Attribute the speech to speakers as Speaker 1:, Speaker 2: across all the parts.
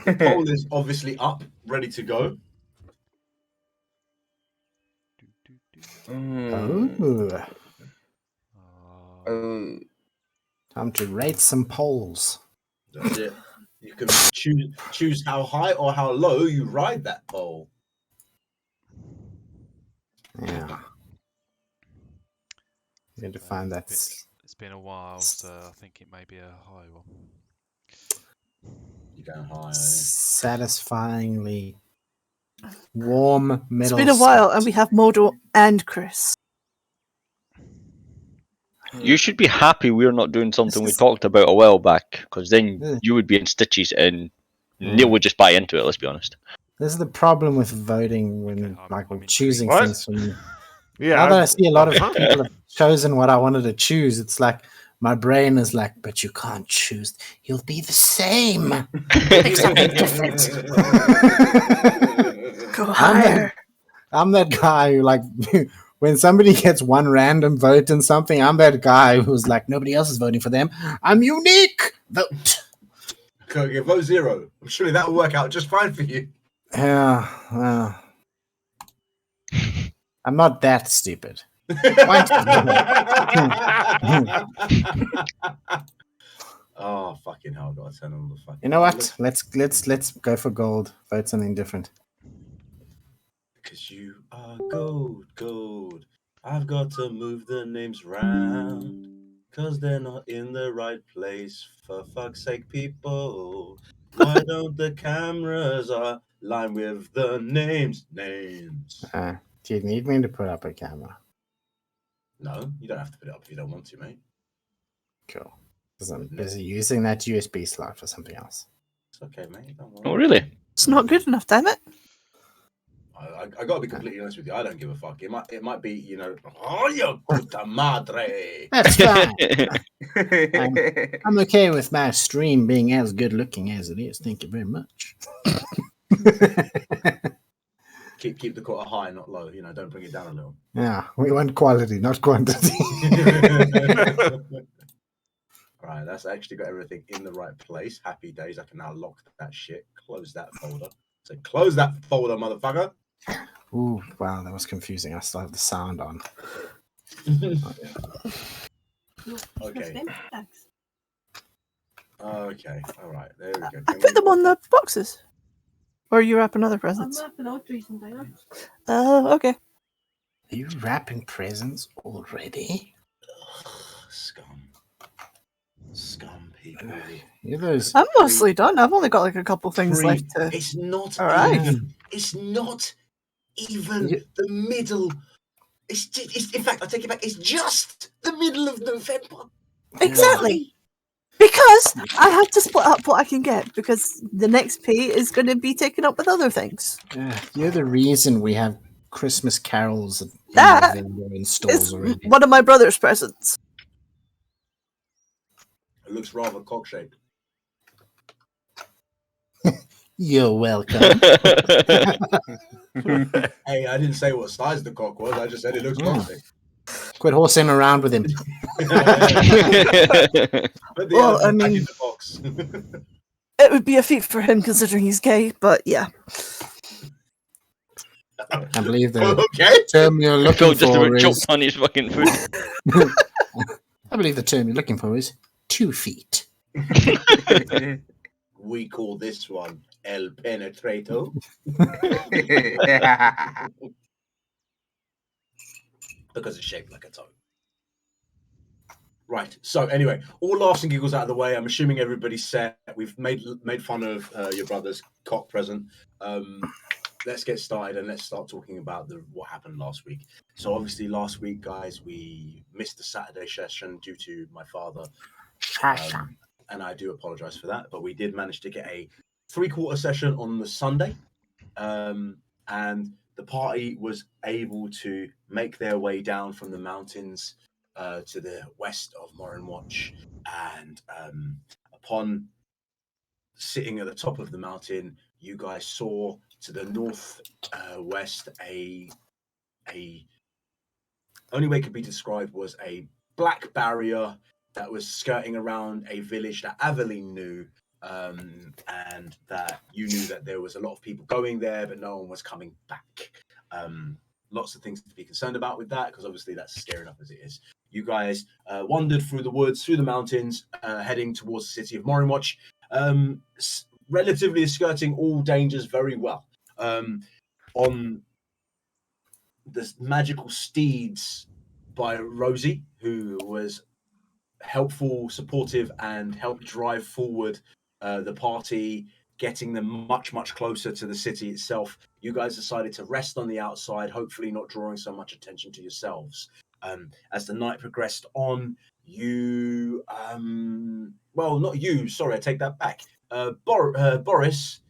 Speaker 1: The poll is obviously up, ready to go.
Speaker 2: Oh.
Speaker 3: Time to rate some polls.
Speaker 1: That's it. You can choose how high or how low you ride that poll.
Speaker 3: Yeah. I'm going to find that.
Speaker 4: It's been a while, so I think it may be a high one.
Speaker 1: You're going high.
Speaker 3: Satisfyingly warm middle.
Speaker 5: It's been a while, and we have Modo and Chris.
Speaker 2: You should be happy we're not doing something we talked about a while back, because then you would be in stitches and Neil would just buy into it, let's be honest.
Speaker 3: This is the problem with voting when choosing
Speaker 6: what?
Speaker 3: things from you.
Speaker 6: Yeah.
Speaker 3: Now that I see a lot of people have chosen what I wanted to choose, it's like my brain is like, but you can't choose. You'll be the same. Pick something different.
Speaker 5: Go higher.
Speaker 3: I'm that guy who, like, when somebody gets one random vote in something, I'm that guy who's like, nobody else is voting for them. I'm unique. Vote.
Speaker 1: Okay, vote 0. I'm sure that will work out just fine for you.
Speaker 3: Yeah. I'm not that stupid.
Speaker 1: Oh, fucking hell! I gotta turn on the fucking.
Speaker 3: You know what? Let's go for gold. Vote something different.
Speaker 1: Because you are gold. I've got to move the names round, because they're not in the right place. For fuck's sake, people. Why don't the cameras align with the names?
Speaker 3: Do you need me to put up a camera?
Speaker 1: No, you don't have to put it up if you don't want to, mate.
Speaker 3: Cool. Because I'm busy using that USB slot for something else.
Speaker 1: It's okay, mate. Don't worry.
Speaker 2: Oh, really?
Speaker 5: It's not good enough, damn it.
Speaker 1: I gotta be completely honest with you. I don't give a fuck. It might be, you know, oh, you puta madre.
Speaker 3: That's fine. I'm okay with my stream being as good looking as it is. Thank you very much.
Speaker 1: Keep the quota high, not low. You know, don't bring it down a little.
Speaker 3: Yeah, we want quality, not quantity.
Speaker 1: All right, that's actually got everything in the right place. Happy days. I can now lock that shit. Close that folder. So close that folder, motherfucker.
Speaker 3: Ooh, wow, that was confusing. I still have the sound on.
Speaker 1: Okay. Okay. All right. There we go.
Speaker 5: I put them on the boxes. Or are you wrapping other presents?
Speaker 7: I'm wrapping Audrey's and Diana.
Speaker 5: Oh, okay.
Speaker 3: Are you wrapping presents already?
Speaker 1: Scum people.
Speaker 5: I'm mostly done. I've only got like a couple things left to.
Speaker 1: It's not.
Speaker 5: All right.
Speaker 1: It's not even the middle. It's in fact, I take it back. It's just the middle of November.
Speaker 5: Exactly. Because I have to split up what I can get, because the next pay is going to be taken up with other things.
Speaker 3: You're the reason we have Christmas carols in stores
Speaker 5: is
Speaker 3: already.
Speaker 5: one of my brother's presents.
Speaker 1: It looks rather cock-shaped.
Speaker 3: You're welcome.
Speaker 1: Hey, I didn't say what size the cock was. I just said it looks cock-shaped.
Speaker 3: Quit horsing around with him.
Speaker 5: Well, I mean, it would be a feat for him considering he's gay, but yeah.
Speaker 3: I believe the term you're looking for
Speaker 2: choked on his fucking food.
Speaker 3: I believe the term you're looking for is 2 feet.
Speaker 1: We call this one El Penetrato. Because it's shaped like a toe. Right. So anyway, all laughs and giggles out of the way. I'm assuming everybody's set. We've made fun of your brother's cock present. Let's get started and let's start talking about what happened last week. So obviously last week, guys, we missed the Saturday session due to my father. And I do apologize for that, but we did manage to get a 3/4 session on the Sunday. And the party was able to make their way down from the mountains to the west of Morin Watch. And upon sitting at the top of the mountain, you guys saw to the north west a only way it could be described was a black barrier that was skirting around a village that Aveline knew and that you knew that there was a lot of people going there, but no one was coming back. Lots of things to be concerned about with that, because obviously that's scary enough as it is. You guys wandered through the woods, through the mountains, heading towards the city of Morinwatch, relatively skirting all dangers very well. On the magical steeds by Rosie, who was helpful, supportive, and helped drive forward the party, getting them much, much closer to the city itself. You guys decided to rest on the outside, hopefully not drawing so much attention to yourselves. As the night progressed on, you, well, not you, sorry, I take that back. Boris,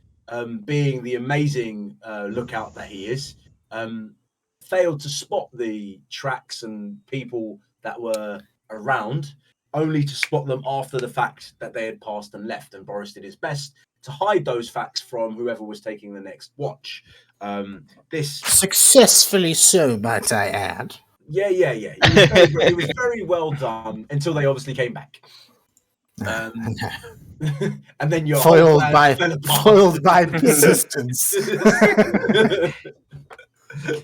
Speaker 1: being the amazing lookout that he is, failed to spot the tracks and people that were around, only to spot them after the fact that they had passed and left. And Boris did his best to hide those facts from whoever was taking the next watch. This
Speaker 3: successfully so, might I add.
Speaker 1: Yeah. It was very well done until they obviously came back. And then you're
Speaker 3: foiled by persistence.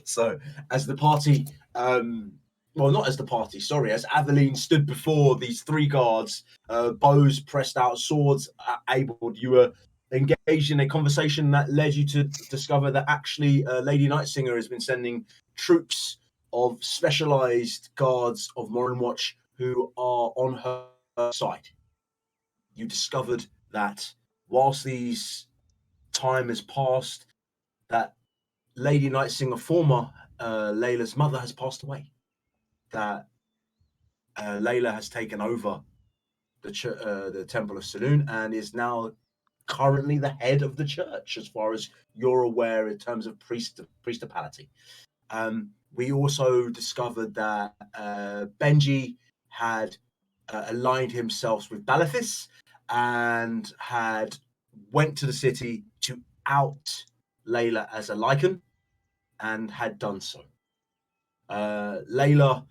Speaker 1: So, as the party, well, not as the party, sorry, as Aveline stood before these three guards, bows pressed out, swords abled, you were engaged in a conversation that led you to discover that actually Lady Nightsinger has been sending troops of specialized guards of Morinwatch who are on her side. You discovered that whilst these time has passed, that Lady Nightsinger, former Layla's mother, has passed away. That Layla has taken over the Temple of Saloon and is now currently the head of the church, as far as you're aware, in terms of priestapality. We also discovered that Benji had aligned himself with Balithis and had went to the city to out Layla as a Lycan, and had done so. Layla,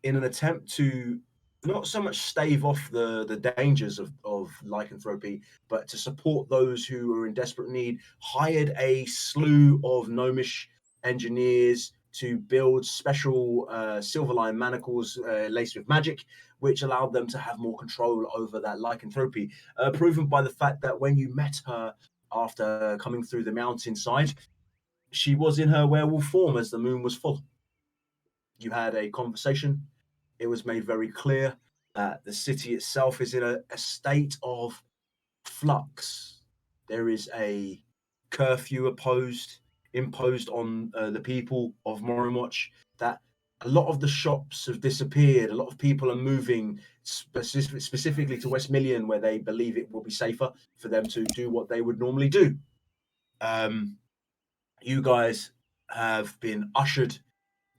Speaker 1: in an attempt to not so much stave off the dangers of lycanthropy, but to support those who were in desperate need, hired a slew of gnomish engineers to build special silver-line manacles laced with magic, which allowed them to have more control over that lycanthropy, proven by the fact that when you met her after coming through the mountainside, she was in her werewolf form as the moon was full. You had a conversation. It was made very clear that the city itself is in a state of flux. There is a curfew imposed on the people of Morinwatch, that a lot of the shops have disappeared. A lot of people are moving specifically to Westmillion, where they believe it will be safer for them to do what they would normally do. You guys have been ushered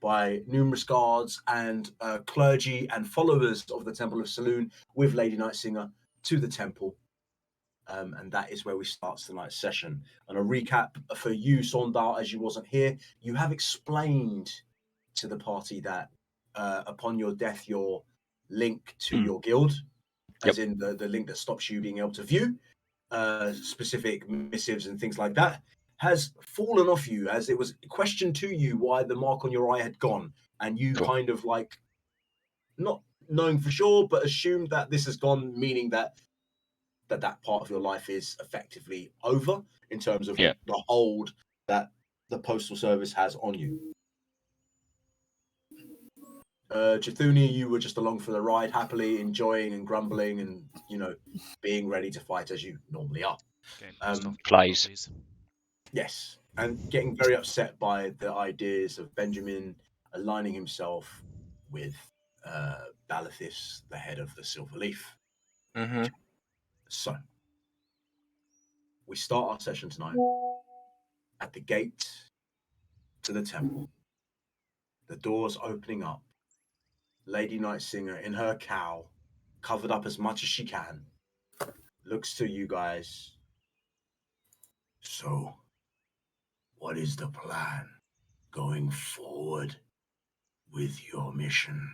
Speaker 1: by numerous guards and clergy and followers of the Temple of Saloon with Lady Nightsinger to the temple. And that is where we start tonight's session. And a recap for you, Sondar, as you wasn't here, you have explained to the party that upon your death, your link to your guild, as in the link that stops you being able to view specific missives and things like that, has fallen off you, as it was questioned to you why the mark on your eye had gone, and you kind of like, not knowing for sure, but assumed that this has gone, meaning that part of your life is effectively over in terms of the hold that the postal service has on you. Jathuni, you were just along for the ride, happily enjoying and grumbling and, being ready to fight as you normally are.
Speaker 2: Flies.
Speaker 1: Yes, and getting very upset by the ideas of Benjamin aligning himself with Balithis, the head of the Silver Leaf.
Speaker 6: Mm-hmm.
Speaker 1: So, we start our session tonight at the gate to the temple. The doors opening up. Lady Nightsinger in her cowl, covered up as much as she can, looks to you guys. So, what is the plan going forward with your mission?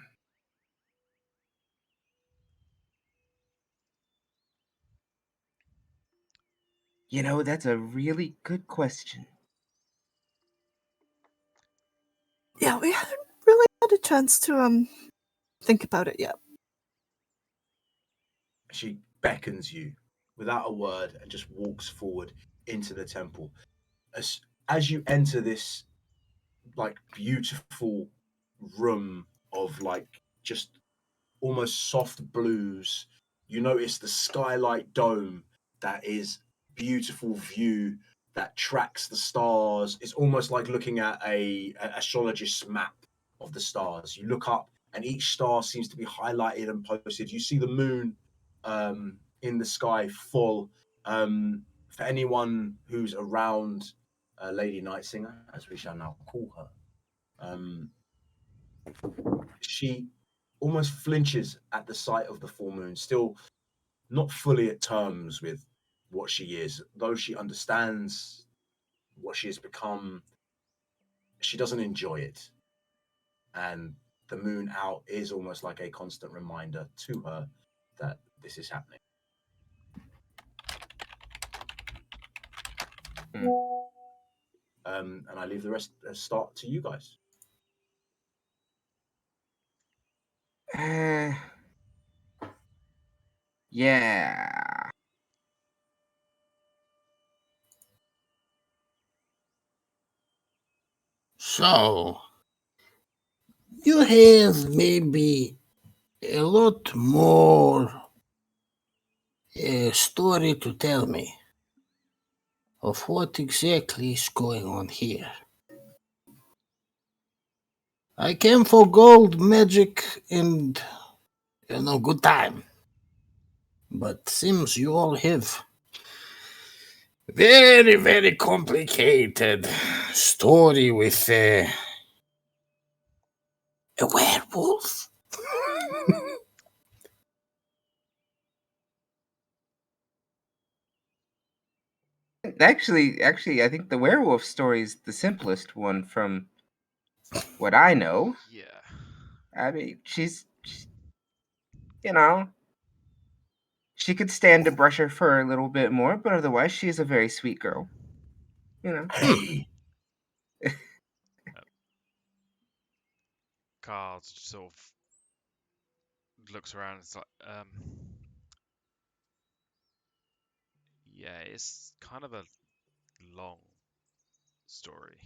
Speaker 6: That's a really good question.
Speaker 5: Yeah, we haven't really had a chance to think about it yet.
Speaker 1: She beckons you without a word and just walks forward into the temple. As you enter this like beautiful room of like just almost soft blues, you notice the skylight dome that is beautiful view that tracks the stars. It's almost like looking at an astrologist's map of the stars. You look up and each star seems to be highlighted and posted. You see the moon in the sky full. For anyone who's around Lady Nightsinger, as we shall now call her, she almost flinches at the sight of the full moon, still not fully at terms with what she is, though she understands what she has become. She doesn't enjoy it, and the moon out is almost like a constant reminder to her that this is happening. And I leave the rest start to you guys.
Speaker 6: Yeah.
Speaker 3: So, you have maybe a lot more story to tell me of what exactly is going on here. I came for gold, magic, and, good time. But seems you all have very, very complicated story with a werewolf.
Speaker 6: Actually, I think the werewolf story is the simplest one from what I know.
Speaker 4: Yeah.
Speaker 6: I mean, she's you know, she could stand to brush her fur a little bit more, but otherwise, she is a very sweet girl.
Speaker 1: Hey,
Speaker 4: Carl sort of looks around and it's like, yeah, it's kind of a long story.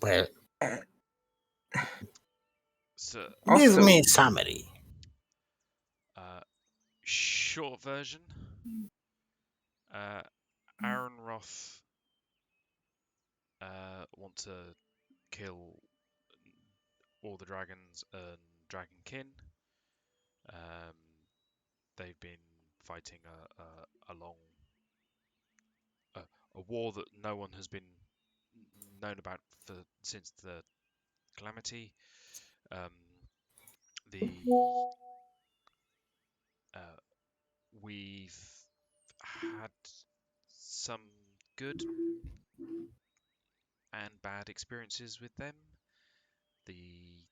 Speaker 3: Well,
Speaker 6: Uh,
Speaker 4: So,
Speaker 3: give
Speaker 6: Also,
Speaker 3: me a summary.
Speaker 4: short version, Aaron Roth want to kill all the dragons and dragonkin. They've been fighting a long a war that no one has been known about since the calamity. The We've had some good and bad experiences with them. The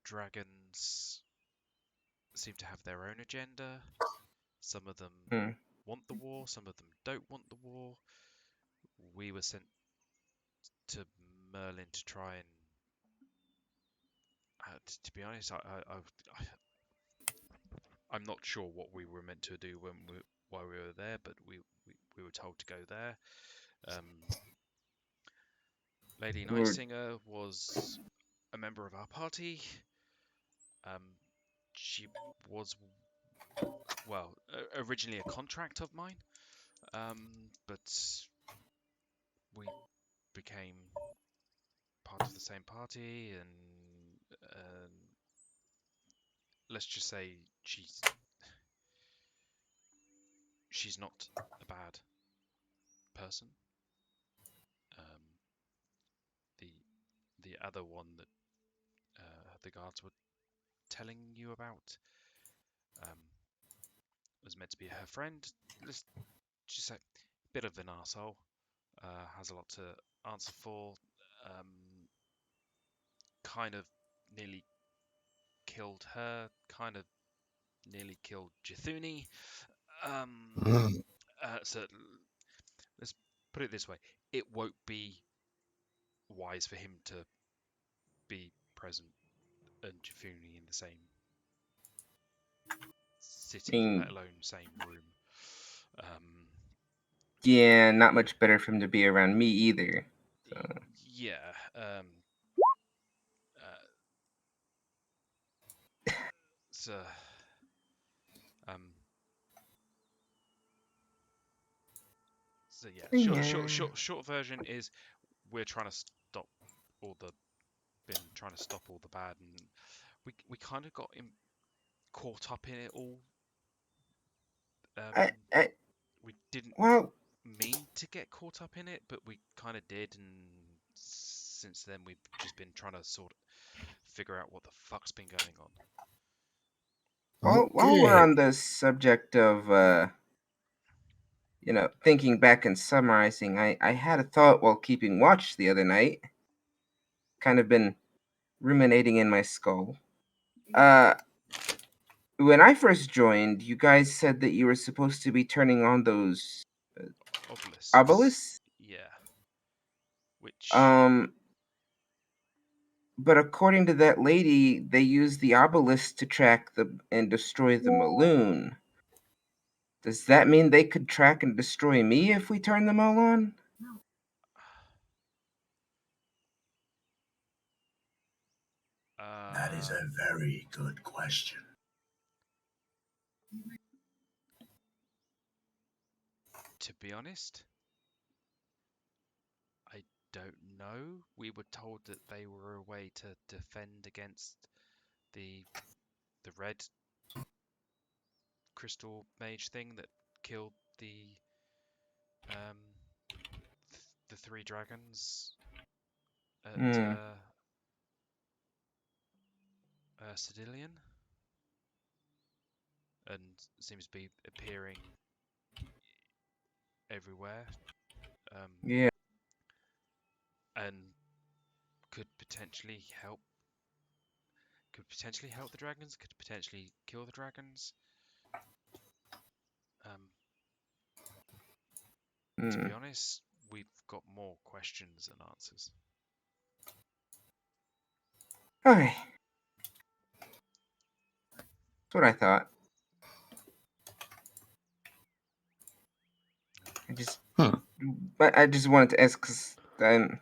Speaker 4: dragons seem to have their own agenda. Some of them want the war, some of them don't want the war. We were sent to Merlin to try and, to be honest, I'm not sure what we were meant to do while we were there, but we were told to go there. Lady Nightsinger was a member of our party. She was, well, originally a contract of mine, but we became part of the same party, and let's just say she's not a bad person. The other one that the guards were telling you about was meant to be her friend. Let's just say, bit of an arsehole. Has a lot to answer for. Kind of nearly killed her. Kind of nearly killed Jithuni. So let's put it this way: it won't be wise for him to be present and Jithuni in the same city, let alone same room.
Speaker 6: Yeah, not much better for him to be around me either. So.
Speaker 4: Yeah. So, so yeah, short version is we're trying to stop all the bad, and we kind of got caught up in it all. We didn't mean to get caught up in it, but we kind of did, and since then we've just been trying to sort of figure out what the fuck's been going on.
Speaker 6: While we're on the subject of thinking back and summarizing, I had a thought while keeping watch the other night. Kind of been ruminating in my skull. When I first joined, you guys said that you were supposed to be turning on those obelisks.
Speaker 4: Yeah. Which.
Speaker 6: But according to that lady, they use the obelisk to track and destroy the Maloon. Does that mean they could track and destroy me if we turn them all on?
Speaker 1: That is a very good question.
Speaker 4: To be honest, I don't know. We were told that they were a way to defend against the red crystal mage thing that killed the 3 dragons at Cedillion, and seems to be appearing everywhere.
Speaker 6: Yeah.
Speaker 4: And could potentially help the dragons, could potentially kill the dragons. To be honest, we've got more questions than answers.
Speaker 6: Okay. That's what I thought. But I just wanted to ask because I'm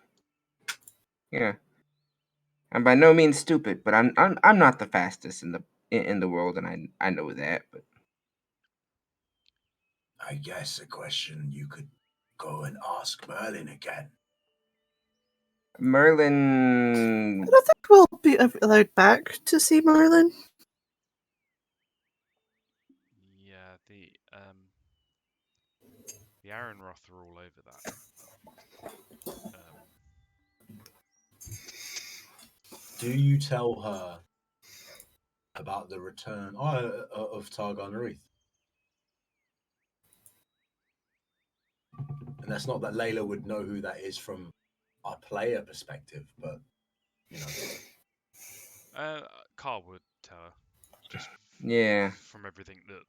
Speaker 6: by no means stupid, but I'm not the fastest in the world, and I know that. But
Speaker 1: I guess a question you could go and ask Merlin again.
Speaker 6: Merlin.
Speaker 5: I don't think we'll be allowed back to see Merlin.
Speaker 4: Yeah, the Aaronroth are all over that.
Speaker 1: Do you tell her about the return of Targon Arith? And that's not that Layla would know who that is from our player perspective, but
Speaker 4: Carl would tell her, just from everything that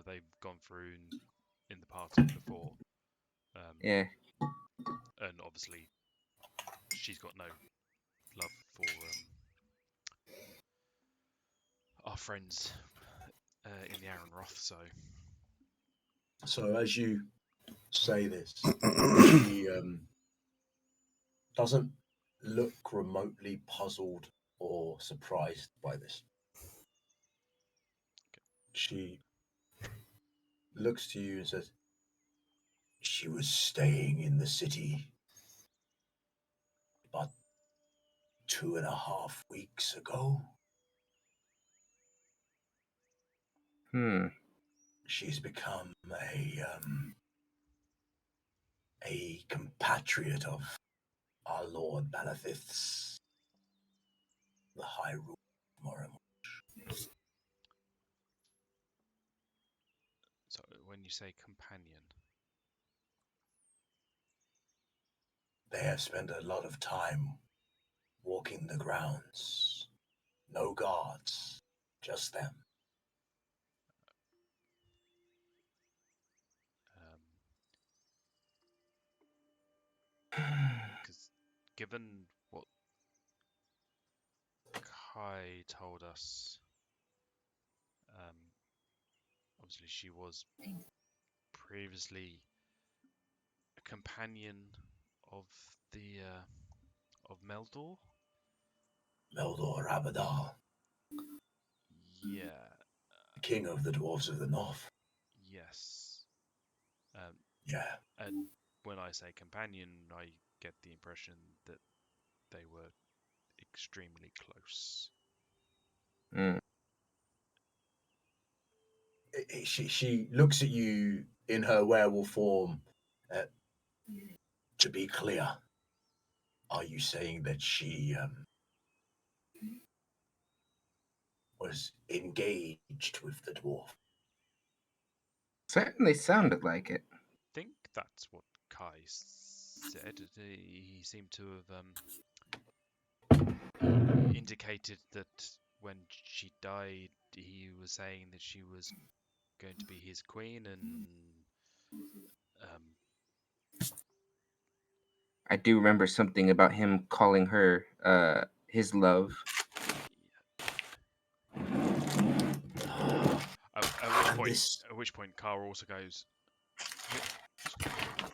Speaker 4: they've gone through in the party before.
Speaker 6: Yeah.
Speaker 4: And obviously, she's got no love for our friends in the Aaronroth,
Speaker 1: So as you say this, she doesn't look remotely puzzled or surprised by this. She looks to you and says, she was staying in the city about 2.5 weeks ago. She's become a compatriot of our Lord Balethith's, the High Ruler of Morimorch.
Speaker 4: So when you say companion,
Speaker 1: they have spent a lot of time walking the grounds. No guards, just them.
Speaker 4: given what Kai told us, obviously she was previously a companion of the of Meldor.
Speaker 1: Meldor Abadar,
Speaker 4: Yeah.
Speaker 1: king of the dwarves of the north.
Speaker 4: Yes.
Speaker 1: Yeah.
Speaker 4: And when I say companion, I get the impression that they were extremely close.
Speaker 6: Mm.
Speaker 1: She looks at you in her werewolf form. To be clear, are you saying that she was engaged with the dwarf?
Speaker 6: Certainly sounded like it.
Speaker 4: I think that's what Kai said. He seemed to have indicated that when she died, he was saying that she was going to be his queen, and
Speaker 6: I do remember something about him calling her his love.
Speaker 4: At which point, Carl also goes,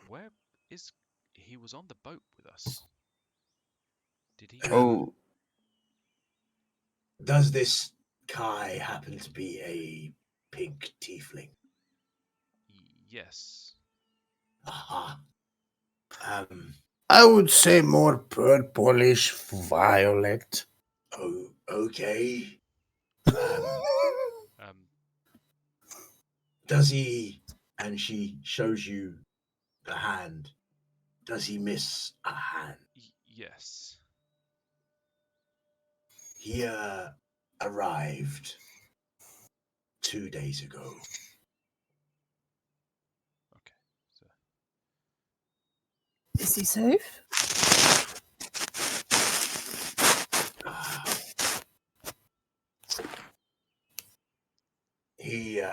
Speaker 4: "Where is he? Was on the boat with us. Did he?"
Speaker 6: Oh,
Speaker 1: Does this Kai happen to be a pink tiefling?
Speaker 4: Yes.
Speaker 1: Aha.
Speaker 3: I would say more purplish violet.
Speaker 1: Oh, okay. Does he, and she shows you the hand, does he miss a hand?
Speaker 4: Yes.
Speaker 1: He arrived 2 days ago.
Speaker 4: Okay. So.
Speaker 5: Is he safe?
Speaker 1: He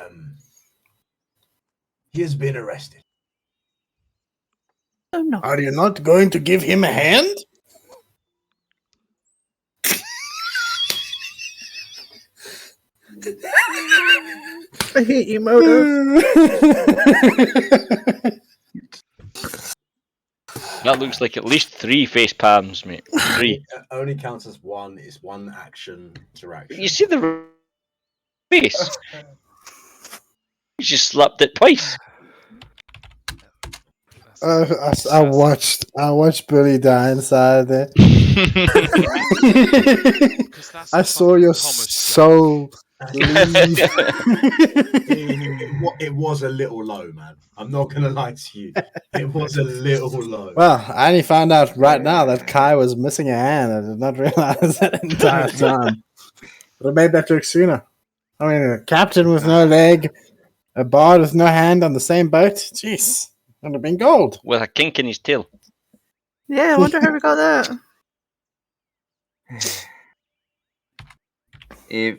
Speaker 1: has been arrested.
Speaker 5: Oh no.
Speaker 3: Are you not going to give him a hand?
Speaker 5: I hate you, Moto.
Speaker 2: That looks like at least 3 face palms, mate. 3.
Speaker 1: It only counts as one. It's one action interaction.
Speaker 2: You see the face? You just slapped it twice.
Speaker 3: I watched Billy die inside there. I saw your soul leave.
Speaker 1: It was a little low, man. I'm not gonna lie to you. It was a little low.
Speaker 3: Well, I only found out right now that Kai was missing a hand. I did not realize that entire time. But I made that joke sooner. I mean, a captain with no leg, a bard with no hand on the same boat. Jeez, would have been gold.
Speaker 2: With a kink in his tail.
Speaker 5: Yeah, I wonder how we got that.
Speaker 6: If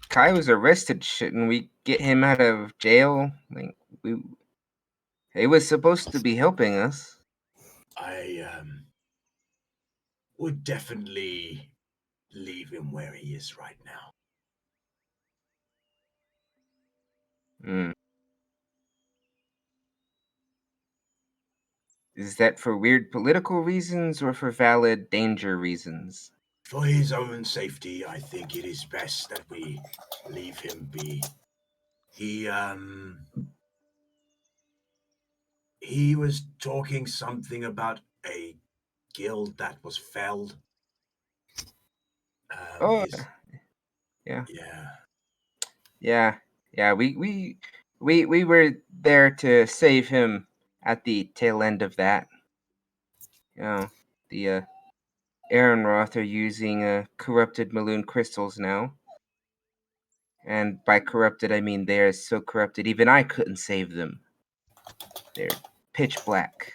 Speaker 6: Kai was arrested, shouldn't we get him out of jail? Like he was supposed to be helping us.
Speaker 1: I would definitely leave him where he is right now.
Speaker 6: Is that for weird political reasons or for valid danger reasons?
Speaker 1: For his own safety, I think it is best that we leave him be. He was talking something about a guild that was felled.
Speaker 6: Yeah. We were there to save him at the tail end of that. You know, the Aaronroth are using corrupted Maloon crystals now. And by corrupted, I mean they're so corrupted even I couldn't save them. They're pitch black.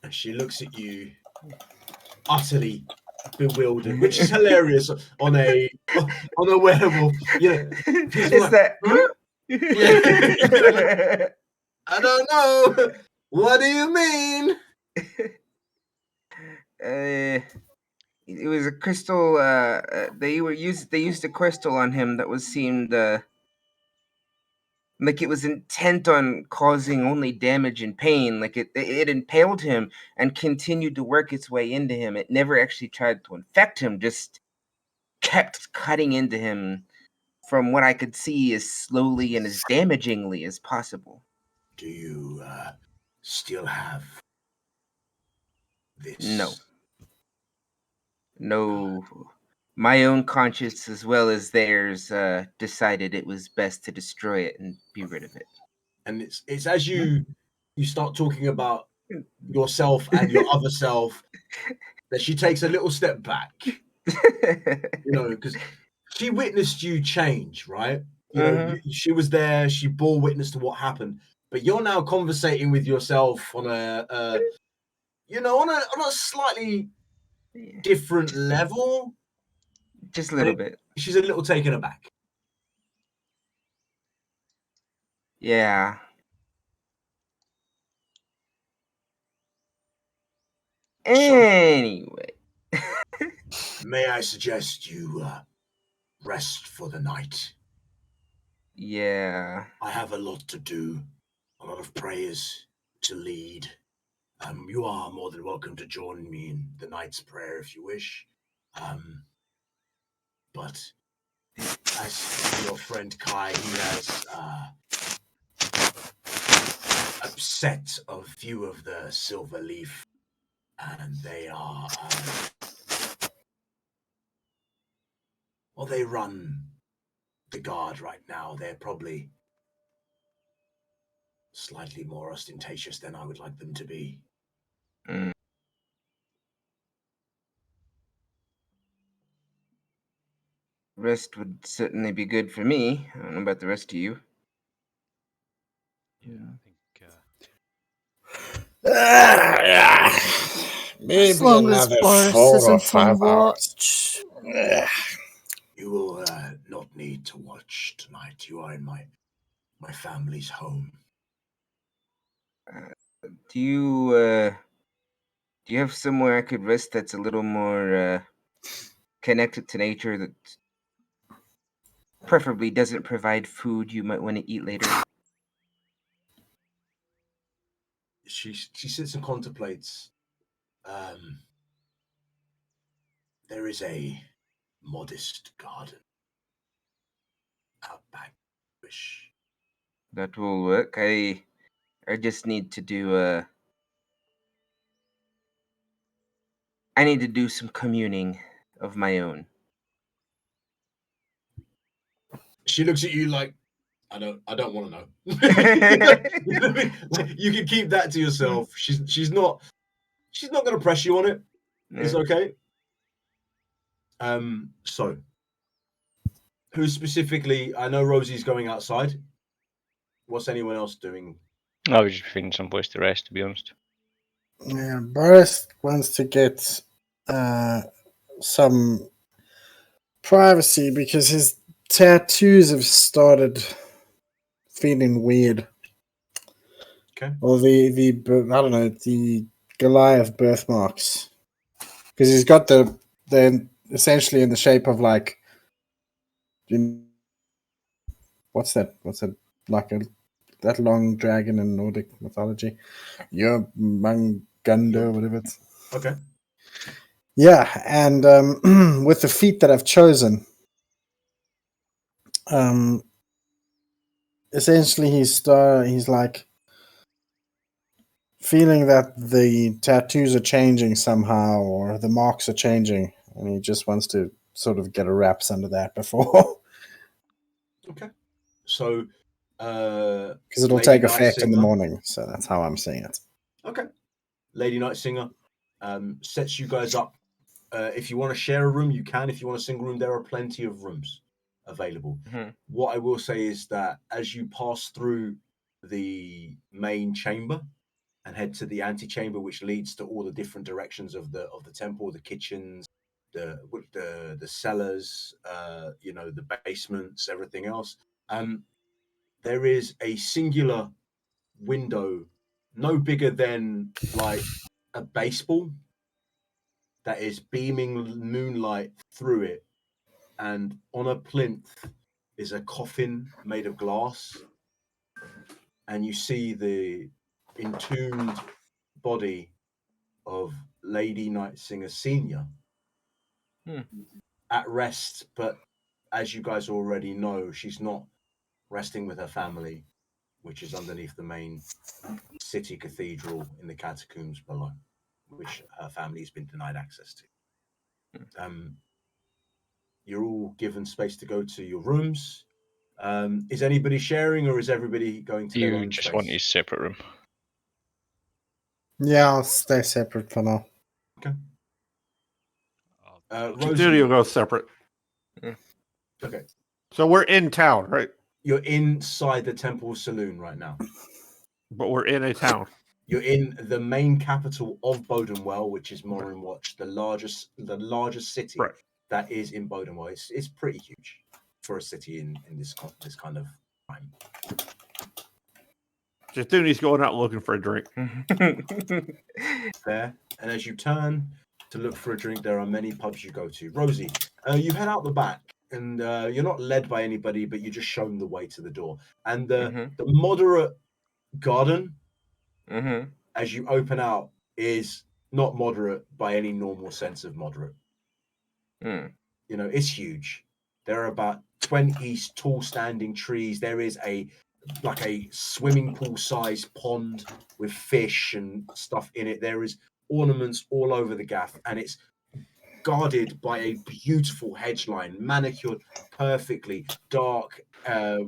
Speaker 1: And she looks at you utterly bewildered, which is hilarious on a werewolf.
Speaker 6: It's
Speaker 1: like,
Speaker 6: that.
Speaker 1: huh? I don't know. What do you mean?
Speaker 6: It was a crystal. They used a crystal on him that seemed like it was intent on causing only damage and pain. Like it impaled him and continued to work its way into him. It never actually tried to infect him. Just kept cutting into him. From what I could see, as slowly and as damagingly as possible.
Speaker 1: Do you still have this?
Speaker 6: No. My own conscience, as well as theirs, decided it was best to destroy it and be rid of it.
Speaker 1: And it's as you start talking about yourself and your other self that she takes a little step back. Because she witnessed you change, right? She was there. She bore witness to what happened. But you're now conversating with yourself on a slightly different level.
Speaker 6: Just a little bit.
Speaker 1: She's a little taken aback.
Speaker 6: Yeah. Anyway.
Speaker 1: May I suggest you rest for the night?
Speaker 6: Yeah.
Speaker 1: I have a lot to do, a lot of prayers to lead. You are more than welcome to join me in the night's prayer if you wish. But as your friend Kai, he has upset a few of the Silver Leaf, and they are they run the guard right now. They're probably slightly more ostentatious than I would like them to be.
Speaker 6: Rest would certainly be good for me. I don't know about the rest of you.
Speaker 4: Yeah, I think.
Speaker 3: Maybe
Speaker 5: As long as
Speaker 3: another
Speaker 5: Boris
Speaker 3: 4 or
Speaker 5: isn't
Speaker 3: 5
Speaker 5: on
Speaker 3: hours.
Speaker 5: watch.
Speaker 1: You will not need to watch tonight. You are in my family's home.
Speaker 6: Do you have somewhere I could rest that's a little more connected to nature, that preferably doesn't provide food you might want to eat later?
Speaker 1: She sits and contemplates. There is a modest garden out back. Wish
Speaker 6: that will work. I just need to do I need to do some communing of my own.
Speaker 1: She looks at you like, I don't want to know. You can keep that to yourself. She's not going to press you on it. Yeah. It's okay. So who specifically? I know Rosie's going outside. What's anyone else doing?
Speaker 2: I was just finding some place to rest, to be honest.
Speaker 3: Yeah, Boris wants to get some privacy because his tattoos have started feeling weird.
Speaker 1: Okay.
Speaker 3: Or the I don't know, the Goliath birthmarks, because he's got they're essentially in the shape of like, what's that like that long dragon in Nordic mythology, Mangunda, whatever it's.
Speaker 1: Okay.
Speaker 3: Yeah, and with the feet that I've chosen, essentially he's like feeling that the tattoos are changing somehow, or the marks are changing, and he just wants to sort of get a wraps under that before.
Speaker 1: Okay. So,
Speaker 3: because it'll take effect in the morning, so that's how I'm seeing it.
Speaker 1: Okay. Lady Night Singer sets you guys up. If you want to share a room, you can. If you want a single room, there are plenty of rooms available. Mm-hmm. What I will say is that as you pass through the main chamber and head to the antechamber, which leads to all the different directions of the temple, the kitchens, the cellars, the basements, everything else, there is a singular window, no bigger than like a baseball that is beaming moonlight through it, and on a plinth is a coffin made of glass, and you see the entombed body of Lady Nightsinger Senior at rest. But as you guys already know, she's not resting with her family, which is underneath the main city cathedral in the catacombs below, which her family has been denied access to. You're all given space to go to your rooms. Is anybody sharing, or is everybody going to their
Speaker 2: You
Speaker 1: own
Speaker 2: just
Speaker 1: space?
Speaker 2: want his separate room.
Speaker 3: Yeah, I'll stay separate for now.
Speaker 1: Okay.
Speaker 7: Studio
Speaker 1: Rosie,
Speaker 7: goes separate.
Speaker 1: okay.
Speaker 7: So we're in town, right?
Speaker 1: You're inside the temple saloon right now.
Speaker 7: But we're in a town.
Speaker 1: You're in the main capital of Bodenwell, which is Morin Watch, the largest city that is in Bodenwell. It's pretty huge for a city in this kind of time.
Speaker 7: Jatuni's going out looking for a drink.
Speaker 1: There, and as you turn to look for a drink, there are many pubs you go to. Rosie, you head out the back, and you're not led by anybody, but you're just shown the way to the door. And the moderate garden, as you open out, is not moderate by any normal sense of moderate. You know, it's huge. There are about 20 tall standing trees. There is a swimming pool sized pond with fish and stuff in it. There is ornaments all over the gaff, and it's guarded by a beautiful hedge line, manicured perfectly, dark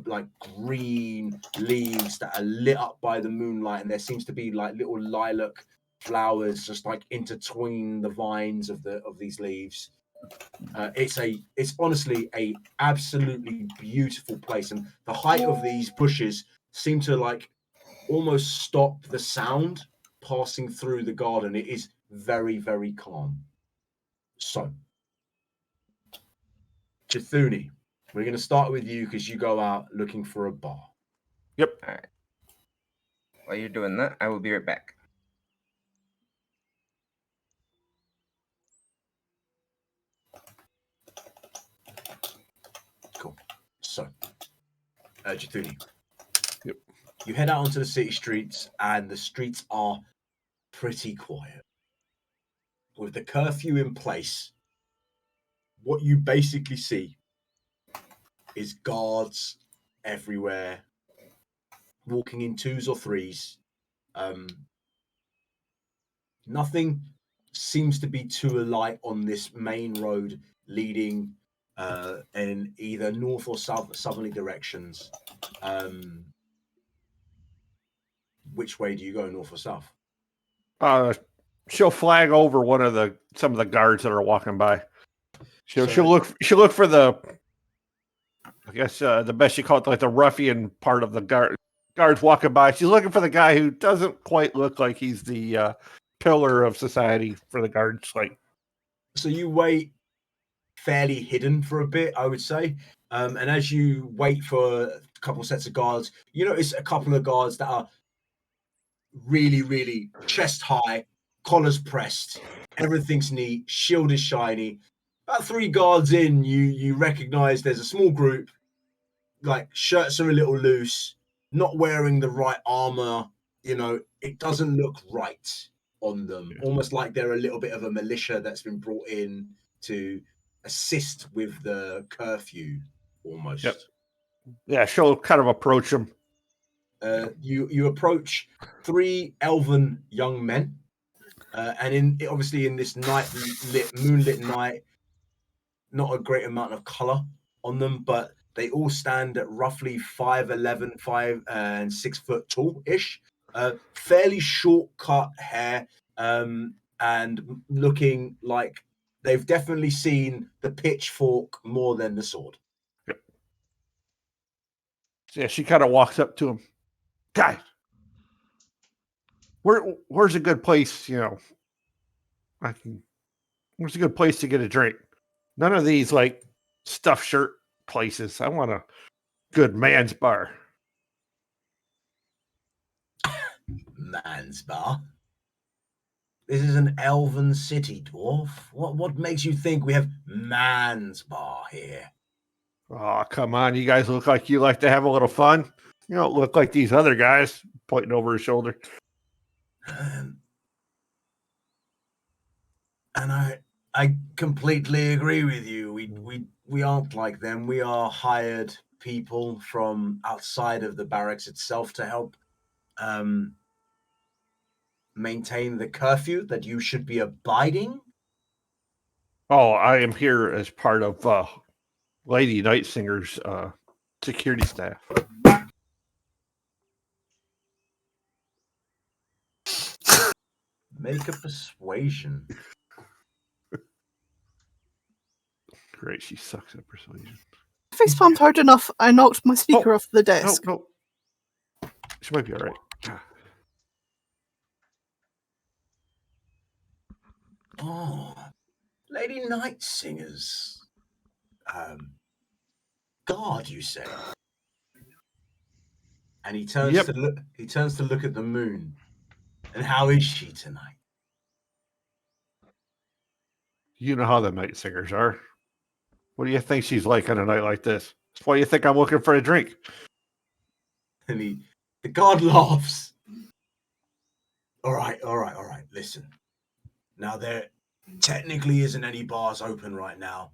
Speaker 1: like green leaves that are lit up by the moonlight, and there seems to be like little lilac flowers just like intertwine the vines of these leaves. It's honestly a absolutely beautiful place, and the height of these bushes seem to like almost stop the sound passing through the garden. It is very, very calm. So, Chithuni, we're going to start with you because you go out looking for a bar.
Speaker 7: Yep.
Speaker 6: All right. While you're doing that, I will be right back.
Speaker 1: Cool. So, Chithuni.
Speaker 7: Yep.
Speaker 1: You head out onto the city streets, and the streets are pretty quiet. With the curfew in place, what you basically see is guards everywhere, walking in twos or threes. Nothing seems to be too alight on this main road leading in either north or southerly directions. Which way do you go, north or south?
Speaker 7: She'll flag over some of the guards that are walking by. She'll look for the, I guess the best you call it, like the ruffian part of the guards walking by. She's looking for the guy who doesn't quite look like he's the pillar of society for the guards. Like,
Speaker 1: so you wait fairly hidden for a bit, I would say. And as you wait for a couple sets of guards, you notice a couple of guards that are really, really chest high, collars pressed, everything's neat, shield is shiny. About 3 guards in, you recognize there's a small group, like shirts are a little loose, not wearing the right armor. You know, it doesn't look right on them, almost like they're a little bit of a militia that's been brought in to assist with the curfew almost.
Speaker 7: Yep. Yeah, she'll kind of approach them.
Speaker 1: You approach 3 elven young men, and obviously in this moonlit night, not a great amount of color on them, but they all stand at roughly 5'11", 5 and 6 foot tall ish. Fairly short cut hair, and looking like they've definitely seen the pitchfork more than the sword.
Speaker 7: Yep. Yeah, she kind of walks up to him. Guys, where's a good place? You know, where's a good place to get a drink? None of these like stuffed shirt places. I want a good man's bar.
Speaker 1: Man's bar? This is an elven city, dwarf. What makes you think we have man's bar here?
Speaker 7: Oh, come on. You guys look like you like to have a little fun. You don't look like these other guys, pointing over his shoulder.
Speaker 1: And I completely agree with you. We aren't like them. We are hired people from outside of the barracks itself to help maintain the curfew that you should be abiding.
Speaker 7: Oh, I am here as part of Lady Night Singer's security staff.
Speaker 1: Make a persuasion.
Speaker 7: Great, she sucks at persuasion.
Speaker 5: Face palmed hard enough, I knocked my speaker off the desk.
Speaker 7: No. She might be all right.
Speaker 1: Oh, Lady Night Singer's guard, you say? And he turns to look. He turns to look at the moon. And how is she tonight?
Speaker 7: You know how the night singers are. What do you think she's like on a night like this? Why do you think I'm looking for a drink?
Speaker 1: And the guard laughs. All right. Listen. Now there technically isn't any bars open right now,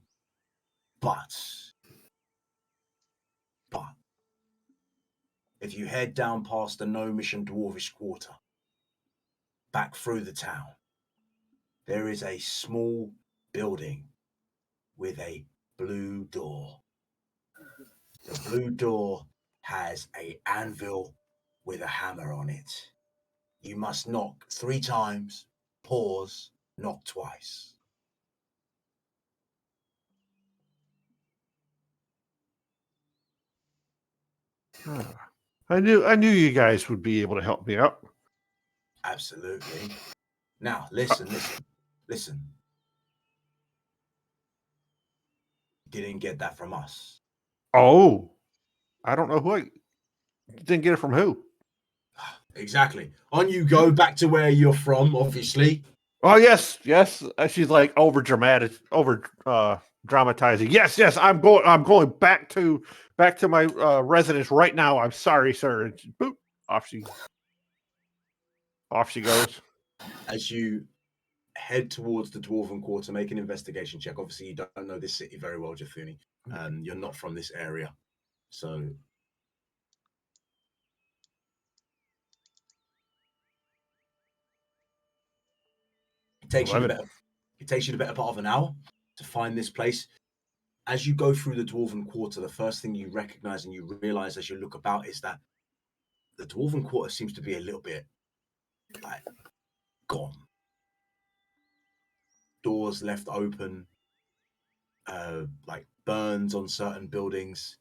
Speaker 1: but if you head down past the gnomish and dwarvish quarter, back through the town, there is a small building with a blue door. The blue door has an anvil with a hammer on it. You must knock 3 times, pause, knock twice.
Speaker 7: I knew you guys would be able to help me out.
Speaker 1: Absolutely. Now, listen. You didn't get that from us.
Speaker 7: Oh, I don't know who. You didn't get it from who?
Speaker 1: Exactly. On you go back to where you're from, obviously.
Speaker 7: Oh, yes. She's like over dramatizing. Yes. I'm going back to my residence right now. I'm sorry, sir. And boop, off she goes.
Speaker 1: As you head towards the Dwarven Quarter, make an investigation check. Obviously, you don't know this city very well, Jafuni. You're not from this area, so. It takes you the better part of an hour to find this place. As you go through the Dwarven Quarter, the first thing you recognize and you realize as you look about is that the Dwarven Quarter seems to be a little bit like gone. Doors left open, like burns on certain buildings.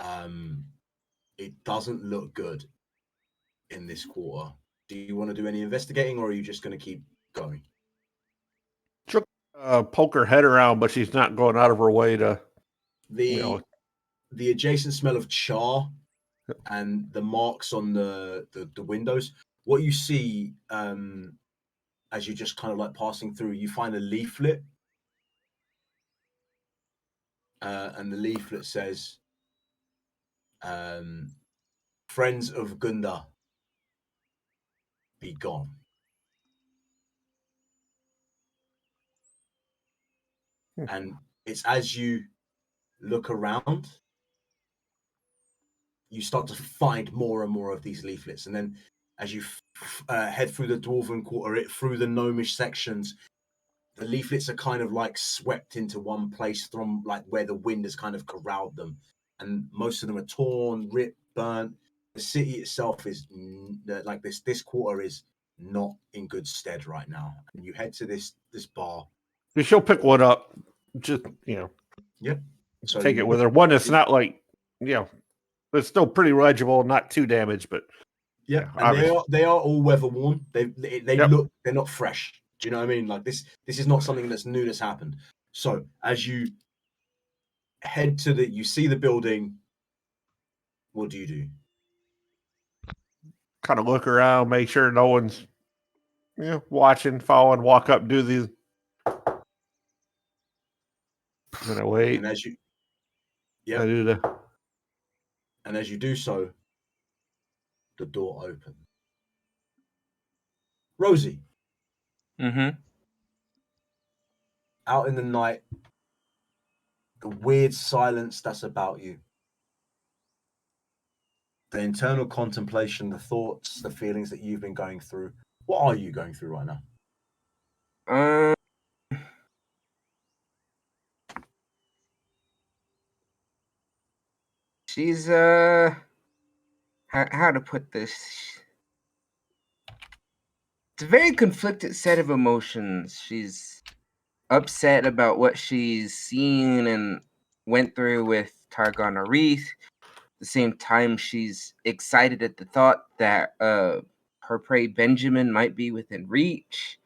Speaker 1: It doesn't look good in this quarter. Do you want to do any investigating, or are you just going to keep going?
Speaker 7: She'll poke her head around, but she's not going out of her way to.
Speaker 1: The adjacent smell of char and the marks on the windows. What you see as you're just kind of like passing through, you find a leaflet, and the leaflet says, "Friends of Gunda, be gone." And it's as you look around, you start to find more and more of these leaflets. And then as you head through the Dwarven Quarter, through the gnomish sections, the leaflets are kind of like swept into one place from like where the wind has kind of corralled them. And most of them are torn, ripped, burnt. The city itself is like this quarter is not in good stead right now. And you head to this bar.
Speaker 7: She'll pick one up. Just
Speaker 1: Yep. So
Speaker 7: take it with her. One that's not like it's still pretty legible, not too damaged, but
Speaker 1: yeah. And they are all weather worn. They look, they're not fresh. Do you know what I mean? Like this is not something that's new that's happened. So as you head to you see the building. What do you do?
Speaker 7: Kind of look around, make sure no one's watching, following, walk up, do these. Then I wait.
Speaker 1: And as you,
Speaker 7: I do the.
Speaker 1: and as you do so, the door opens. Rosie,
Speaker 6: Mm-hmm.
Speaker 1: out in the night, the weird silence that's about you, the internal contemplation, the thoughts, the feelings that you've been going through. What are you going through right now?
Speaker 6: She's how to put this? It's a very conflicted set of emotions. She's upset about what she's seen and went through with Targon Wreath. At the same time, she's excited at the thought that her prey Benjamin might be within reach.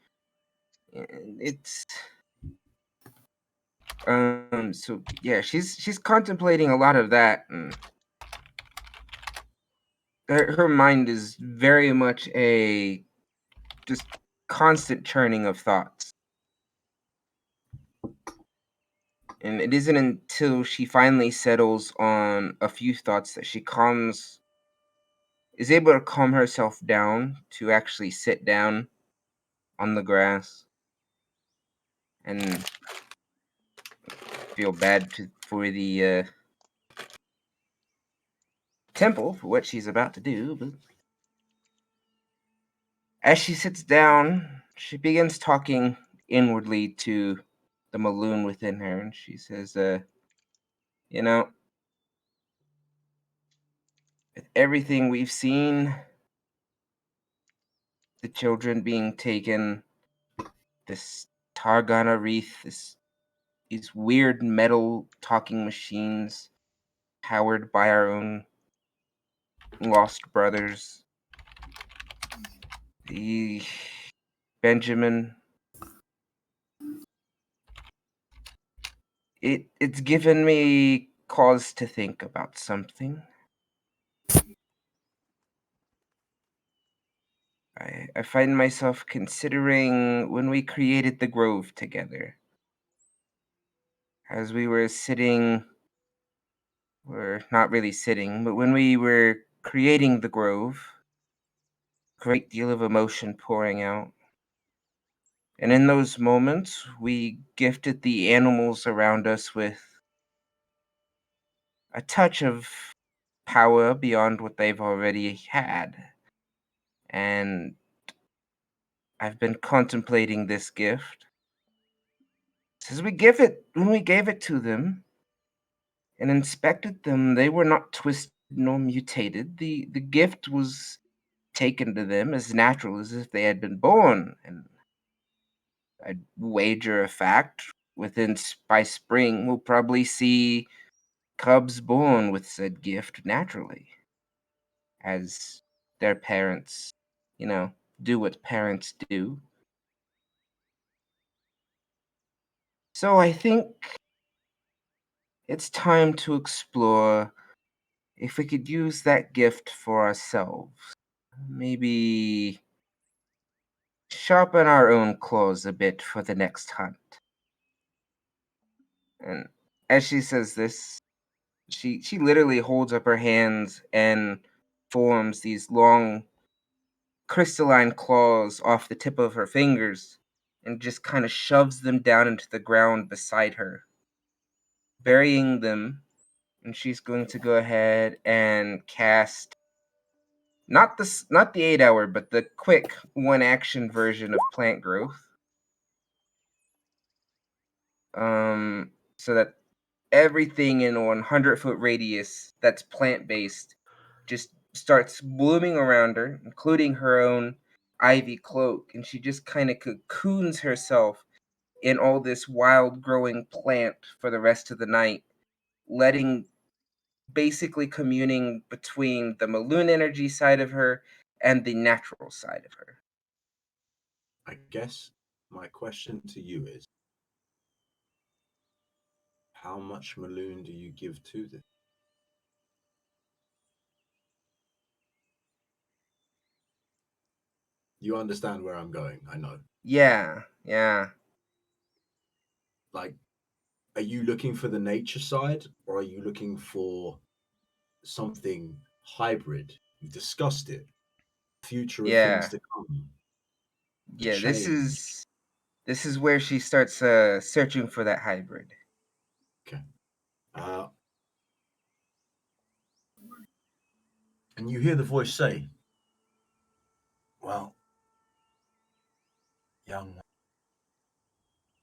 Speaker 6: And it's so yeah, she's contemplating a lot of that, and her mind is very much a just constant churning of thoughts. And it isn't until she finally settles on a few thoughts that she is able to calm herself down to actually sit down on the grass and feel bad for the temple for what she's about to do. But as she sits down, she begins talking inwardly to the Maloon within her, and she says, you know, with everything we've seen, the children being taken, this Targana wreath, these weird metal talking machines powered by our own lost brothers, the Benjamin. It's given me cause to think about something. I find myself considering when we created the grove together. As we were sitting, or not really sitting, but when we were creating the grove, a great deal of emotion pouring out. And in those moments, we gifted the animals around us with a touch of power beyond what they've already had. And I've been contemplating this gift. Since when we gave it to them and inspected them, they were not twisted nor mutated. The gift was taken to them as natural as if they had been born. And I'd wager a fact by spring we'll probably see cubs born with said gift naturally, as their parents, do what parents do. So I think it's time to explore if we could use that gift for ourselves. Maybe sharpen our own claws a bit for the next hunt. And as she says this, she literally holds up her hands and forms these long crystalline claws off the tip of her fingers and just kind of shoves them down into the ground beside her, burying them. And she's going to go ahead and cast not the 8-hour, but the quick one action version of plant growth. So that everything in a 100-foot radius that's plant-based just starts blooming around her, including her own ivy cloak, and she just kind of cocoons herself in all this wild growing plant for the rest of the night, basically communing between the Maloon energy side of her and the natural side of her.
Speaker 1: I guess my question to you is, how much Maloon do you give to this? You understand where I'm going, I know.
Speaker 6: Yeah.
Speaker 1: Like, are you looking for the nature side, or are you looking for something hybrid? We discussed it. Future of things to come.
Speaker 6: Yeah,
Speaker 1: Change.
Speaker 6: this is where she starts searching for that hybrid.
Speaker 1: Okay. And you hear the voice say, well, young one,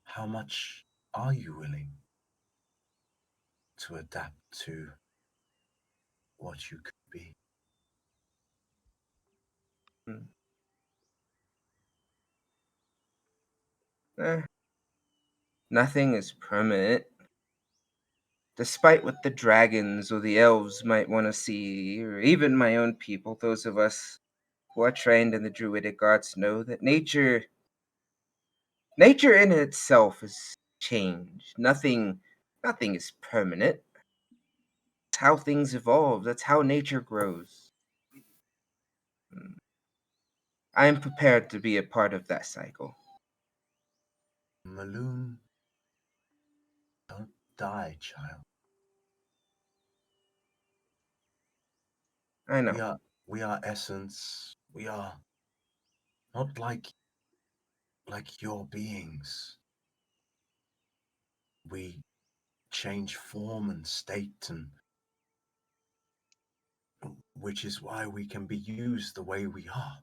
Speaker 1: how much are you willing to adapt to what you could be?
Speaker 6: Nothing is permanent. Despite what the dragons or the elves might want to see, or even my own people, those of us who are trained in the druidic arts know that nature in itself is change. Nothing is permanent. That's how things evolve. That's how nature grows. I am prepared to be a part of that cycle.
Speaker 1: Maloon, don't die, child.
Speaker 6: I know.
Speaker 1: We are essence. We are not like your beings. We change form and state, and which is why we can be used the way we are.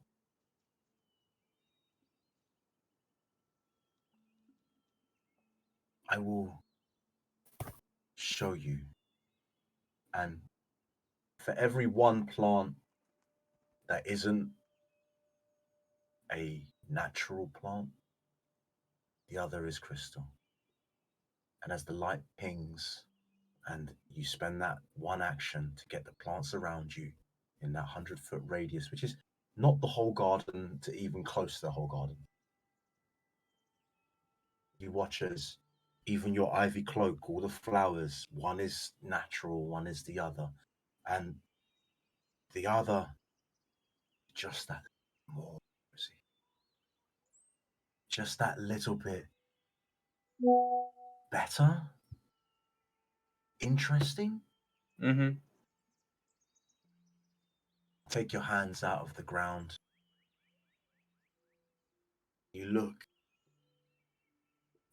Speaker 1: I will show you, and for every one plant that isn't a natural plant, the other is crystal. And as the light pings and you spend that one action to get the plants around you in that 100-foot radius, which is not the whole garden to even close to the whole garden, you watch as even your ivy cloak, all the flowers, one is natural, one is the other, and the other just that more, just that little bit better, interesting. Take your hands out of the ground. You look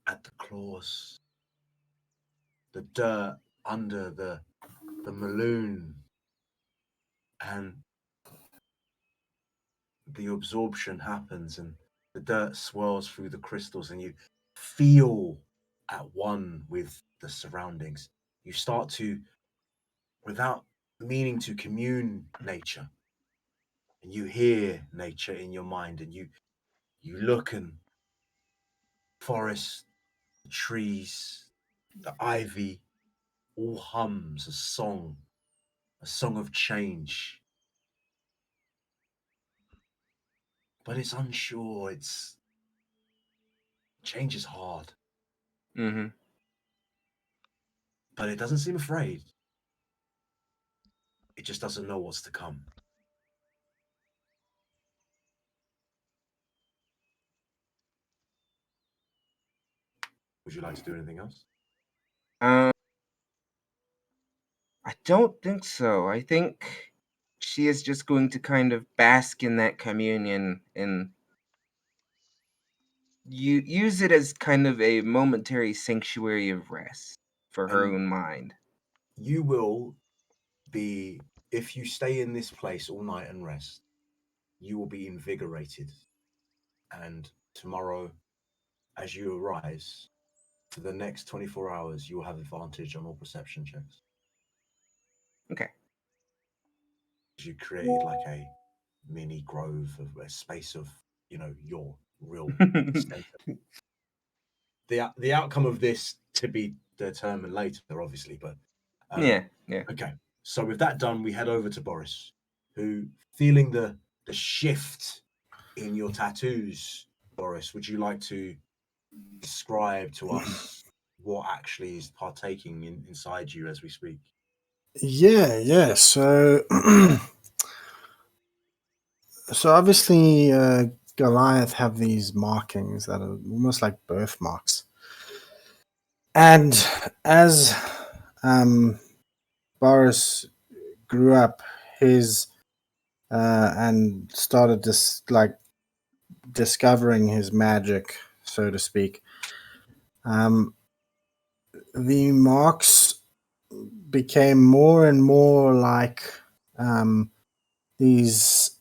Speaker 1: at the claws, the dirt under the maloon, and the absorption happens, and the dirt swirls through the crystals, and you feel at one with the surroundings. You start to, without meaning to, commune nature, and you hear nature in your mind, and you look, and forest, trees, the ivy all hums a song of change. But it's unsure. Change is hard. But it doesn't seem afraid. It just doesn't know what's to come. Would you like to do anything else?
Speaker 6: I don't think so. I think she is just going to kind of bask in that communion and use it as kind of a momentary sanctuary of rest for her own mind.
Speaker 1: You will be, if you stay in this place all night and rest, you will be invigorated. And tomorrow, as you arise, for the next 24 hours, you will have advantage on all perception checks.
Speaker 6: Okay.
Speaker 1: You created like a mini grove, of a space of, your real center. The outcome of this to be determined later, obviously, but
Speaker 6: yeah.
Speaker 1: Okay, so with that done, we head over to Boris, who, feeling the shift in your tattoos, Boris, would you like to describe to us what actually is partaking inside you as we speak?
Speaker 3: Yeah. So, so obviously, Goliath have these markings that are almost like birthmarks. And as Boris grew up, his and started discovering his magic, so to speak, the marks became more and more like these.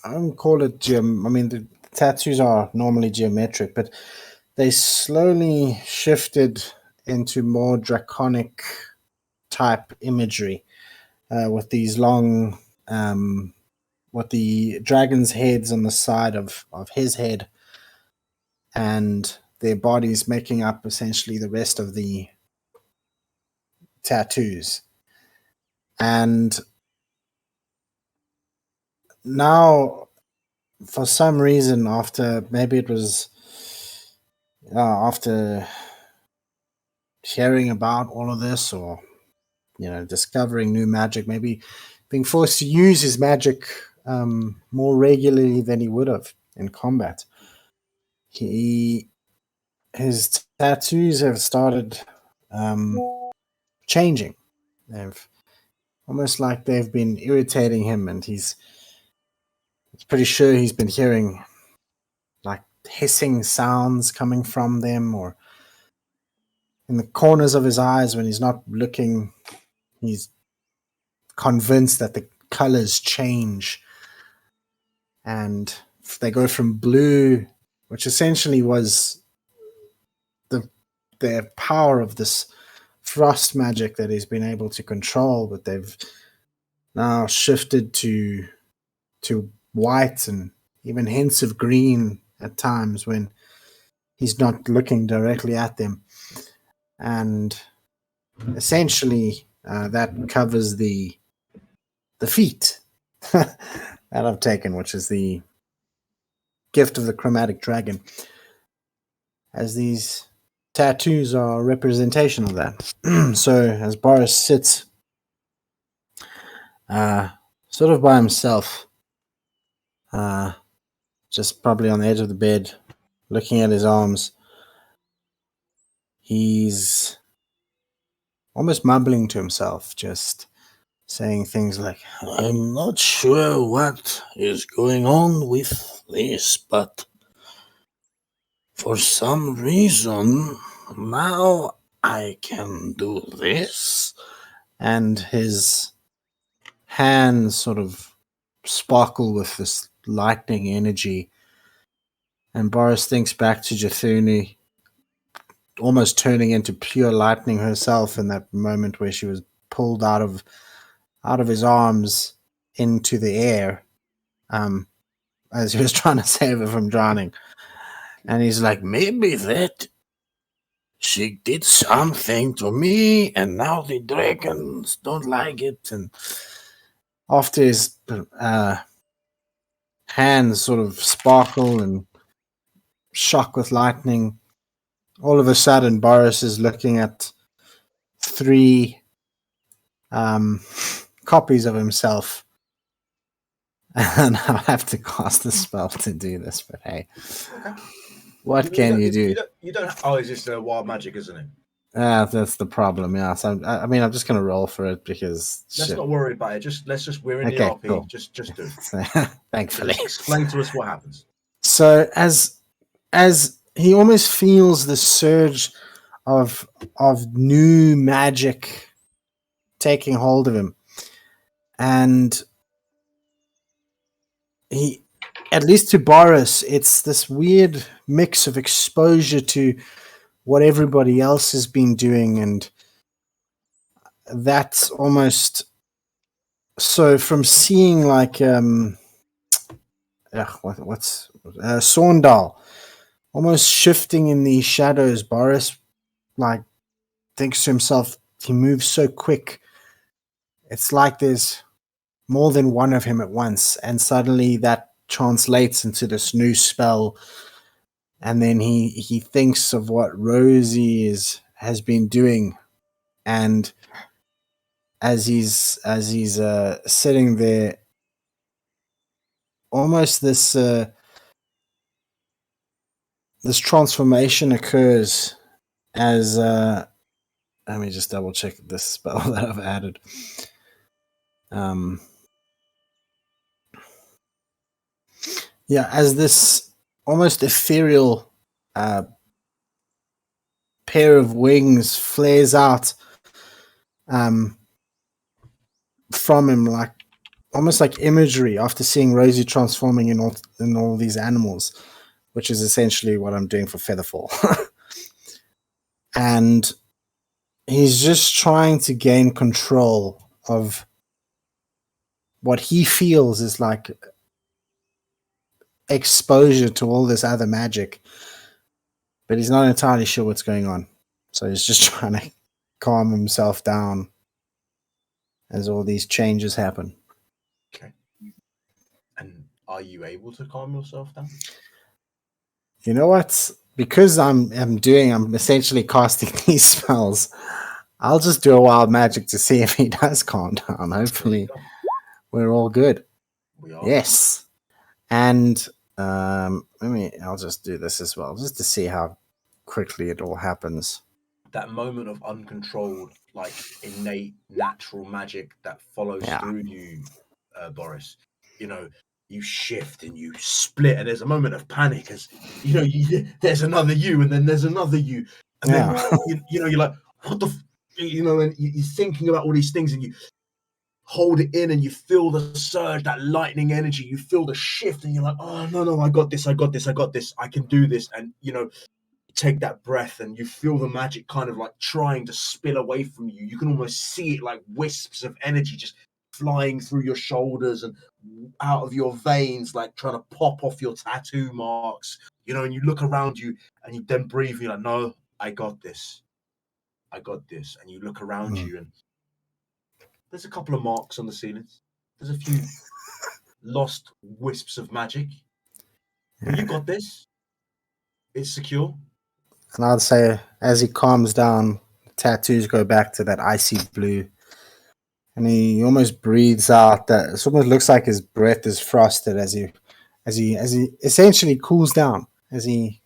Speaker 3: I don't call it the tattoos are normally geometric, but they slowly shifted into more draconic type imagery with these long, with the dragon's heads on the side of his head, and their bodies making up essentially the rest of the tattoos. And now, for some reason, after hearing about all of this, or discovering new magic, maybe being forced to use his magic more regularly than he would have in combat, his tattoos have started changing. They've almost like they've been irritating him, and he's pretty sure he's been hearing like hissing sounds coming from them, or in the corners of his eyes when he's not looking. He's convinced that the colors change, and they go from blue, which essentially was the power of this frost magic that he's been able to control, but they've now shifted to white and even hints of green at times when he's not looking directly at them. And essentially that covers the feat that I've taken, which is the gift of the chromatic dragon, as these tattoos are a representation of that. So as Boris sits sort of by himself, just probably on the edge of the bed, looking at his arms, he's almost mumbling to himself, just saying things like, "I'm not sure what is going on with this, but for some reason now I can do this." And his hands sort of sparkle with this lightning energy. And Boris thinks back to Jathuni almost turning into pure lightning herself in that moment where she was pulled out of his arms into the air as he was trying to save her from drowning. And he's like, maybe that she did something to me and now the dragons don't like it. And after his hands sort of sparkle and shock with lightning, all of a sudden Boris is looking at 3 copies of himself. And I'll have to cast a spell to do this, but hey.
Speaker 1: Okay.
Speaker 3: What can you do?
Speaker 1: You don't. Oh, it's just wild magic, isn't it?
Speaker 3: That's the problem. Yeah. So I'm just gonna roll for it because
Speaker 1: let's not worry about it. We're in the RP.
Speaker 3: Cool.
Speaker 1: Just do it.
Speaker 3: Thankfully,
Speaker 1: just explain to us what happens.
Speaker 3: So as he almost feels the surge of new magic taking hold of him, and he, at least to Boris, it's this weird mix of exposure to what everybody else has been doing, and that's almost so from seeing like Saundal almost shifting in the shadows. Boris like thinks to himself, he moves so quick, it's like there's more than one of him at once, and suddenly that translates into this new spell. And then he thinks of what Rosie has been doing, and as he's sitting there, almost this this transformation occurs as let me just double check this spell that I've added. Yeah, as this almost ethereal pair of wings flares out from him, like almost like imagery after seeing Rosie transforming in all these animals, which is essentially what I'm doing for Featherfall. And he's just trying to gain control of what he feels is like exposure to all this other magic, but he's not entirely sure what's going on. So he's just trying to calm himself down as all these changes happen.
Speaker 1: Okay. And are you able to calm yourself down?
Speaker 3: You know what? Because I'm essentially casting these spells, I'll just do a wild magic to see if he does calm down. Hopefully we're all good.
Speaker 1: We are.
Speaker 3: Yes. And I'll just do this as well, just to see how quickly it all happens.
Speaker 1: That moment of uncontrolled, like innate, natural magic that follows through you, Boris. You know, you shift and you split, and there's a moment of panic as there's another you, and then there's another you, and then you're like, what the, and you're thinking about all these things, and you hold it in, and you feel the surge, that lightning energy, you feel the shift, and you're like, oh no, I got this, I can do this, and take that breath, and you feel the magic kind of like trying to spill away from you. You can almost see it like wisps of energy just flying through your shoulders and out of your veins, like trying to pop off your tattoo marks, and you look around you and you then breathe, and you're like, no, I got this. And you look around you, and there's a couple of marks on the ceilings. There's a few lost wisps of magic. But you got this. It's secure.
Speaker 3: And I'd say as he calms down, the tattoos go back to that icy blue. And he almost breathes out that it almost looks like his breath is frosted as he essentially cools down, as he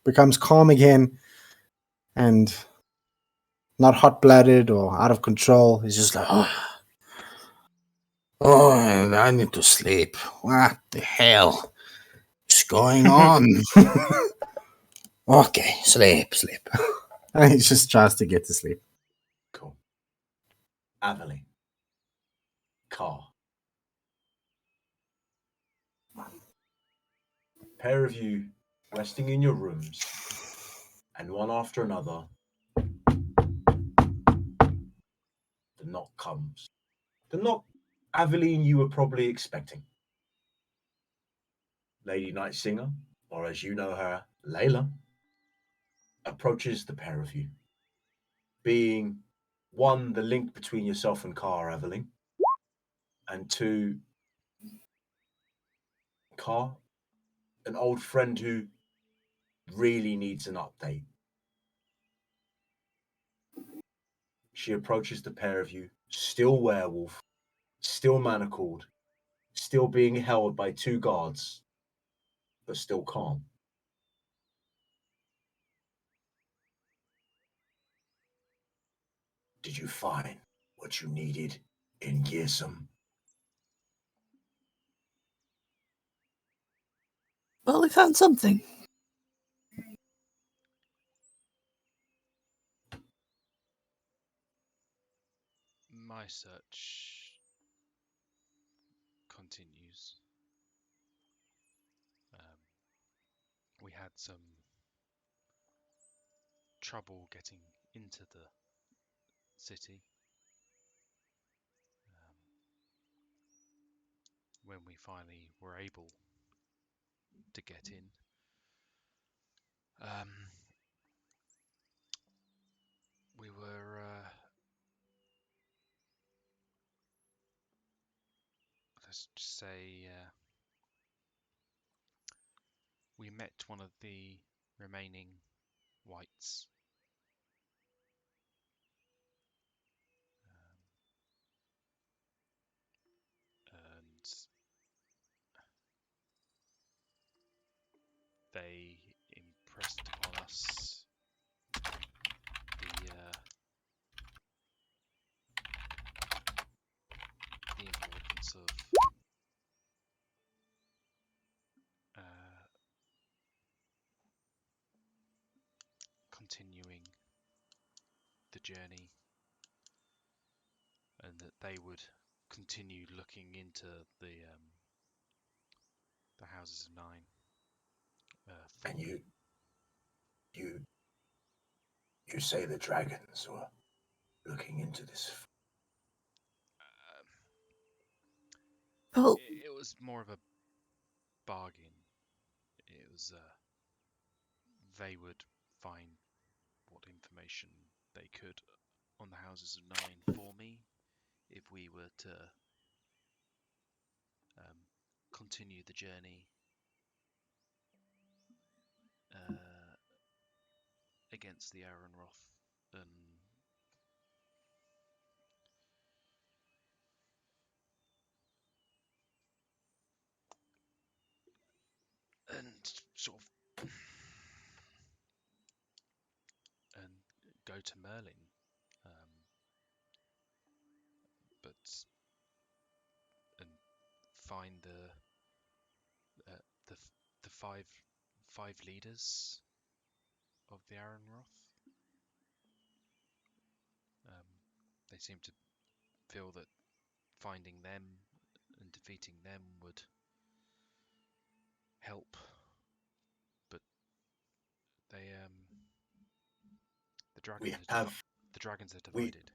Speaker 3: becomes calm again and not hot-blooded or out of control. He's just like, oh, I need to sleep. What the hell is going on? Okay, sleep. And he just tries to get to sleep.
Speaker 1: Cool. Aveline. Car. Pair of you resting in your rooms, and one after another, the knock comes. The knock, Aveline, you were probably expecting. Lady Night Singer, or as you know her, Layla, approaches the pair of you, being one, the link between yourself and Car, Aveline, and two, Car, an old friend who really needs an update. She approaches the pair of you, still werewolf, still manacled, still being held by two guards, but still calm. Did you find what you needed in Gearsome?
Speaker 5: Well, we found something.
Speaker 4: My search continues. We had some trouble getting into the city when we finally were able to get in. We were let's just say we met one of the remaining whites. And they impressed upon us the importance of continuing the journey, and that they would continue looking into the Houses of Nine.
Speaker 1: And you say the dragons were looking into this.
Speaker 5: Well,
Speaker 4: It was more of a bargain. It was they would find what information they could on the Houses of Nine for me if we were to continue the journey against the Aaronroth and sort of and go to Merlin, and find the five leaders of the Aaronroth. They seem to feel that finding them and defeating them would help, but they the dragons are divided.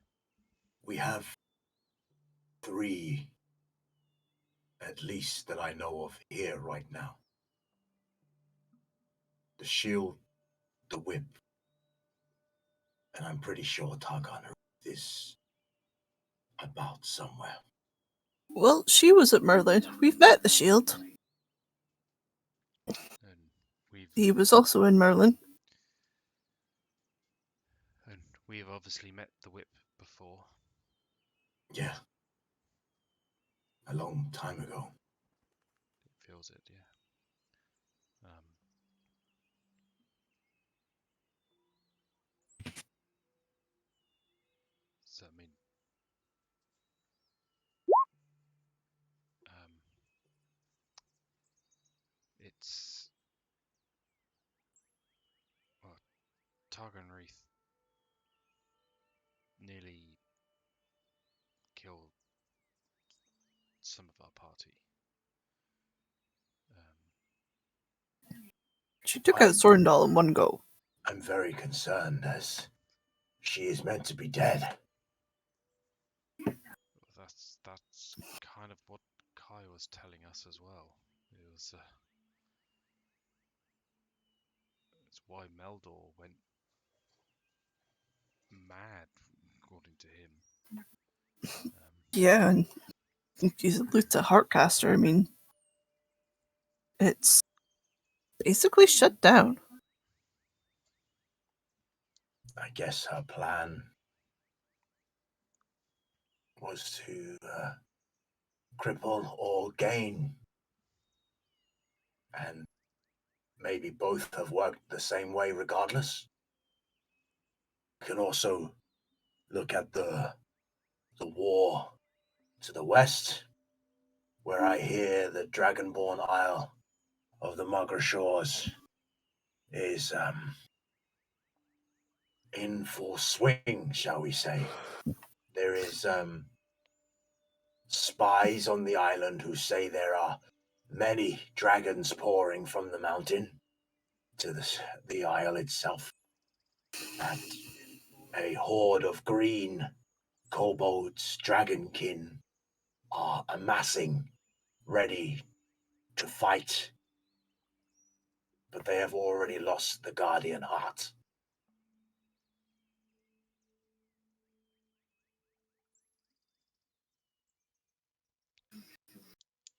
Speaker 1: We have 3, at least that I know of here right now. The shield, the whip, and I'm pretty sure Targon is about somewhere.
Speaker 5: well, she was at Merlin. We've met the shield.
Speaker 4: And
Speaker 5: he was also in Merlin.
Speaker 4: And we've obviously met the whip before.
Speaker 1: Yeah. A long time ago.
Speaker 4: It feels it, yeah. So, I mean, it's... Well, Targon Wreath nearly killed some of our party.
Speaker 5: She took out Sorndal in one go.
Speaker 1: I'm very concerned, as she is meant to be dead.
Speaker 4: That's kind of what Kai was telling us as well. It was it's why Meldor went mad, according to him.
Speaker 5: Yeah, and you looked at Heartcaster. I mean, it's basically shut down.
Speaker 1: I guess her plan was to cripple or gain. And maybe both have worked the same way regardless. You can also look at the war to the west, where I hear the Dragonborn Isle of the Mugra Shores is in full swing, shall we say. There is spies on the island who say there are many dragons pouring from the mountain to the isle itself. And a horde of green kobolds, dragonkin, are amassing, ready to fight. But they have already lost the guardian heart.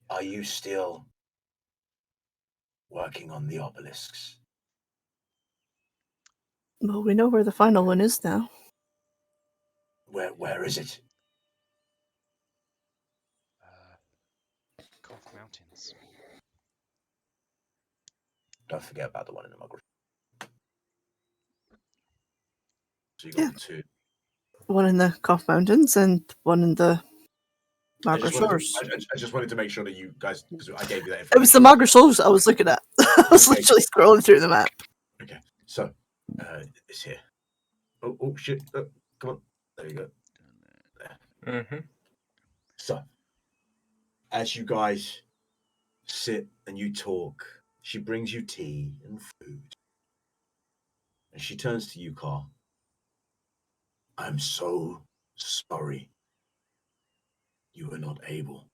Speaker 1: Are you still working on the obelisks?
Speaker 5: Well, we know where the final one is now.
Speaker 1: Where is it?
Speaker 4: Conch Mountains.
Speaker 1: Don't forget about the one in the muggle. So you got the two.
Speaker 5: One in the Cough Mountains and one in the
Speaker 1: I
Speaker 5: Margaret
Speaker 1: just, wanted
Speaker 5: Shores.
Speaker 1: to, I just wanted to make sure that you guys, because I gave you that
Speaker 5: It was the Margaret Shores I was looking at. I was
Speaker 1: Okay.
Speaker 5: literally scrolling through the map.
Speaker 1: Okay, so it's here. Oh shit! Come on, there you go. There.
Speaker 6: Mm-hmm.
Speaker 1: So, as you guys sit and you talk, she brings you tea and food, and she turns to you, Carl. I'm so sorry you were not able.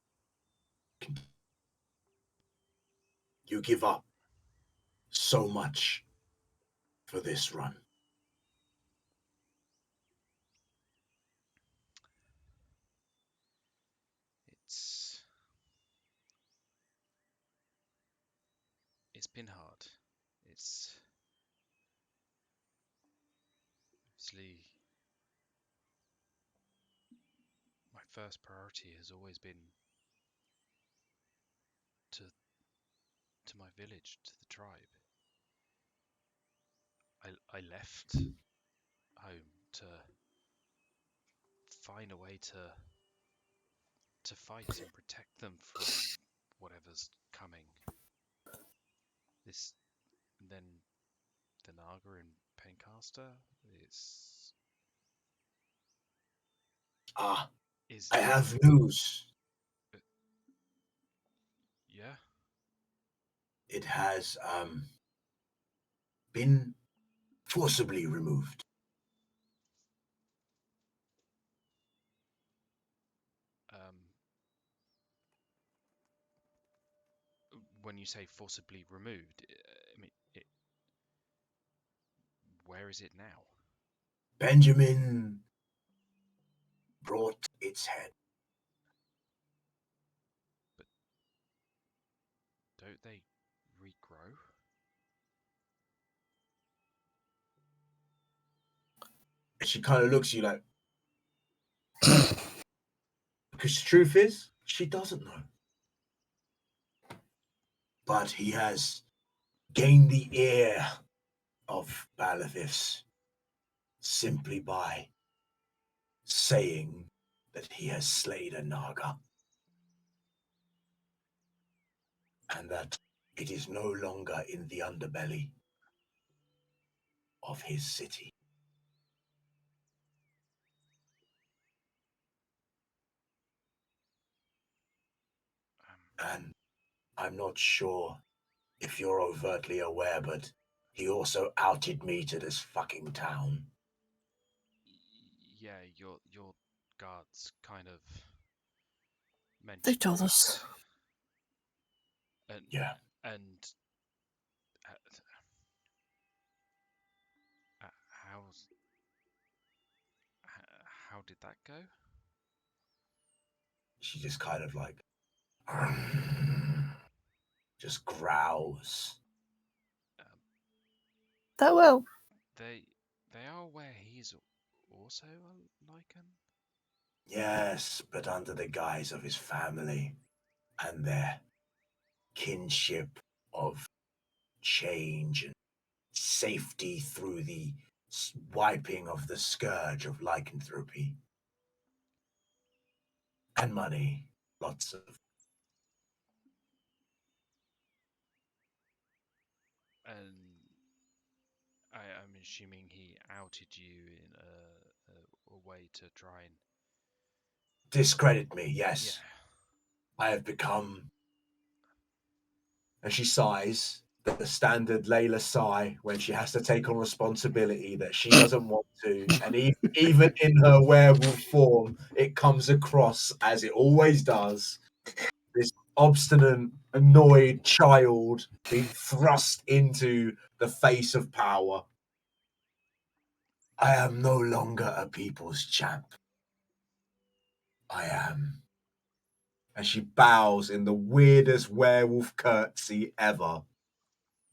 Speaker 1: You give up so much for this run.
Speaker 4: It's been hard. It's obviously my first priority has always been to my village, to the tribe. I left home to find a way to fight and protect them from whatever's coming. This, and then the Naga and Pencaster is
Speaker 1: I have news.
Speaker 4: Yeah.
Speaker 1: It has been forcibly removed.
Speaker 4: When you say forcibly removed, I mean, where is it now?
Speaker 1: Benjamin brought its head.
Speaker 4: But don't they regrow?
Speaker 1: She kind of looks at you like, because the truth is, she doesn't know. But he has gained the ear of Balithis simply by saying that he has slayed a Naga. And that it is no longer in the underbelly of his city. And I'm not sure if you're overtly aware, but he also outed me to this fucking town.
Speaker 4: Yeah, your guards kind of mentioned.
Speaker 5: They told us.
Speaker 4: And,
Speaker 1: yeah.
Speaker 4: And how did that go?
Speaker 1: She just kind of like just growls.
Speaker 5: That will.
Speaker 4: They are aware he's also a Lycan?
Speaker 1: Yes, but under the guise of his family and their kinship of change and safety through the wiping of the scourge of lycanthropy. And money. Lots of.
Speaker 4: And I'm assuming he outed you in a way to try and
Speaker 1: Discredit me, yes.
Speaker 4: Yeah.
Speaker 1: I have become. And she sighs, the standard Layla sigh when she has to take on responsibility that she doesn't want to. And even in her werewolf form, it comes across, as it always does, this obstinate, annoyed child being thrust into the face of power. I am no longer a people's champ. I am. And she bows in the weirdest werewolf curtsy ever.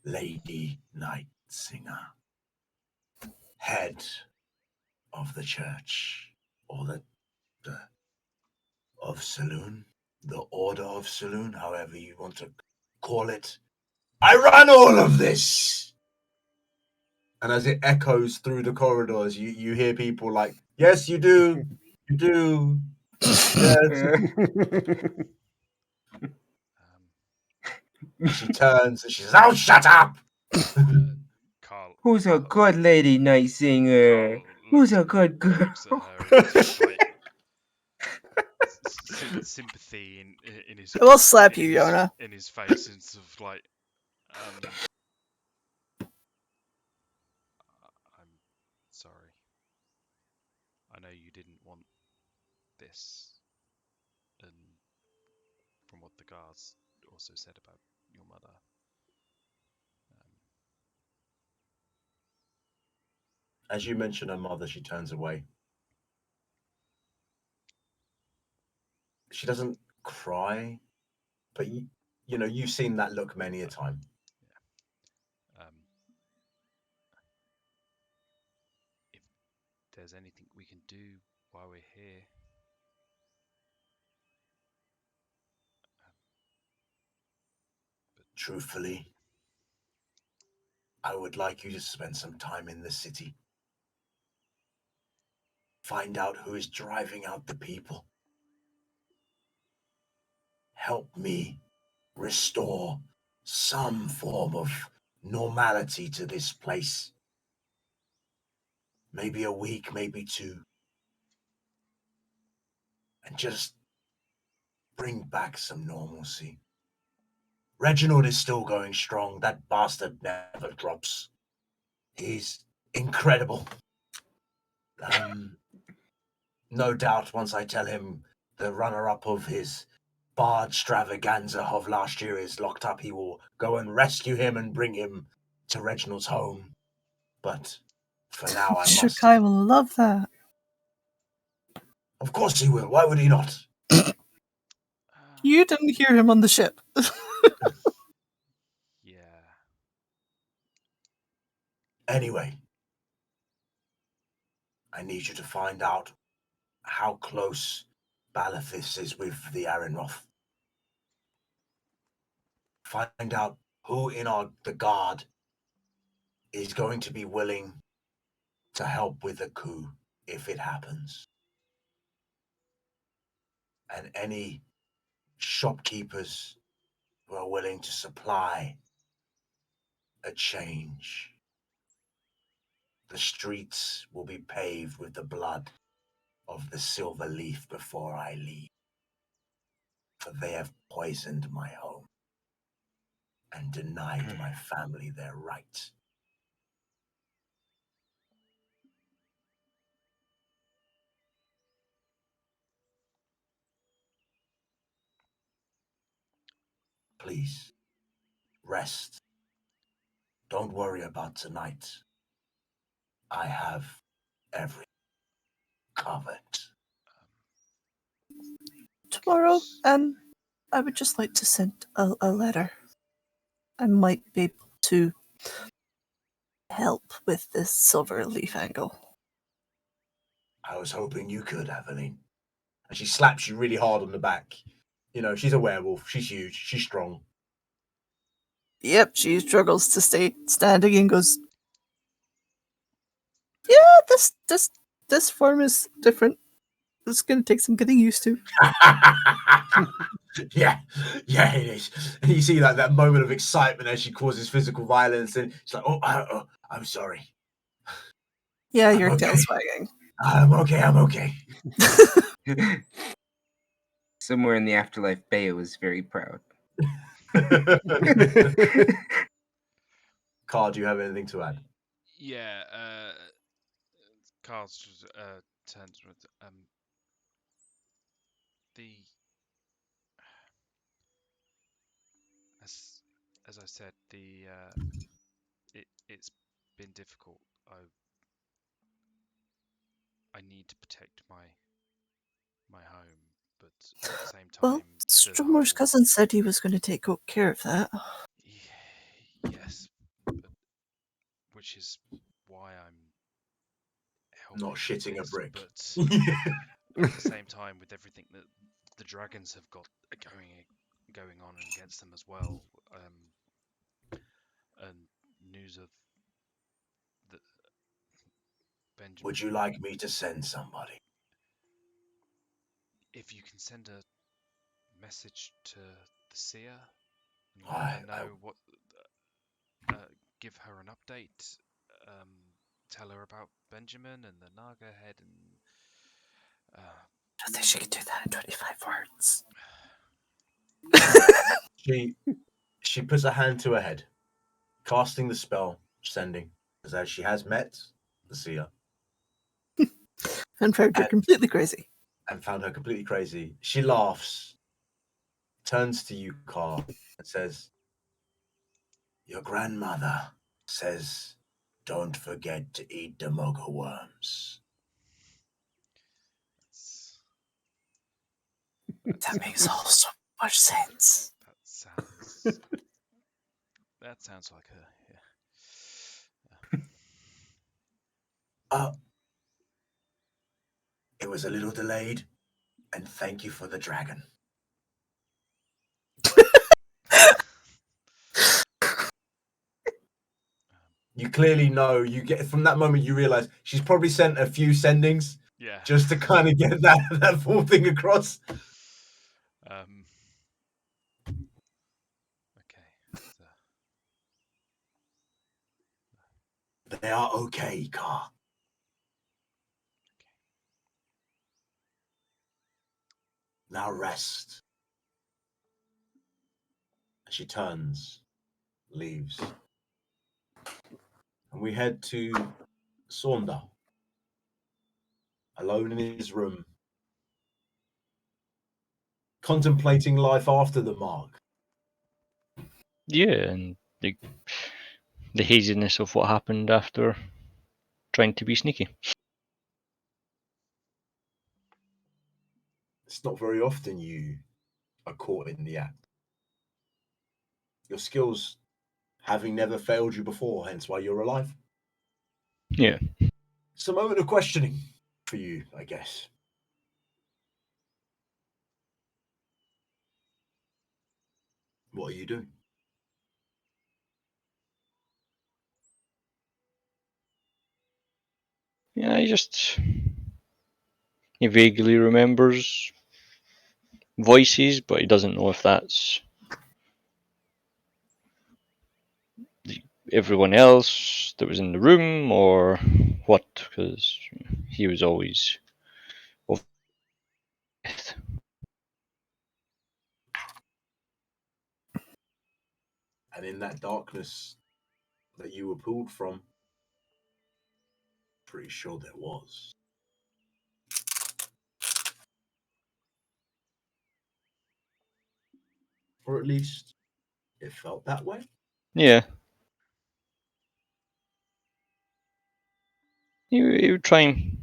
Speaker 1: Lady Night Singer. Head of the church, or the of Saloon, the Order of Saloon, however you want to call it. I ran all of this. And as it echoes through the corridors, you hear people like, yes, you do. You do. Yes. She turns and she says, oh, shut up.
Speaker 4: Carl.
Speaker 6: Who's a good lady night singer? Who's a good girl?
Speaker 4: Looks at her and just, like, sympathy in his.
Speaker 5: I will slap you, Yona.
Speaker 4: In his face, and sort of like, I'm sorry. I know you didn't want this, and from what the guards also said about your mother.
Speaker 1: As you mention her mother, she turns away. She doesn't cry, but you know, you've seen that look many a time.
Speaker 4: Yeah. If there's anything we can do while we're here,
Speaker 1: Truthfully, I would like you to spend some time in the city. Find out who is driving out the people. Help me restore some form of normality to this place. Maybe a week, maybe 2. And just bring back some normalcy. Reginald is still going strong. That bastard never drops. He's incredible. No doubt once I tell him the runner-up of his bard extravaganza of last year is locked up, he will go and rescue him and bring him to Reginald's home. But for now, I must...
Speaker 5: Kai will love that.
Speaker 1: Of course he will. Why would he not?
Speaker 5: You didn't hear him on the ship.
Speaker 4: yeah.
Speaker 1: Anyway, I need you to find out how close Balithis is with the Arinroth. Find out who in the guard is going to be willing to help with the coup if it happens. And any shopkeepers who are willing to supply a change. The streets will be paved with the blood of the silver leaf before I leave. For they have poisoned my home and denied my family their right. Please, rest. Don't worry about tonight. I have everything covered.
Speaker 5: Tomorrow, I would just like to send a letter. I might be able to help with this silver leaf angle.
Speaker 1: I was hoping you could, Aveline. And she slaps you really hard on the back. You know, she's a werewolf. She's huge. She's strong.
Speaker 5: Yep, she struggles to stay standing and goes, yeah, this form is different. It's going to take some getting used to.
Speaker 1: yeah, it is. And you see that moment of excitement as she causes physical violence, and she's like, "Oh, I'm sorry."
Speaker 5: Yeah, your tail's wagging.
Speaker 1: I'm okay.
Speaker 6: Somewhere in the afterlife, Bea was very proud.
Speaker 1: Carl, do you have anything to add?
Speaker 4: Yeah, Carl turns with as I said, it's been difficult. I need to protect my home, but at the same time,
Speaker 5: well, Strommer's cousin said he was going to take good care of that.
Speaker 4: Yes, which is why I'm helping
Speaker 1: not shitting a brick.
Speaker 4: But at the same time, with everything that the dragons have got going on against them as well, news of the Benjamin.
Speaker 1: Would you like me to send somebody?
Speaker 4: If you can send a message to the seer and let
Speaker 1: I-
Speaker 4: her know what, give her an update, tell her about Benjamin and the Naga head, and
Speaker 5: I don't think she can do that in 25 words.
Speaker 1: She puts her hand to her head, casting the spell, sending, as she has met the seer
Speaker 5: And found her completely crazy.
Speaker 1: and found her completely crazy. She laughs, turns to you, Carl, and says, "Your grandmother says, don't forget to eat the moga worms."
Speaker 5: That makes all so much sense.
Speaker 4: That sounds like her. Yeah.
Speaker 1: It was a little delayed, and thank you for the dragon. You clearly know, you get from that moment you realize she's probably sent a few sendings
Speaker 4: Yeah.
Speaker 1: just to kind of get that full thing across.
Speaker 4: Okay. So.
Speaker 1: They are okay, Car.
Speaker 4: Okay.
Speaker 1: Now rest. She turns, leaves. And we head to Saundar, alone in his room, contemplating life after the mark.
Speaker 2: Yeah, and the haziness of what happened after trying to be sneaky.
Speaker 1: It's not very often you are caught in the act. Your skills having never failed you before, hence why you're alive.
Speaker 2: Yeah.
Speaker 1: It's a moment of questioning for you, I guess. What are you doing?
Speaker 2: Yeah, he vaguely remembers voices, but he doesn't know if that's everyone else that was in the room or what, because he was always over death.
Speaker 1: And in that darkness that you were pulled from, pretty sure there was. Or at least it felt that way.
Speaker 2: Yeah. He would try and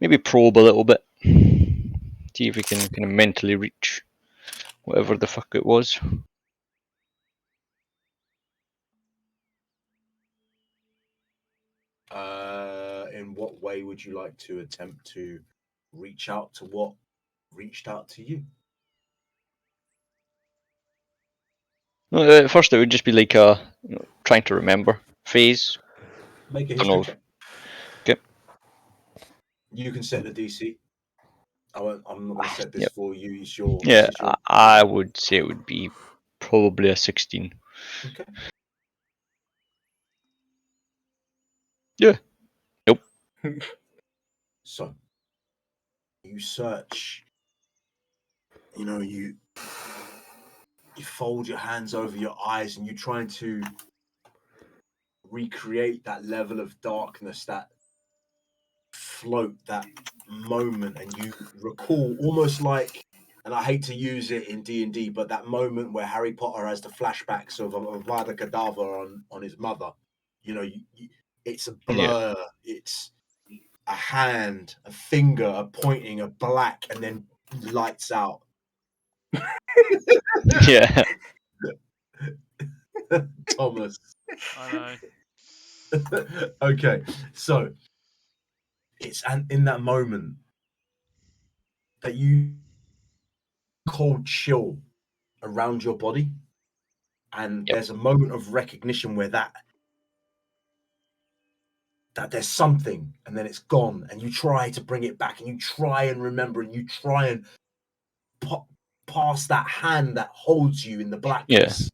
Speaker 2: maybe probe a little bit, see if he can kind of mentally reach whatever the fuck it was.
Speaker 1: In what way would you like to attempt to reach out to what reached out to you?
Speaker 2: No, at first it would just be like a trying to remember phase.
Speaker 1: Make a
Speaker 2: Don't
Speaker 1: history
Speaker 2: know.
Speaker 1: check.
Speaker 2: Okay.
Speaker 1: You can set the DC. I'm not going to set this
Speaker 2: Yep.
Speaker 1: for you. It's your.
Speaker 2: Yeah,
Speaker 1: This is your...
Speaker 2: I would say it would be probably a 16.
Speaker 1: Okay.
Speaker 2: Yeah. Nope.
Speaker 1: So you search. You fold your hands over your eyes and you're trying to recreate that level of darkness, that float, that moment, and you recall almost like, and I hate to use it in D&D, but that moment where Harry Potter has the flashbacks of Avada Kedavra on his mother. It's a blur. Yeah. It's a hand, a finger, pointing, a black, and then lights out.
Speaker 2: Yeah.
Speaker 1: Thomas.
Speaker 4: I
Speaker 1: know. Okay, so it's in that moment that you cold chill around your body, and
Speaker 2: Yep.
Speaker 1: there's a moment of recognition where that there's something, and then it's gone, and you try to bring it back, and you try and remember, and you try and pass that hand that holds you in the blackness,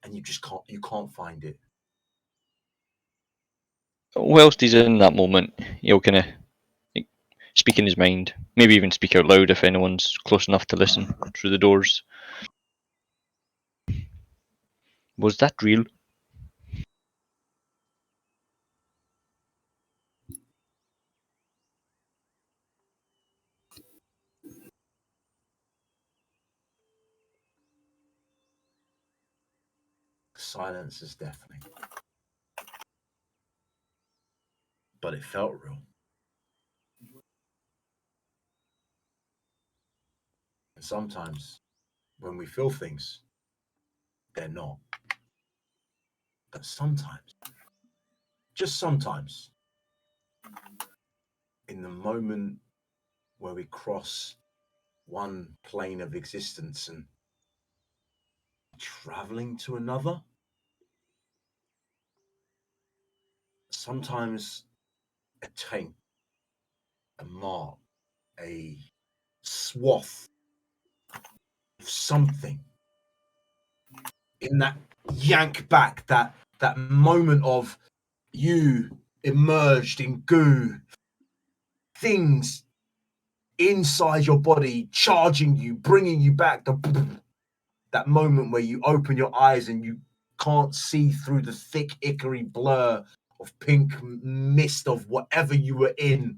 Speaker 1: and you just can't find it.
Speaker 2: Whilst he's in that moment, he'll kind of speak in his mind, maybe even speak out loud if anyone's close enough to listen through the doors. Was that real?
Speaker 1: Silence is deafening, but it felt real. And sometimes when we feel things, they're not. But sometimes, just sometimes, in the moment where we cross one plane of existence and traveling to another, sometimes a taint, a mark, a swath of something in that yank back, that moment of you immersed in goo, things inside your body charging you, bringing you back, that moment where you open your eyes and you can't see through the thick ichory blur of pink mist of whatever you were in.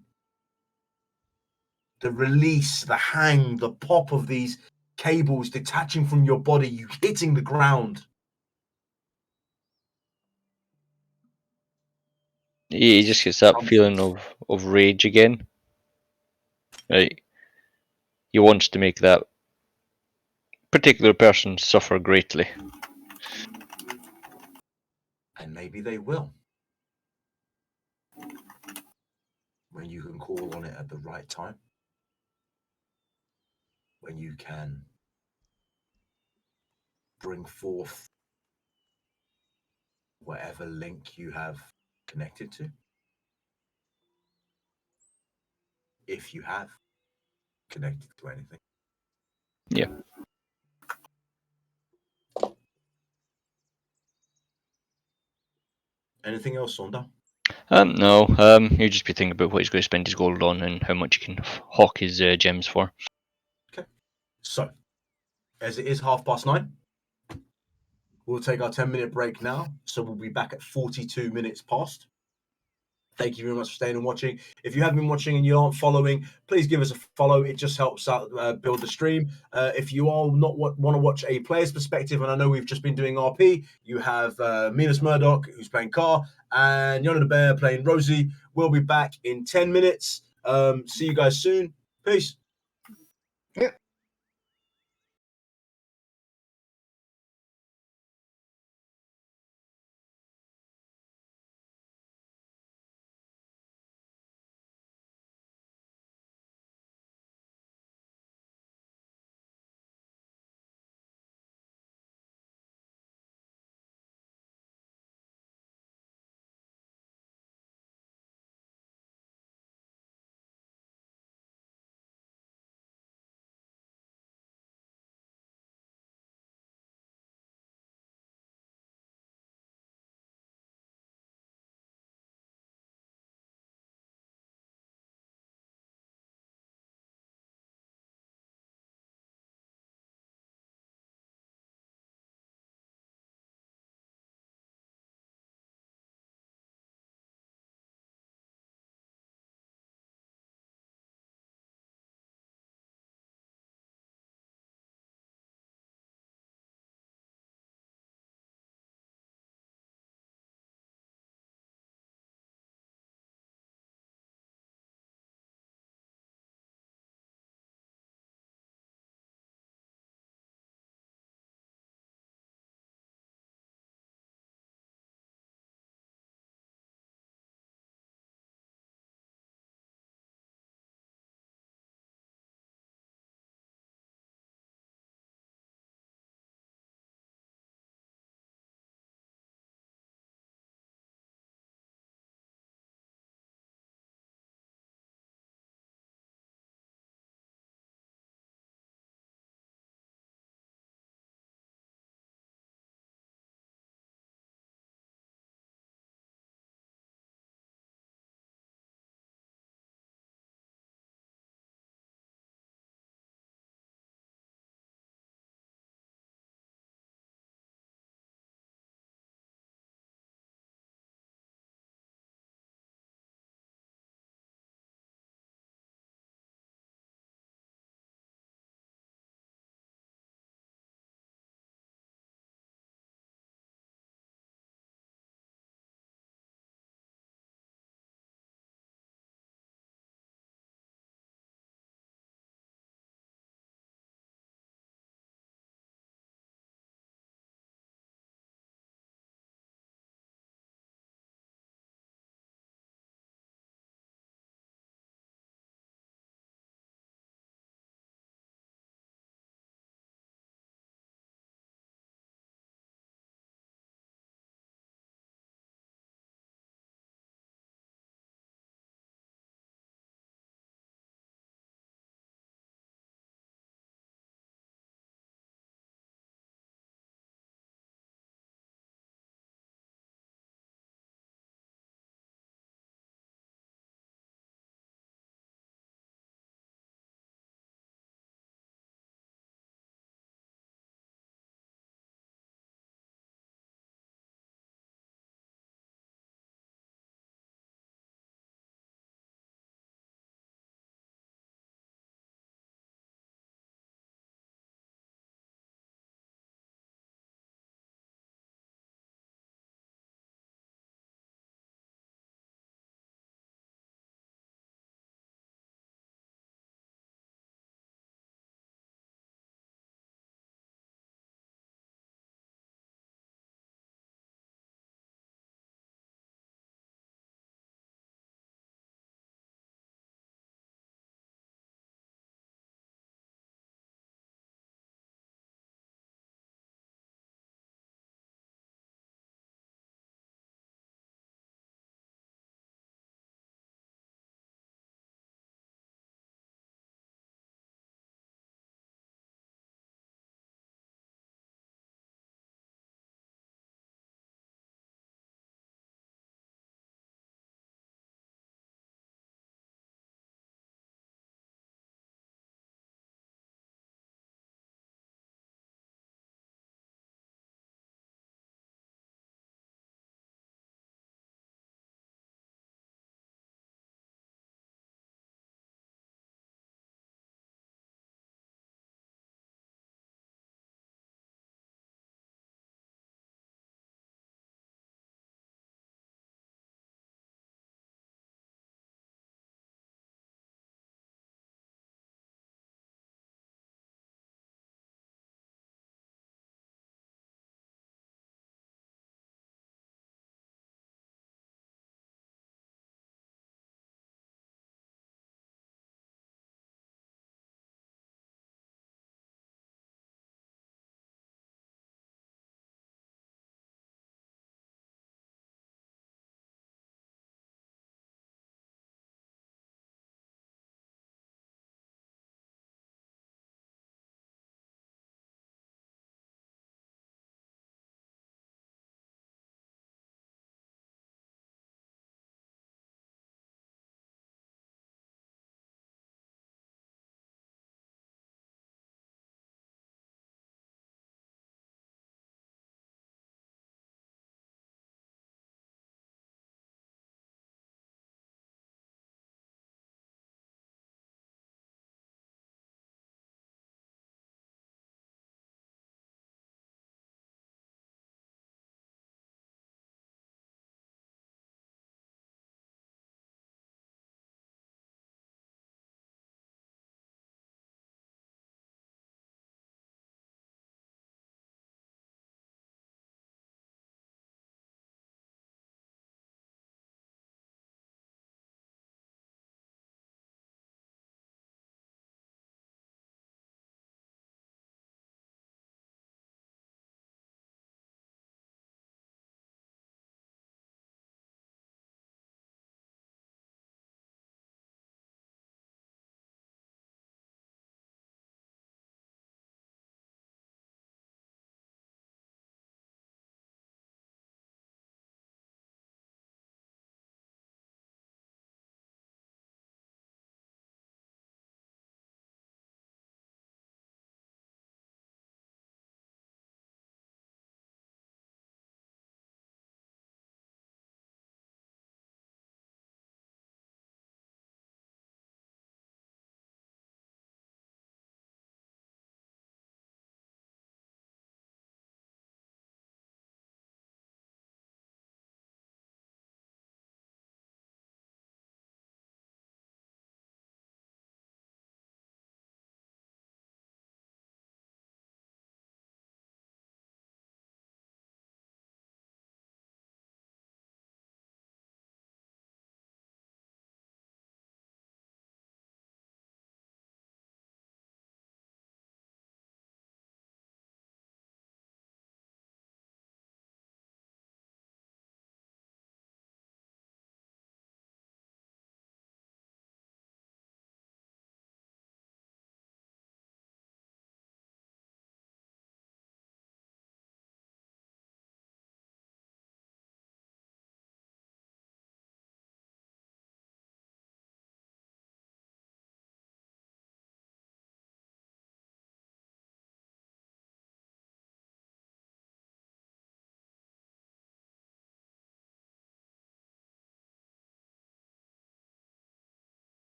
Speaker 1: The release, the hang, the pop of these cables detaching from your body, you hitting the ground.
Speaker 2: He just gets that feeling of rage again. Right? He wants to make that particular person suffer greatly.
Speaker 1: And maybe they will, when you can call on it at the right time, when you can bring forth whatever link you have connected to, if you have connected to anything.
Speaker 2: Yeah.
Speaker 1: Anything else, Sonda?
Speaker 2: No. He'll just be thinking about what he's going to spend his gold on and how much he can hawk his gems for.
Speaker 1: Okay. So, as it is 9:30, we'll take our 10-minute break now. So we'll be back at 42 minutes past. Thank you very much for staying and watching. If you have been watching and you aren't following, please give us a follow. It just helps out build the stream. If you are not want to watch a player's perspective, and I know we've just been doing RP, you have Minas Murdoch, who's playing Car, and Yona the Bear playing Rosie. We'll be back in 10 minutes. See you guys soon. Peace.
Speaker 6: Yeah.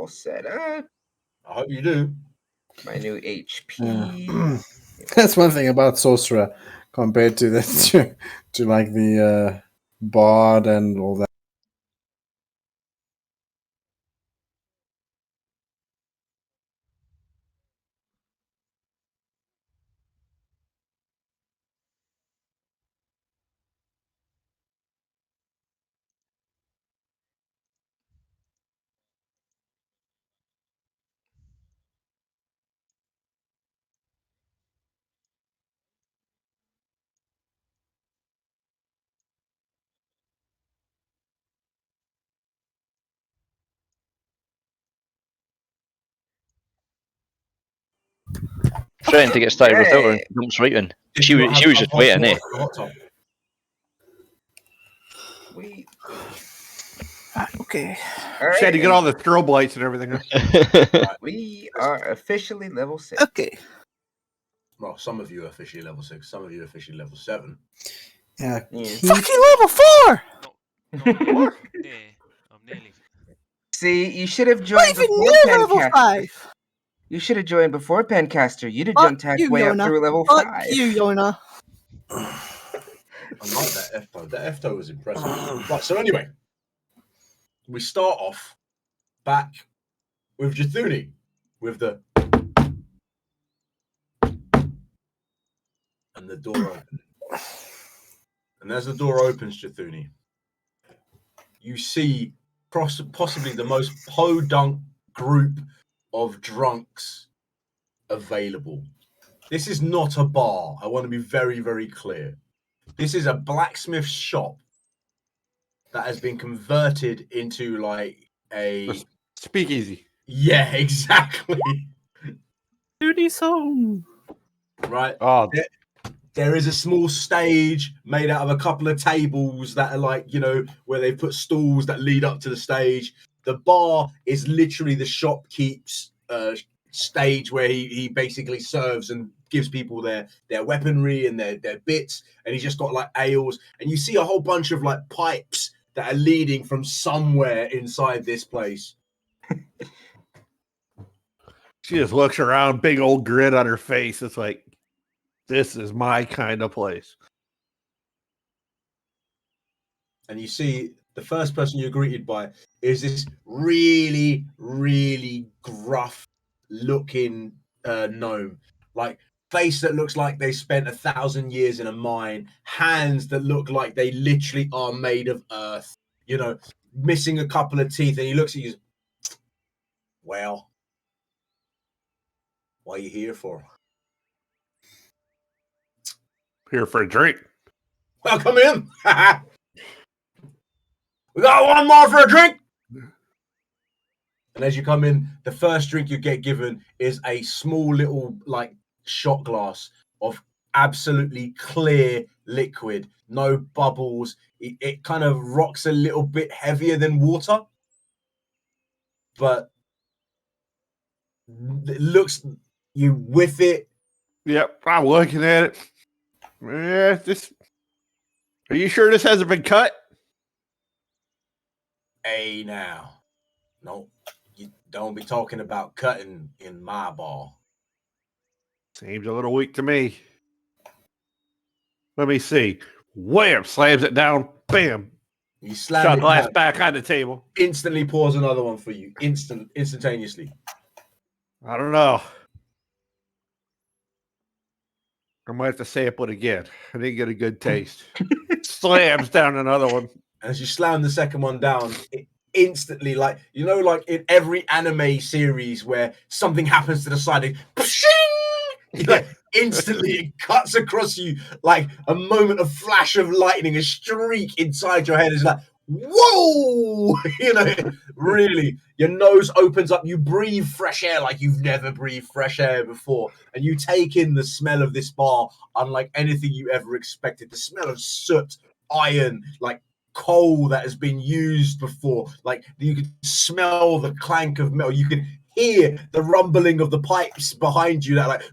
Speaker 6: all set up.
Speaker 1: I hope you do.
Speaker 6: My new HP.
Speaker 3: That's one thing about sorcerer compared to the to like the bard and all that.
Speaker 2: Trying to get started without her and
Speaker 6: Okay.
Speaker 2: jumps right in.
Speaker 1: Did
Speaker 2: She
Speaker 1: you not
Speaker 2: was
Speaker 1: have
Speaker 2: just
Speaker 1: hot
Speaker 2: waiting, eh?
Speaker 1: water for the hot tub?
Speaker 6: We
Speaker 5: Okay.
Speaker 6: all
Speaker 7: She had to get
Speaker 6: right.
Speaker 7: all the strobe lights and everything.
Speaker 6: We are officially level 6.
Speaker 5: Okay.
Speaker 1: Well, some of you are officially level 6, some of you are officially level 7.
Speaker 3: Yeah.
Speaker 6: Yeah.
Speaker 5: Fucking level 4!
Speaker 4: Not near. I'm nearly.
Speaker 6: See, you should have
Speaker 5: Not
Speaker 6: joined
Speaker 5: even
Speaker 6: before
Speaker 5: near level
Speaker 6: Pencaster.
Speaker 5: 5!
Speaker 6: You should have joined before Pencaster. You'd have
Speaker 5: Fuck
Speaker 6: jumped
Speaker 5: you,
Speaker 6: halfway up
Speaker 5: Yona.
Speaker 6: through level
Speaker 5: Fuck
Speaker 6: 5.
Speaker 5: you, Yona.
Speaker 1: I like that F-toe. That F-toe was impressive. Right, so anyway, we start off back with Jathuni, with the... And the door opens. And as the door opens, Jathuni, you see possibly the most podunk group of drunks available. This is not a bar. I want to be very, very clear. This is a blacksmith shop that has been converted into like a...
Speaker 7: Speakeasy.
Speaker 1: Yeah, exactly.
Speaker 5: Duty song.
Speaker 1: Right.
Speaker 7: Oh,
Speaker 1: There is a small stage made out of a couple of tables that are like, you know, where they put stools that lead up to the stage. The bar is literally the shopkeep's stage where he basically serves and gives people their weaponry and their bits. And he's just got like ales. And you see a whole bunch of like pipes that are leading from somewhere inside this place.
Speaker 7: she just looks around, big old grin on her face. It's like, this is my kind of place.
Speaker 1: And you see the first person you're greeted by is this really, really gruff looking gnome. Like face that looks like they spent 1,000 years in a mine, hands that look like they literally are made of earth, you know, missing a couple of teeth. And he looks at you, well, what are you here for?
Speaker 7: Here for a drink.
Speaker 1: Well, come in. We got one more for a drink. And as you come in, the first drink you get given is a small little like shot glass of absolutely clear liquid, no bubbles. It kind of rocks a little bit heavier than water, but it looks, you whiff it.
Speaker 7: Yep, I'm looking at it. Yeah, this. Are you sure this hasn't been cut?
Speaker 1: Hey, now, no, you don't be talking about cutting in my bar.
Speaker 7: Seems a little weak to me. Let me see. Wham! Slams it down. Bam!
Speaker 1: You slam
Speaker 7: Shot
Speaker 1: it
Speaker 7: glass
Speaker 1: down,
Speaker 7: back on the table.
Speaker 1: instantly pours another one for you, instantaneously.
Speaker 7: I don't know. I might have to sample it again. I didn't get a good taste. Slams down another one.
Speaker 1: As you slam the second one down, it instantly, like, you know, like in every anime series where something happens to the side, like instantly it cuts across you like a moment of flash of lightning, a streak inside your head is like, whoa, you know, really, your nose opens up, you breathe fresh air like you've never breathed fresh air before, and you take in the smell of this bar unlike anything you ever expected. The smell of soot, iron, like coal that has been used before. Like you can smell the clank of metal, you can hear the rumbling of the pipes behind you that like,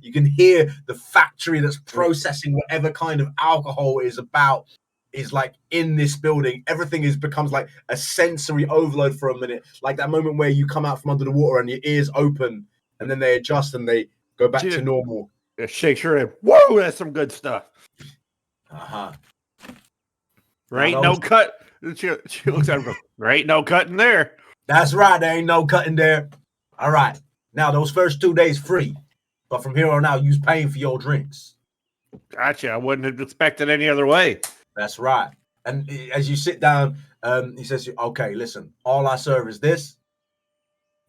Speaker 1: you can hear the factory that's processing whatever kind of alcohol is about is like in this building. Everything becomes like a sensory overload for a minute. Like that moment where you come out from under the water and your ears open and then they adjust and they go back to normal.
Speaker 7: It shakes her head. Whoa, that's some good stuff. There ain't no cut. She looks at him and goes, there ain't no cutting there.
Speaker 1: That's right. There ain't no cutting there. All right. Now, those first 2 days free. But from here on out, you's paying for your drinks.
Speaker 7: Gotcha. I wouldn't have expected any other way.
Speaker 1: That's right. And as you sit down, he says, okay, listen, all I serve is this.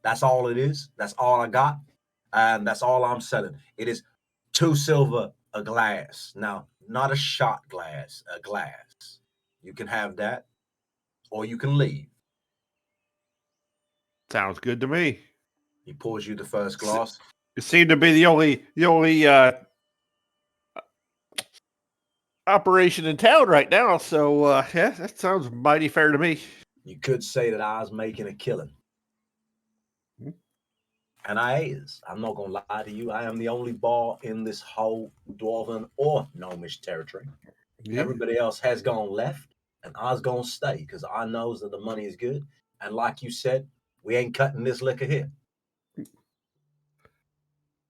Speaker 1: That's all it is. That's all I got. And that's all I'm selling. It is 2 silver a glass. Now, not a shot glass, a glass. You can have that or you can leave.
Speaker 7: Sounds good to me.
Speaker 1: He pours you the first glass.
Speaker 7: It seemed to be the only operation in town right now. So yeah, that sounds mighty fair to me.
Speaker 1: You could say that I was making a killing. And I is. I'm not going to lie to you. I am the only bar in this whole dwarven or gnomish territory. Yeah. Everybody else has gone left, and I was going to stay because I knows that the money is good. And like you said, we ain't cutting this liquor here.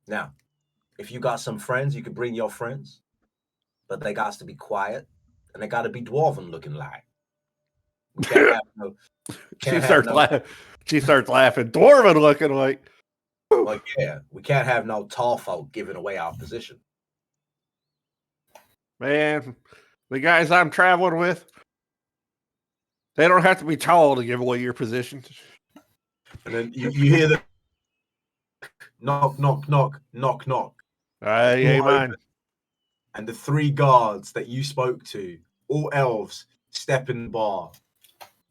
Speaker 1: Now, if you got some friends, you could bring your friends, but they got to be quiet, and they got to be dwarven looking like. We can't have no...
Speaker 7: She starts laughing. Dwarven looking like...
Speaker 1: Well, yeah, we can't have no tall folk giving away our position.
Speaker 7: Man, the guys I'm traveling with, they don't have to be tall to give away your position.
Speaker 1: And then you hear the knock, knock, knock, knock, knock.
Speaker 7: Amen.
Speaker 1: And the 3 guards that you spoke to, all elves, step in the bar.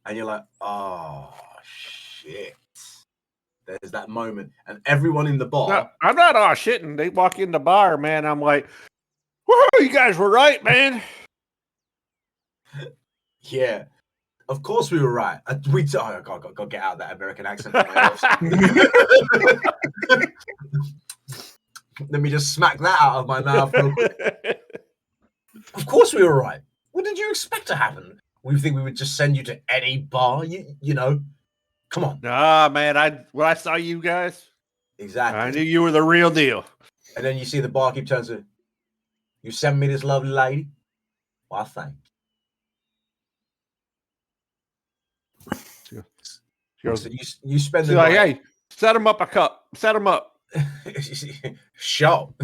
Speaker 1: And you're like, oh, shit. There's that moment, and everyone in the bar.
Speaker 7: No, I'm not all shitting. They walk in the bar, man. I'm like, whoa, you guys were right, man.
Speaker 1: Yeah, of course we were right. I gotta get out of that American accent. Let me just smack that out of my mouth real quick. Of course we were right. What did you expect to happen? We think we would just send you to any bar? You know. Come on.
Speaker 7: Nah, man. When I saw you guys,
Speaker 1: exactly,
Speaker 7: I knew you were the real deal.
Speaker 1: And then you see the barkeep turns to you send me this lovely lady. Well, I thank you. So you spend the night.
Speaker 7: Like, hey, set him up a cup. Set him up.
Speaker 1: Show.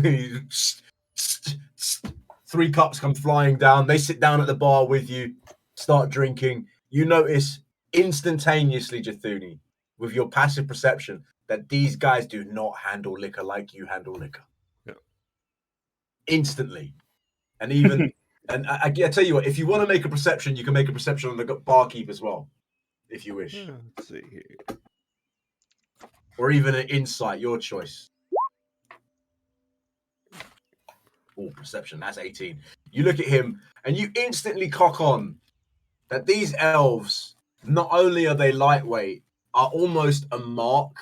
Speaker 1: 3 cups come flying down. They sit down at the bar with you, start drinking. You notice instantaneously, Jathuni, with your passive perception, that these guys do not handle liquor like you handle liquor.
Speaker 7: Yeah.
Speaker 1: Instantly. And even, and I tell you what, if you want to make a perception, you can make a perception on the barkeep as well, if you wish.
Speaker 7: Let's see here.
Speaker 1: Or even an insight, your choice. Oh, perception, that's 18. You look at him, and you instantly cock on that these elves, not only are they lightweight, are almost a mark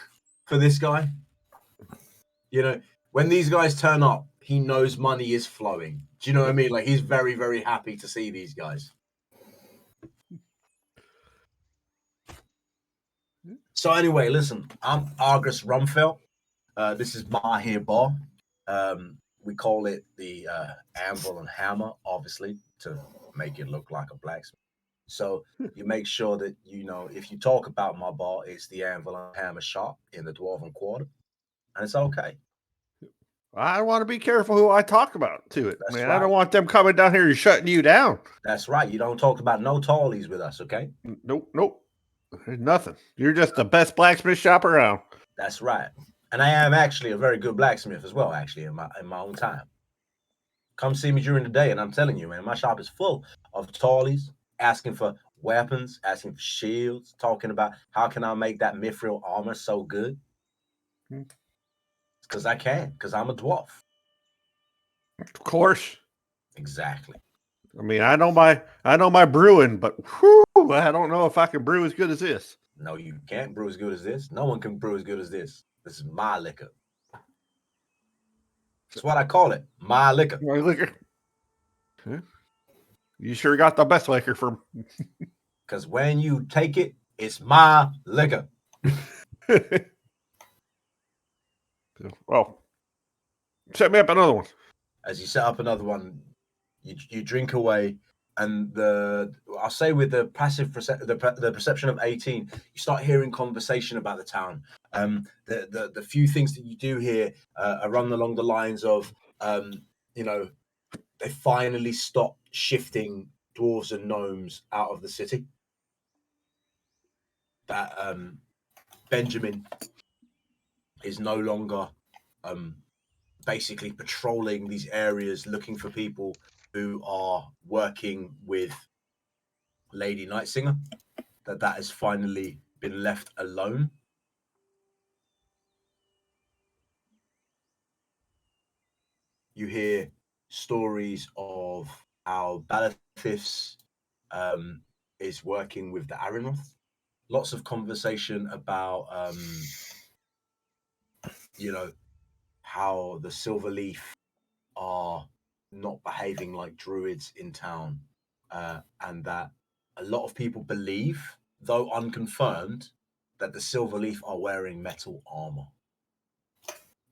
Speaker 1: for this guy. You know, when these guys turn up, he knows money is flowing. Do you know what I mean? Like, he's very, very happy to see these guys. So anyway, listen, I'm Argus Rumfeld. This is my here bar. We call it the Anvil and Hammer, obviously, to make it look like a blacksmith. So you make sure that, you know, if you talk about my bar, it's the Anvil and Hammer shop in the Dwarven Quarter. And it's okay.
Speaker 7: I want to be careful who I talk about to it.
Speaker 1: That's
Speaker 7: man.
Speaker 1: Right.
Speaker 7: I don't want them coming down here and shutting you down.
Speaker 1: That's right. You don't talk about no tallies with us, okay?
Speaker 7: Nope. There's nothing. You're just the best blacksmith shop around.
Speaker 1: That's right. And I am actually a very good blacksmith as well, actually, in my own time. Come see me during the day, and I'm telling you, man, my shop is full of tallies, asking for weapons, asking for shields, talking about how can I make that mithril armor so good. Because I can, because I'm a dwarf.
Speaker 7: Of course.
Speaker 1: Exactly.
Speaker 7: I mean, I know my brewing, but whew, I don't know if I can brew as good as this.
Speaker 1: No, you can't brew as good as this. No one can brew as good as this. This is my liquor. That's what I call it. My liquor.
Speaker 7: My liquor. Huh? You sure got the best liquor from.
Speaker 1: Because when you take it, it's my liquor.
Speaker 7: Well, set me up another one.
Speaker 1: As you set up another one, you drink away, and I'll say with the passive the perception of 18, you start hearing conversation about the town. The few things that you do hear are run along the lines of, they finally stopped shifting dwarves and gnomes out of the city. That Benjamin is no longer basically patrolling these areas looking for people who are working with Lady Nightsinger. That has finally been left alone. You hear stories of how Balathiths is working with the Arinroth. Lots of conversation about how the Silverleaf are not behaving like druids in town, and that a lot of people believe, though unconfirmed, that the Silverleaf are wearing metal armor,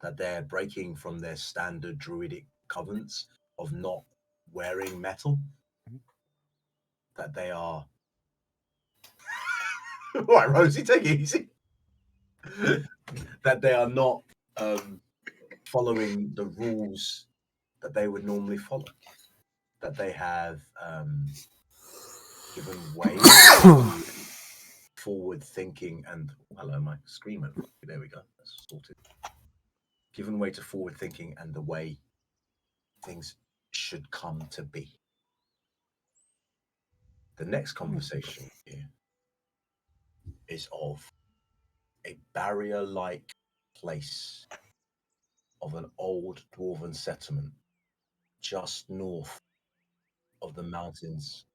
Speaker 1: that they're breaking from their standard druidic covenants of not wearing metal, that they are... Right, Rosie, take it easy. That they are not following the rules that they would normally follow, that they have given way to forward thinking and hello, my screen went. There we go. That's sorted. Given way to forward thinking and the way things should come to be. The next conversation here is of a barrier-like place of an old dwarven settlement just north of the mountains.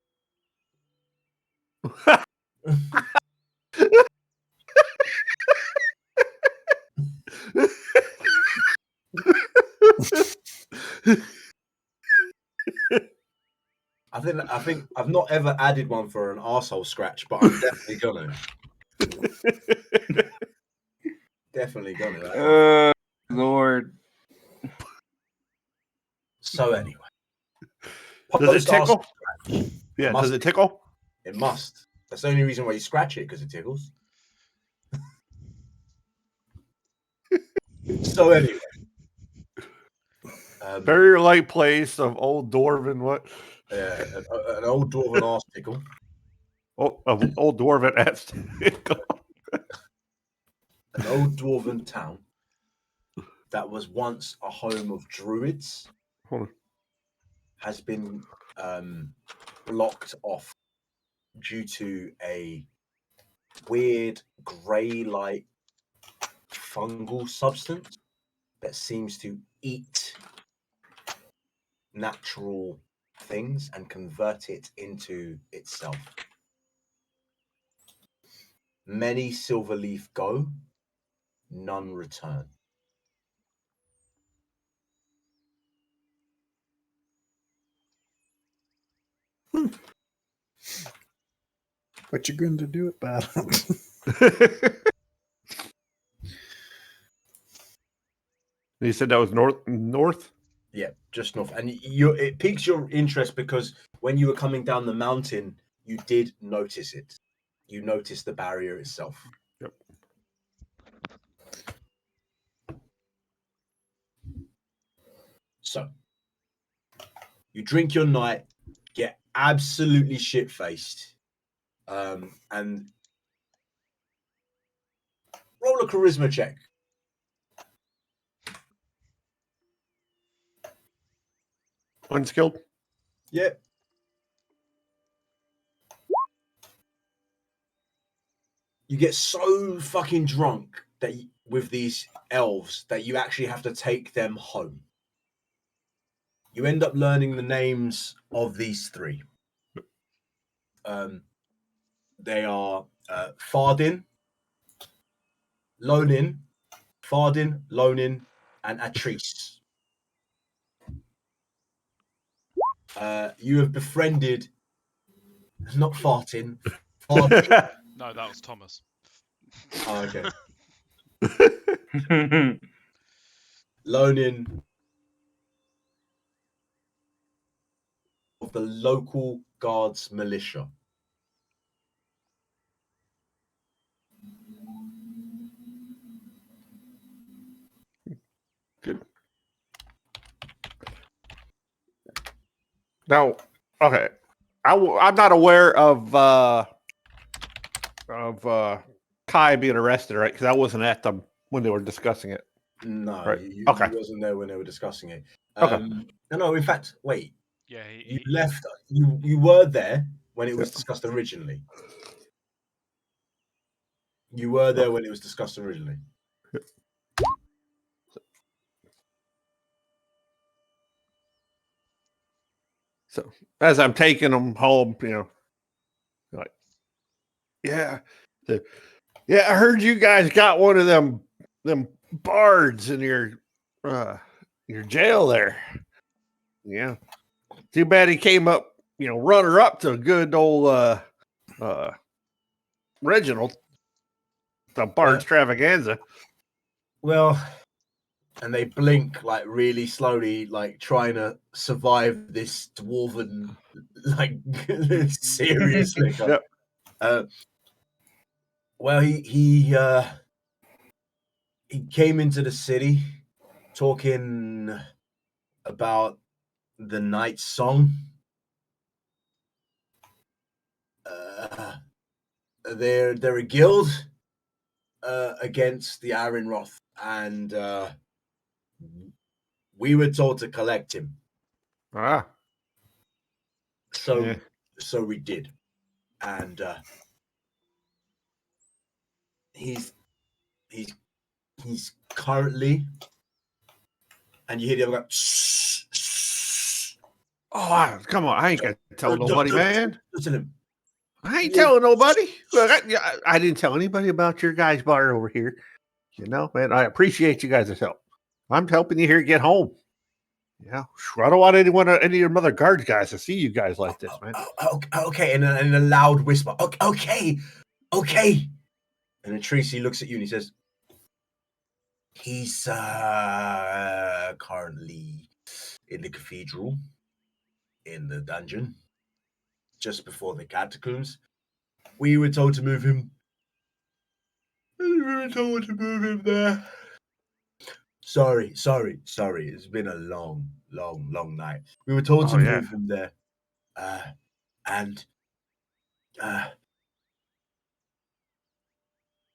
Speaker 1: I think I've not ever added one for an arsehole scratch, but I'm definitely gonna. Definitely gonna.
Speaker 6: Lord.
Speaker 1: So anyway.
Speaker 7: Does it tickle? Yeah, does it tickle?
Speaker 1: It must. That's the only reason why you scratch it, because it tickles. So anyway.
Speaker 7: Very light place of old dwarven what?
Speaker 1: An old dwarven arse tickle.
Speaker 7: Oh, old dwarven ass tickle.
Speaker 1: An old dwarven town that was once a home of druids has been blocked off due to a weird grey-like fungal substance that seems to eat natural things and convert it into itself. Many Silverleaf go, none return.
Speaker 3: What you going to do about it?
Speaker 7: You said that was north?
Speaker 1: Yeah, just north. And it piques your interest because when you were coming down the mountain, you did notice it. You noticed the barrier itself.
Speaker 7: Yep.
Speaker 1: So, you drink your night, get absolutely shit-faced, and roll a charisma check.
Speaker 7: Unskilled?
Speaker 1: Yep. You get so fucking drunk that with these elves that you actually have to take them home. You end up learning the names of these three. They are Fardin, Lonin, and Atrice. You have befriended, not farting, farting.
Speaker 4: No, that was Thomas.
Speaker 1: Oh, okay. Loaning of the local guards militia.
Speaker 7: Good. Now, okay, I'm not aware of Kai being arrested, right? Because I wasn't at them when they were discussing it.
Speaker 1: No,
Speaker 7: Right.
Speaker 1: you
Speaker 7: Okay.
Speaker 1: wasn't there when they were discussing it.
Speaker 7: Okay.
Speaker 1: No, in fact, wait.
Speaker 4: Yeah,
Speaker 1: You left. You were there when it was
Speaker 7: Yeah.
Speaker 1: discussed originally. You were there when it was discussed originally.
Speaker 7: So as I'm taking them home, like, yeah, I heard you guys got one of them bards in your jail there. Yeah, too bad he came up, runner up to good old Reginald, the bard extravaganza.
Speaker 1: Well, and they blink like really slowly, like trying to survive this dwarven, like serious liquor.
Speaker 7: Yep.
Speaker 1: Well, he came into the city talking about the night song. They're a guild against the Arinroth, and we were told to collect him. So we did, and he's currently, and you hear the other guy.
Speaker 7: Oh, come on! I ain't gonna tell nobody, man.
Speaker 1: Listen to him.
Speaker 7: I ain't telling nobody. Look, I didn't tell anybody about your guys' bar over here. Man, I appreciate you guys' help. I'm helping you here get home. Yeah, I don't want any of your mother guards guys to see you guys like this, man.
Speaker 1: Okay, in a loud whisper. Okay. And then Tracy looks at you and he says, "He's currently in the cathedral, in the dungeon, just before the catacombs. We were told to move him. There. Sorry. It's been a long night. We were told to move him there. And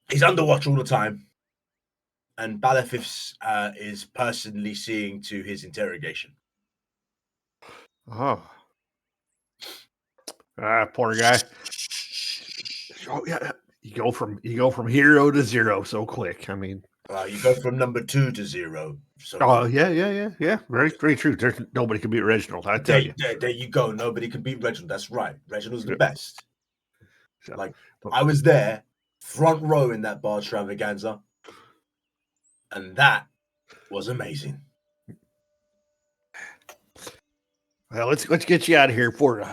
Speaker 1: he's under watch all the time. And Balafifs is personally seeing to his interrogation."
Speaker 7: Oh. Poor guy. Oh yeah. You go from hero to zero so quick. I mean,
Speaker 1: you go from number 2 to 0. So
Speaker 7: yeah. Very, very true. There's nobody can beat Reginald. I tell you.
Speaker 1: There you go. Nobody can beat Reginald. That's right. Reginald's the best.
Speaker 7: So,
Speaker 1: I was there, front row in that bar extravaganza, and that was amazing.
Speaker 7: Well, let's get you out of here before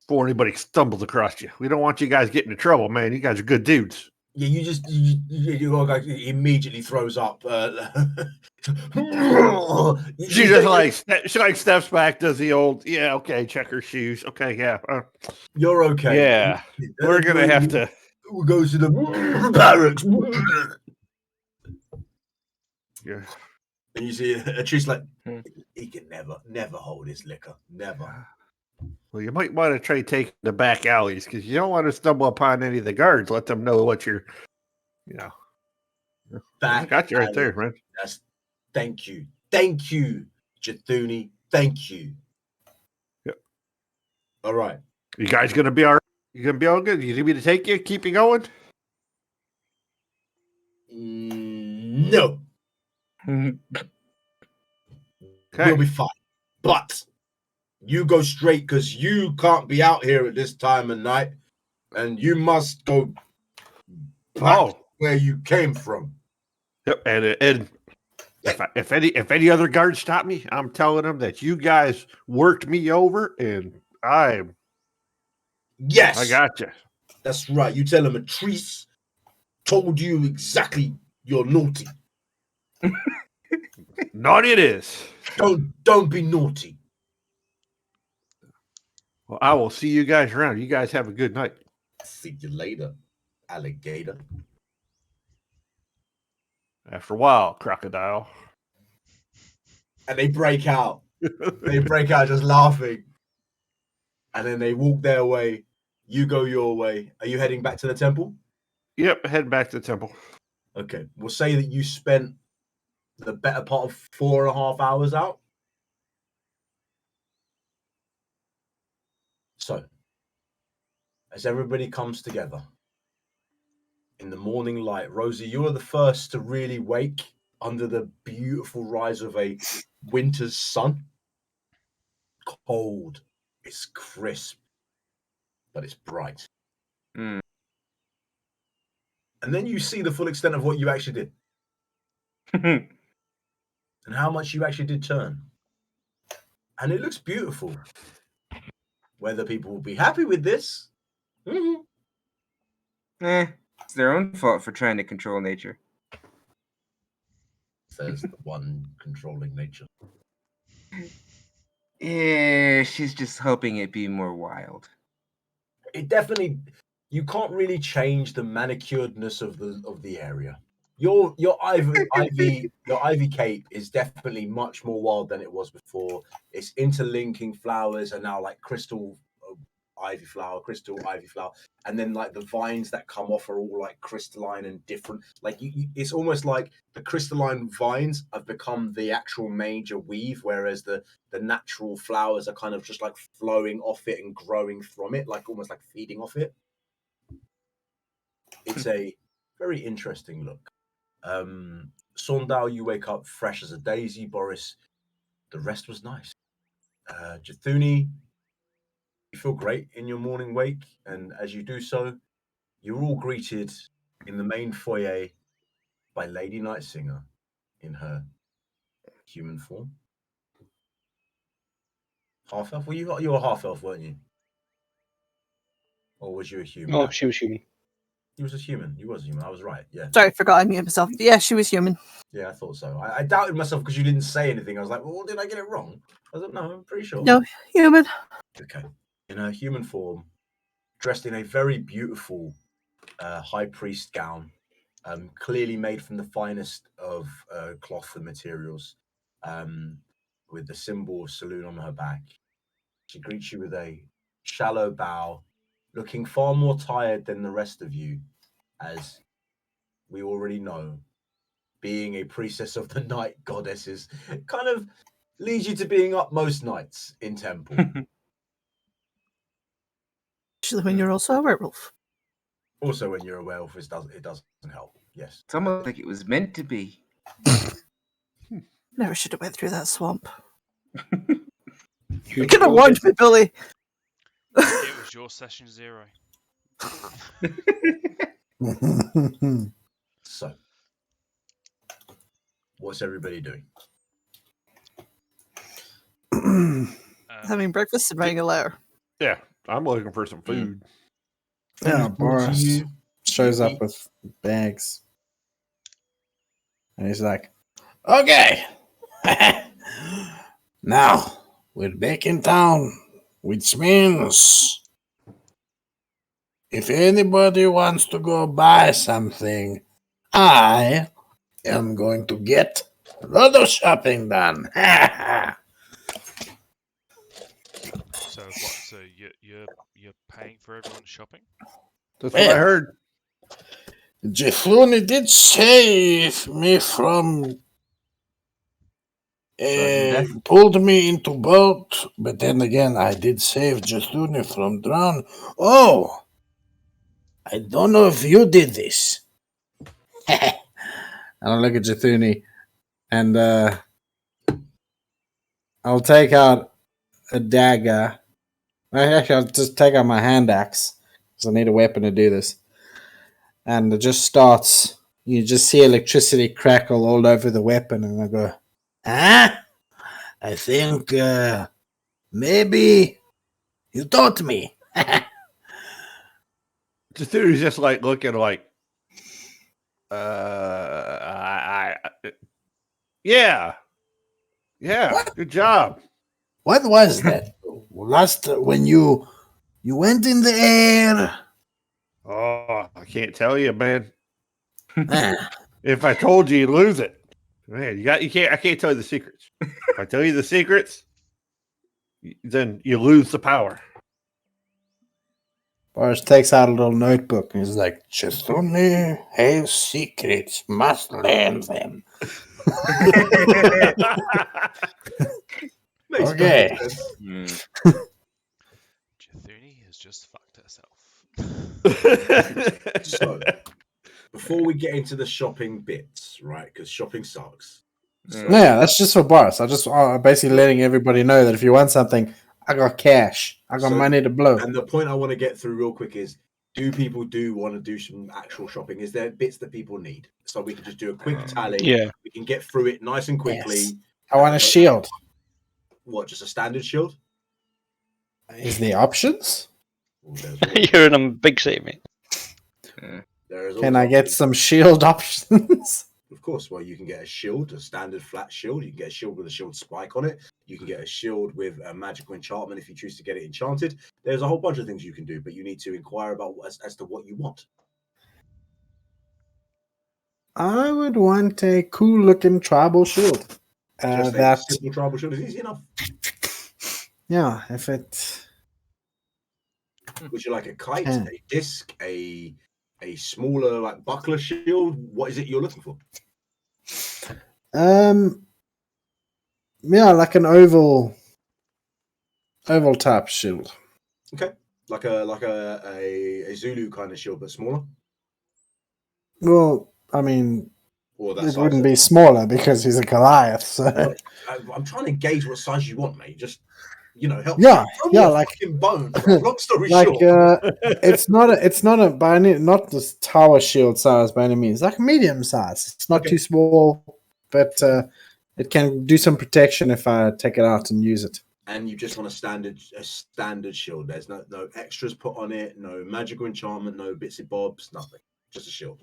Speaker 7: anybody stumbles across you. We don't want you guys getting in trouble, man. You guys are good dudes.
Speaker 1: Yeah, you immediately throws up.
Speaker 7: She just steps back, does the old check her shoes. Okay, yeah.
Speaker 1: You're okay.
Speaker 7: Yeah, we're gonna have to.
Speaker 1: We'll go to the barracks.
Speaker 7: Yeah.
Speaker 1: And you see a tree like he can never hold his liquor. Never.
Speaker 7: Well, you might want to try taking the back alleys because you don't want to stumble upon any of the guards. Let them know what you're, I got you right there, man.
Speaker 1: Thank you, Jathuni. Thank you.
Speaker 7: Yep.
Speaker 1: All right.
Speaker 7: You guys gonna be all right? You gonna be all good? You need me to take you, keep you going?
Speaker 1: No.
Speaker 7: Okay.
Speaker 1: We'll be fine. But you go straight because you can't be out here at this time of night, and you must go back where you came from.
Speaker 7: Yep, and If any other guards stop me, I'm telling them that you guys worked me over, and I
Speaker 1: Yes,
Speaker 7: got you.
Speaker 1: that's right. You tell them Atrice told you exactly you're naughty.
Speaker 7: Naughty it is.
Speaker 1: Don't be naughty.
Speaker 7: Well, I will see you guys around. You guys have a good night.
Speaker 1: See you later, alligator.
Speaker 7: After a while, crocodile.
Speaker 1: And they break out. They break out just laughing. And then they walk their way. You go your way. Are you heading back to the temple?
Speaker 7: Yep, head back to the temple.
Speaker 1: Okay. We'll say that you spent the better part of 4.5 hours out. So, as everybody comes together in the morning light, Rosie, you are the first to really wake under the beautiful rise of a winter's sun. Cold, it's crisp, but it's bright.
Speaker 6: Mm.
Speaker 1: And then you see the full extent of what you actually did and how much you actually did turn. And it looks beautiful. Whether people will be happy with this,
Speaker 6: It's their own fault for trying to control nature.
Speaker 1: says the one controlling nature.
Speaker 6: Yeah, she's just hoping it be more wild.
Speaker 1: It definitely, you can't really change the manicuredness of the area. Your ivy cape is definitely much more wild than it was before. It's interlinking flowers are now like crystal ivy flower, and then like the vines that come off are all like crystalline and different. Like it's almost like the crystalline vines have become the actual major weave, whereas the natural flowers are kind of just like flowing off it and growing from it, like almost like feeding off it. It's a very interesting look. Saundal, you wake up fresh as a daisy. Boris, the rest was nice. Jathuni, you feel great in your morning wake, and as you do so, you're all greeted in the main foyer by Lady Nightsinger in her human form. Half elf? Well, you were a half elf, weren't you? Or was you a human?
Speaker 2: Oh, she was human.
Speaker 1: He was a human. He was a human. I was right. Yeah.
Speaker 5: Sorry, forgot I muted myself. Yeah, she was human.
Speaker 1: Yeah, I thought so. I doubted myself because you didn't say anything. I was like, well, did I get it wrong? I was like, no, I'm pretty sure.
Speaker 5: No, human.
Speaker 1: Okay. In her human form, dressed in a very beautiful high priest gown, clearly made from the finest of cloth and materials, with the symbol of saloon on her back. She greets you with a shallow bow, looking far more tired than the rest of you, as we already know, being a priestess of the night goddesses kind of leads you to being up most nights in temple.
Speaker 5: Actually, when you're also a werewolf.
Speaker 1: Also, when you're a werewolf, it doesn't help. Yes.
Speaker 6: It's almost like it was meant to be.
Speaker 5: Never should have went through that swamp.
Speaker 2: You
Speaker 5: You could have warned me, Billy.
Speaker 4: It was your session 0.
Speaker 1: So, what's everybody doing?
Speaker 5: Having breakfast and writing a letter.
Speaker 7: Yeah, I'm looking for some food.
Speaker 3: Yeah,
Speaker 1: Who's brought to
Speaker 3: Boris
Speaker 1: you?
Speaker 3: shows up with bags. And he's like, okay. Now, we're back in town, which means if anybody wants to go buy something, I am going to get a lot of shopping done.
Speaker 4: So what? So you're paying for everyone's shopping?
Speaker 7: That's what I
Speaker 3: Yeah.
Speaker 7: heard.
Speaker 3: Jeffruni did save me from
Speaker 6: Sudden
Speaker 3: pulled me into boat, but then again, I did save Jeffruni from drown. Oh, I don't know if you did this. And I look at Jethuni, and I'll take out a dagger. Actually, I'll just take out my hand axe because I need a weapon to do this. And it just starts You just see electricity crackle all over the weapon, and I go, "Ah, I think maybe you taught me."
Speaker 7: Cthulhu's just like looking like, yeah, good job.
Speaker 3: What was that? Last when you went in the air.
Speaker 7: Oh, I can't tell you, man.
Speaker 3: Ah,
Speaker 7: If I told you, you'd lose it. Man, you can't. I can't tell you the secrets. If I tell you the secrets, then you lose the power.
Speaker 3: Boris takes out a little notebook and he's like, "Just only have secrets, must learn them."
Speaker 1: Makes
Speaker 3: Okay.
Speaker 1: perfect sense.
Speaker 4: Jathuni has just fucked herself.
Speaker 1: So, before we get into the shopping bits, right? Because shopping sucks. So,
Speaker 3: No, yeah, that's just for Boris. I'm basically letting everybody know that if you want something, I got cash. I got
Speaker 1: So-
Speaker 3: money to blow.
Speaker 1: and the point I want to get through real quick is: do people want to do some actual shopping? Is there bits that people need? So we can just do a quick tally.
Speaker 2: Yeah.
Speaker 1: We can get through it nice and quickly.
Speaker 3: Yes. I want a shield.
Speaker 1: What? Just a standard shield?
Speaker 3: Is there options?
Speaker 1: Well, there's always-
Speaker 2: You're in a big city, mate.
Speaker 1: there is
Speaker 3: Can
Speaker 1: always
Speaker 3: I get
Speaker 1: options.
Speaker 3: some shield options?
Speaker 1: Of course. Well, you can get a shield, a standard flat shield. You can get a shield with a shield spike on it. You can get a shield with a magical enchantment if you choose to get it enchanted. There's a whole bunch of things you can do, but you need to inquire about as to what you want.
Speaker 3: I would want a cool looking tribal shield.
Speaker 1: Just a
Speaker 3: That
Speaker 1: simple tribal shield is easy enough.
Speaker 3: yeah, if it
Speaker 1: Would you like a kite,
Speaker 3: Yeah.
Speaker 1: a disc, a smaller like buckler shield? What is it you're looking for?
Speaker 3: yeah, like an oval type shield.
Speaker 1: Okay, like a Zulu kind of shield, but smaller,
Speaker 3: Well, I mean,
Speaker 1: or that
Speaker 3: it
Speaker 1: size.
Speaker 3: wouldn't be smaller because he's a Goliath. So
Speaker 1: I'm trying to gauge what size you want, mate. Just help.
Speaker 3: yeah,
Speaker 1: Throw me
Speaker 3: yeah,
Speaker 1: a
Speaker 3: like
Speaker 1: fucking bone. Bro. Long story
Speaker 3: like
Speaker 1: short,
Speaker 3: it's not a by any not this tower shield size by any means. Like medium size. It's not
Speaker 1: Okay.
Speaker 3: too small, but it can do some protection if I take it out and use it.
Speaker 1: and you just want a standard shield. There's no extras put on it, no magical enchantment, no bits and bobs, nothing. Just a shield.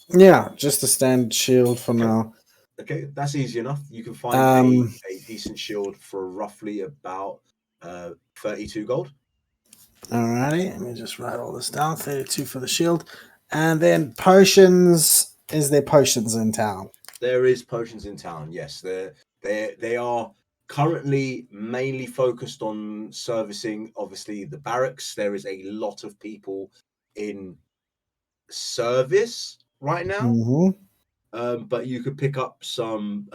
Speaker 3: Yeah, just a standard shield for
Speaker 1: Okay.
Speaker 3: now.
Speaker 1: Okay, that's easy enough. You can find a decent shield for roughly about 32 gold.
Speaker 3: Alrighty, let me just write all this down. 32 for the shield. And then potions. Is there potions in town?
Speaker 1: There is potions in town. Yes, they are currently mainly focused on servicing, obviously, the barracks. There is a lot of people in service right now.
Speaker 3: Mm-hmm.
Speaker 1: But you could pick up some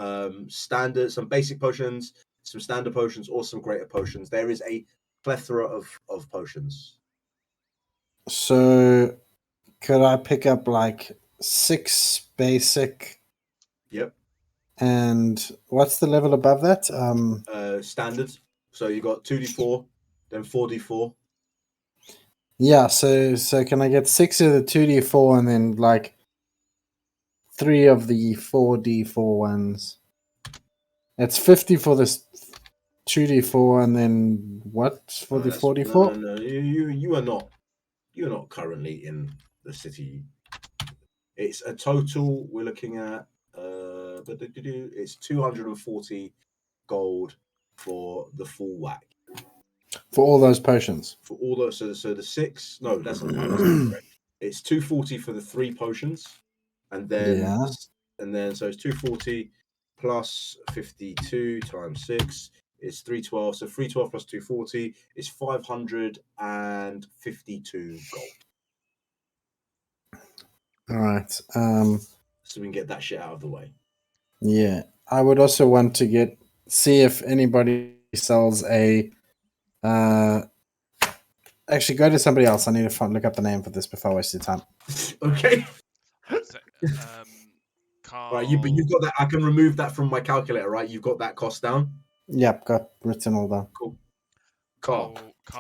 Speaker 1: some basic potions, some standard potions, or some greater potions. There is a plethora of potions.
Speaker 3: So could I pick up like 6 basic?
Speaker 1: Yep.
Speaker 3: And what's the level above that?
Speaker 1: Standard. So you got 2d4, then 4d4.
Speaker 3: Yeah, so can I get 6 of the 2d4 and then like 3 of the 4d4 ones? It's 50 for this 2d4 and then what for the 4d4?
Speaker 1: No. You are not currently in the city. It's a total. We're looking at it's 240 gold for the full whack.
Speaker 3: For all those potions.
Speaker 1: For all those, so the 6. No, that's not correct. It's 240 for the 3 potions, and then so it's 240 plus 52 times 6 is 312. So 312 plus 240 is 552 gold.
Speaker 3: All right.
Speaker 1: So we can get that shit out of the way.
Speaker 3: Yeah, I would also want to see if anybody sells a. Actually, go to somebody else. I need to look up the name for this before I waste your time.
Speaker 1: Okay.
Speaker 4: So,
Speaker 1: Right, but you've got that. I can remove that from my calculator, right? You've got that cost down.
Speaker 3: Yep, got written all down.
Speaker 1: Cool.
Speaker 4: Carl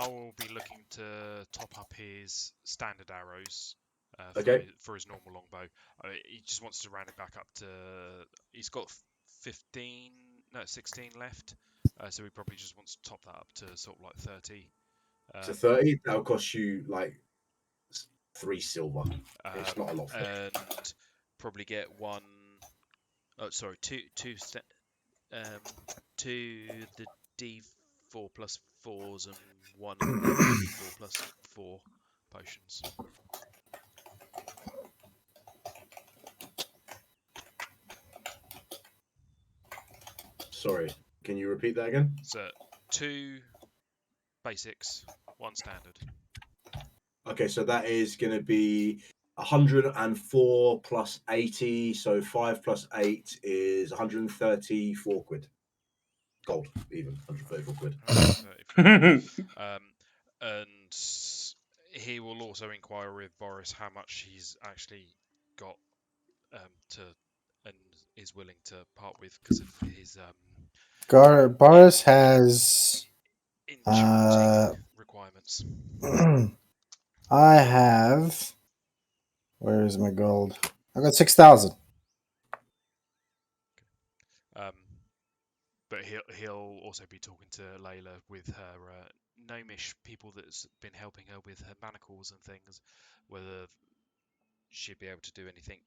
Speaker 4: will be looking to top up his standard arrows
Speaker 1: Okay.
Speaker 4: for his normal longbow. He just wants to round it back up to. He's got 16 left, so he probably just wants to top that up to sort of like 30.
Speaker 1: To 30, that'll cost you like 3 silver. It's not a lot.
Speaker 4: And probably get one. Oh, sorry, two the D4 plus 4s and one of the D4 plus 4 potions.
Speaker 1: Sorry, can you repeat that again?
Speaker 4: So 2 basics, 1 standard.
Speaker 1: Okay, so that is going to be 104 plus 80. So 5 plus 8 is 134 quid. Gold, even 134 quid.
Speaker 4: 134. And he will also inquire with Boris how much he's actually got to and is willing to part with because of his
Speaker 3: Boris has
Speaker 4: enchanting requirements.
Speaker 3: I have. Where is my gold? I got 6,000.
Speaker 4: But he'll also be talking to Layla with her gnomish people that's been helping her with her manacles and things, whether she'd be able to do anything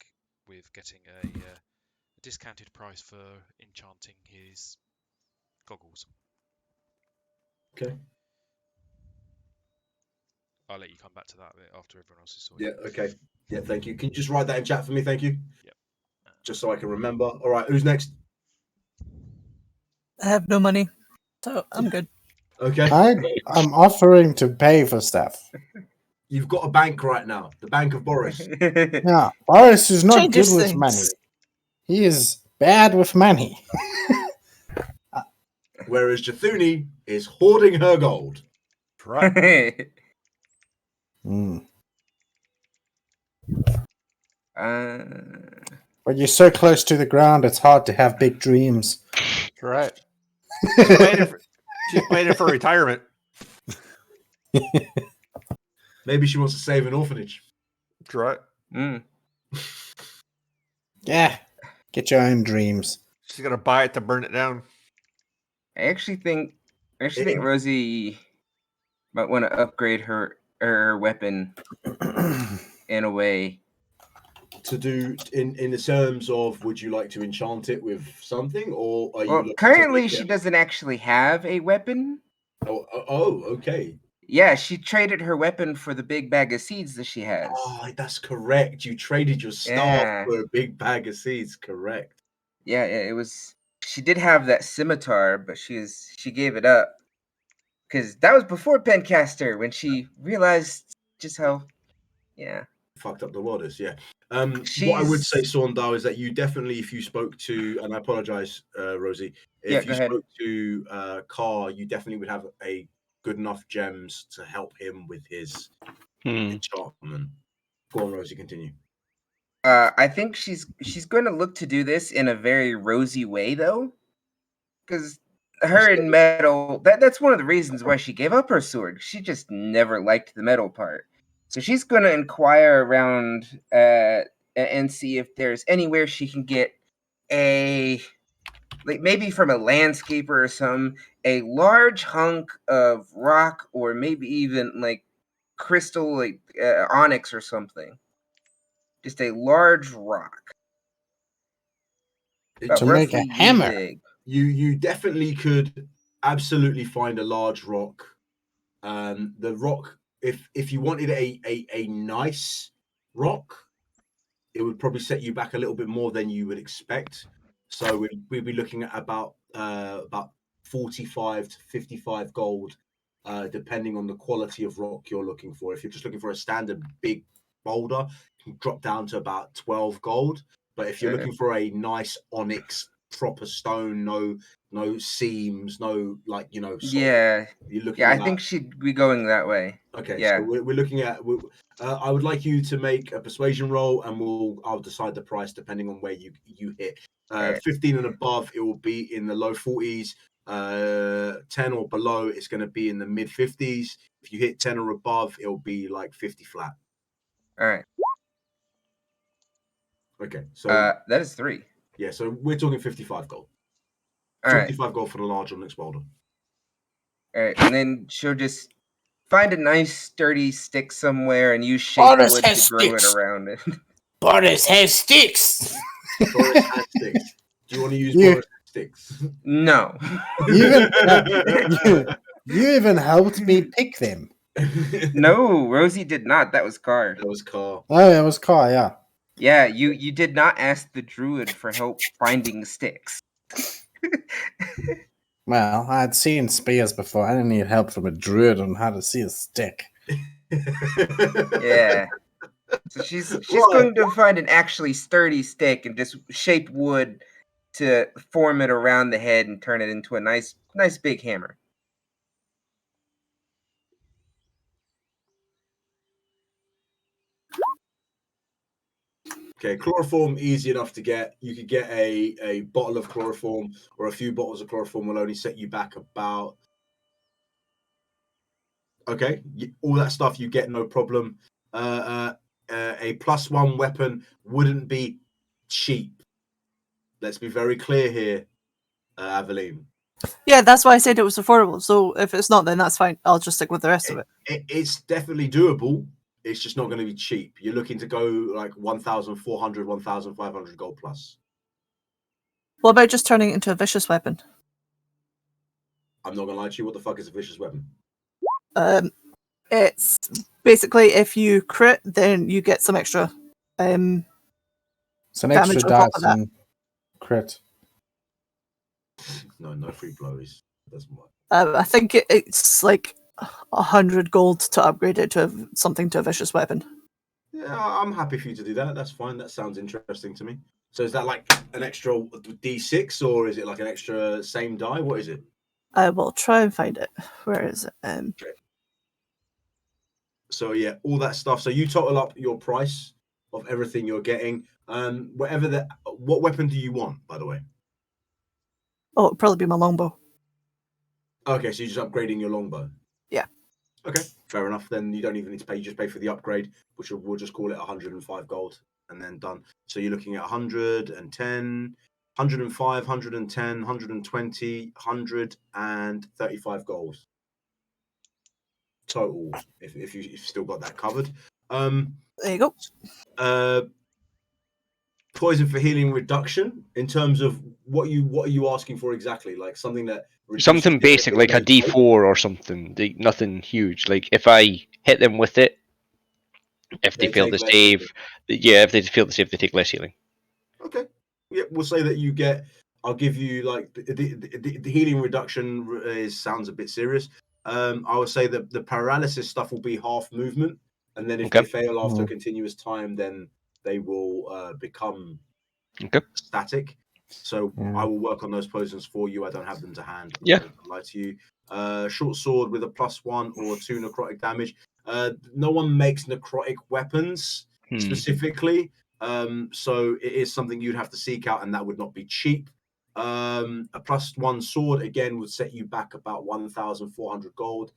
Speaker 4: with getting a discounted price for enchanting his goggles.
Speaker 1: Okay.
Speaker 4: I'll let you come back to that bit after everyone else is sorted.
Speaker 1: Yeah, okay. Yeah, thank you. Can you just write that in chat for me? Thank you.
Speaker 4: Yep.
Speaker 1: Just so I can remember. All right, who's next?
Speaker 5: I have no money, so I'm good.
Speaker 1: Okay.
Speaker 3: I'm offering to pay for stuff.
Speaker 1: You've got a bank right now. The Bank of Boris.
Speaker 3: Yeah, Boris is not
Speaker 5: Changes
Speaker 3: good with
Speaker 5: things.
Speaker 3: money. He is bad with money.
Speaker 1: Whereas Jathuni is hoarding her gold.
Speaker 7: Right.
Speaker 3: When you're so close to the ground, it's hard to have big dreams.
Speaker 7: That's right. She's playing it for retirement.
Speaker 1: Maybe she wants to save an orphanage.
Speaker 7: That's right.
Speaker 3: Yeah, get your own dreams.
Speaker 7: She's gonna buy it to burn it down.
Speaker 6: I actually think Rosie might want to upgrade her weapon in a way.
Speaker 1: To do in the terms of, would you like to enchant it with something, or are you?
Speaker 6: Well, currently she doesn't actually have a weapon.
Speaker 1: Oh, okay.
Speaker 6: Yeah, she traded her weapon for the big bag of seeds that she has.
Speaker 1: Oh, that's correct. You traded your staff for a big bag of seeds. Correct.
Speaker 6: Yeah, it was. She did have that scimitar, but she gave it up because that was before Pencaster when she realized just how,
Speaker 1: fucked up the waters. Yeah. What I would say, Saundar, is that you definitely, if you spoke to, and I apologize, Rosie, if you spoke to Carr, you definitely would have a good enough gems to help him with his enchantment. Go on, Rosie, continue.
Speaker 6: I think she's going to look to do this in a very Rosie way, though, because her and metal. That's one of the reasons why she gave up her sword. She just never liked the metal part. So she's going to inquire around and see if there's anywhere she can get maybe from a landscaper or a large hunk of rock, or maybe even like crystal, like onyx or something. Just a large rock.
Speaker 3: To make a hammer.
Speaker 6: Big.
Speaker 1: You definitely could absolutely find a large rock. The rock, if you wanted a nice rock, it would probably set you back a little bit more than you would expect. So we'd be looking at about 45 to 55 gold, depending on the quality of rock you're looking for. If you're just looking for a standard big boulder, you can drop down to about 12 gold. But if you're looking for a nice onyx, proper stone, no seams, no
Speaker 6: Yeah.
Speaker 1: You're looking
Speaker 6: I think she'd be going that way.
Speaker 1: Okay,
Speaker 6: yeah.
Speaker 1: so we're looking at. I would like you to make a persuasion roll, and I'll decide the price depending on where you hit. 15 and above, it will be in the low 40s. 10 or below, it's going to be in the mid 50s. If you hit 10 or above, it'll be like 50 flat.
Speaker 6: All right.
Speaker 1: Okay, so
Speaker 6: that is 3.
Speaker 1: yeah, so we're talking 55 gold.
Speaker 6: All right.
Speaker 1: 55 gold for the large Onyx boulder.
Speaker 6: All right, and then she'll just find a nice sturdy stick somewhere and use shape
Speaker 3: Boris
Speaker 6: wood
Speaker 3: has
Speaker 6: to grow
Speaker 3: sticks.
Speaker 6: it around it.
Speaker 3: Boris has sticks.
Speaker 1: Boris has sticks. Do you want to use
Speaker 3: You-
Speaker 1: Boris sticks?
Speaker 6: No.
Speaker 3: You even helped me pick them.
Speaker 6: No, Rosie did not. That was Car.
Speaker 1: That was Carl.
Speaker 3: Oh, it was Kai, yeah.
Speaker 6: Yeah, you did not ask the druid for help finding sticks.
Speaker 3: Well, I had seen spears before. I didn't need help from a druid on how to see a stick.
Speaker 6: Yeah. So she's going to find an actually sturdy stick and just shape wood to form it around the head and turn it into a nice big hammer.
Speaker 1: Okay, chloroform, easy enough to get. You could get a bottle of chloroform or a few bottles of chloroform will only set you back about. Okay, all that stuff you get, no problem. A +1 weapon wouldn't be cheap. Let's be very clear here, Aveline.
Speaker 5: Yeah, that's why I said it was affordable. So if it's not, then that's fine. I'll just stick with the rest of it.
Speaker 1: It's definitely doable. It's just not going to be cheap. You're looking to go like 1,400, 1,500 gold plus.
Speaker 5: What about just turning it into a vicious weapon?
Speaker 1: I'm not going to lie to you. What the fuck is a vicious weapon?
Speaker 5: It's basically if you crit, then you get some extra.
Speaker 3: It's an
Speaker 5: Damage
Speaker 3: extra
Speaker 5: on top
Speaker 3: dice
Speaker 5: of that.
Speaker 3: and crit.
Speaker 1: No free blows. Doesn't work.
Speaker 5: I think it's like 100 gold to upgrade it to something to a vicious weapon.
Speaker 1: Yeah, I'm happy for you to do that. That's fine. That sounds interesting to me. So is that like an extra D6 or is it like an extra same die? What is it?
Speaker 5: I will try and find it. Where is it?
Speaker 1: Okay. So yeah, all that stuff. So you total up your price of everything you're getting. What weapon do you want, by the way?
Speaker 5: Oh, it'll probably be my longbow.
Speaker 1: Okay, so you're just upgrading your longbow.
Speaker 5: Yeah.
Speaker 1: Okay, fair enough. Then you don't even need to pay. You just pay for the upgrade, which we'll just call it 105 gold, and then done. So you're looking at 110, 105, 110, 120, 135 gold total. If you've still got that covered.
Speaker 5: There you go.
Speaker 1: Poison for healing reduction. In terms of what are you asking for exactly? Like something that
Speaker 2: Something basic like a D4 or something. Nothing huge. Like if I hit them with it, if they fail the save, if they fail the save, they take less healing.
Speaker 1: Okay. Yeah, we'll say that you get. I'll give you like the healing reduction sounds a bit serious. I would say that the paralysis stuff will be half movement, and then if they fail after a continuous time, then they will become static. So I will work on those poisons for you. I don't have them to hand.
Speaker 2: Yeah.
Speaker 1: I won't lie to you. Short sword with a +1 or 2 necrotic damage. No one makes necrotic weapons specifically. So it is something you'd have to seek out, and that would not be cheap. A +1 sword again would set you back about 1,400 gold.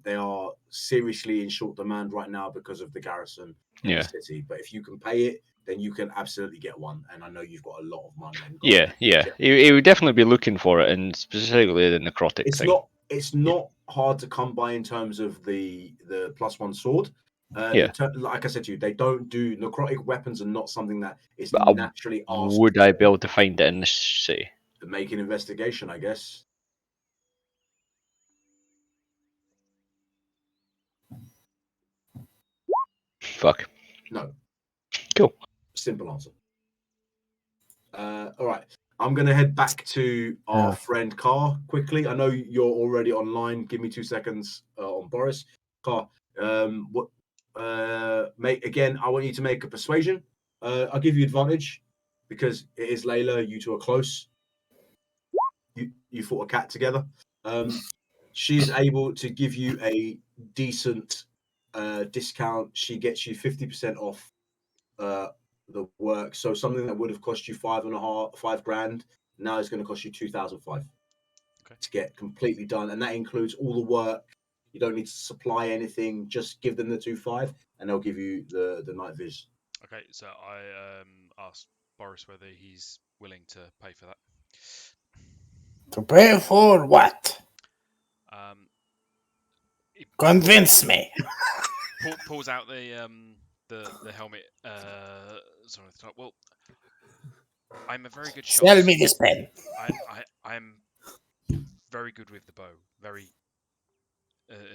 Speaker 1: They are seriously in short demand right now because of the garrison in the city. But if you can pay it, then you can absolutely get one. And I know you've got a lot of money. And gold.
Speaker 2: He would definitely be looking for it, and specifically the necrotic thing.
Speaker 1: It's not hard to come by in terms of the +1 sword. Like I said to you, they don't do necrotic weapons, and not something that is naturally asked.
Speaker 2: Would I be able to find it in this city?
Speaker 1: To make an investigation, I guess.
Speaker 2: Fuck.
Speaker 1: No.
Speaker 2: Cool.
Speaker 1: Simple answer. All right. I'm going to head back to our friend Carr quickly. I know you're already online. Give me 2 seconds on Boris. Carr, mate, again, I want you to make a persuasion. I'll give you advantage because it is Layla. You two are close. You fought a cat together. She is able to give you a decent discount. She gets you 50% off the work. So something that would have cost you $5 grand now is going to cost you 2,500 to get completely done, and that includes all the work. You don't need to supply anything. Just give them the 2,500, and they'll give you the night viz.
Speaker 4: Okay, so I asked Boris whether he's willing to pay for that.
Speaker 3: To pay for what?
Speaker 4: He
Speaker 3: Convince me.
Speaker 4: pulls out the helmet. Sorry, well, I'm a very good shot.
Speaker 3: Sell me this pen.
Speaker 4: I'm very good with the bow, very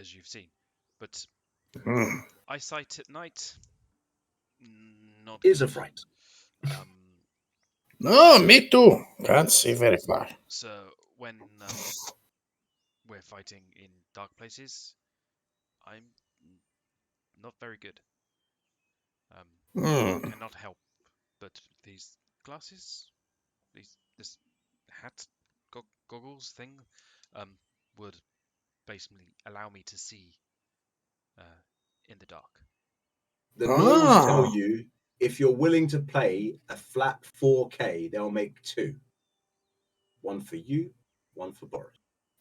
Speaker 4: as you've seen, but eyesight at night, not
Speaker 1: Is
Speaker 4: good.
Speaker 1: a fright.
Speaker 3: No, me too. Can't see very far.
Speaker 4: So when we're fighting in dark places, I'm not very good. Cannot help, but these glasses, this hat, goggles thing, would basically allow me to see in the dark.
Speaker 1: The gnomes tell you if you're willing to pay a flat 4K, they'll make 2. One for you, one for Boris.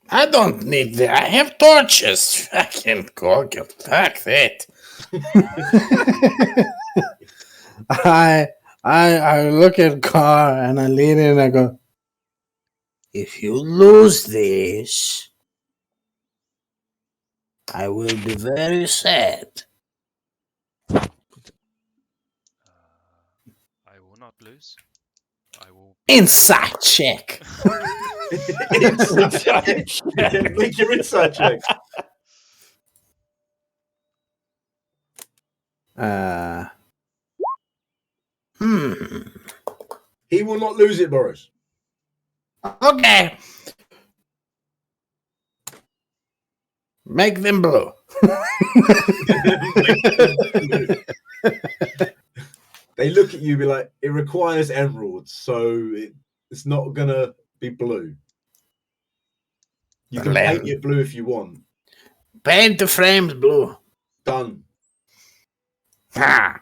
Speaker 3: I don't need that. I have torches. Fucking goggle. Fuck that. I look at Carr and I lean in and I go, if you lose this, I will be very sad.
Speaker 4: I will not lose. I will.
Speaker 3: Insight check.
Speaker 1: Insight check. Make your insight check. He will not lose it, Boris.
Speaker 3: Okay. Make them blue.
Speaker 1: They look at you and be like, it requires emeralds, so it's not going to be blue. You can paint it blue if you want.
Speaker 3: Paint the frames blue.
Speaker 1: Done.
Speaker 3: Ha!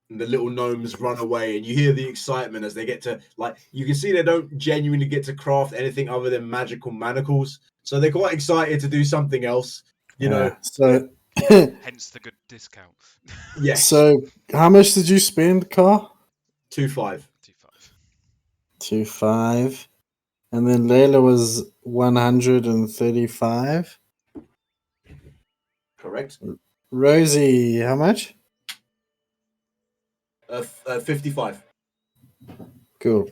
Speaker 1: And the little gnomes run away, and you hear the excitement as they get to, like, you can see they don't genuinely get to craft anything other than magical manacles. So they're quite excited to do something else, you know.
Speaker 3: So,
Speaker 4: hence the good discount.
Speaker 1: Yes.
Speaker 3: So, how much did you spend, Carr?
Speaker 1: 2.5.
Speaker 3: 2.5. And then Layla was 135.
Speaker 1: Correct.
Speaker 3: Rosie, how much?
Speaker 1: 55.
Speaker 3: Cool.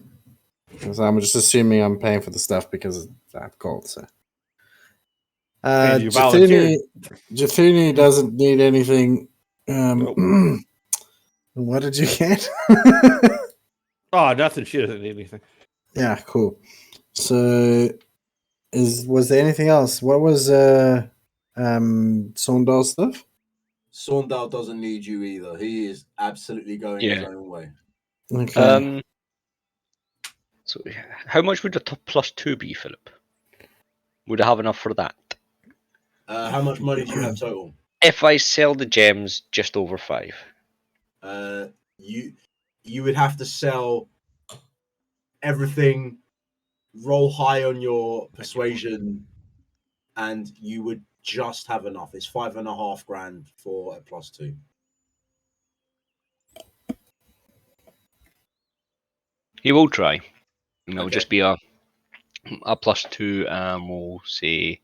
Speaker 3: So I'm just assuming I'm paying for the stuff because I'm cold. So,
Speaker 7: you volunteered.
Speaker 3: Jathuni doesn't need anything. What did you get?
Speaker 7: Oh, nothing. She doesn't need anything.
Speaker 3: Yeah, cool. So, was there anything else? What was Sondal's stuff?
Speaker 1: Saundal doesn't need you either. He is absolutely going his own way.
Speaker 3: Okay.
Speaker 2: So, how much would the +2 be, Philip? Would I have enough for that?
Speaker 1: How much money do you have total?
Speaker 2: If I sell the gems, just over 5.
Speaker 1: You would have to sell everything, roll high on your persuasion, and you would just have enough. It's 5.5 grand for a +2.
Speaker 2: He will try. It'll just be a +2, and we'll say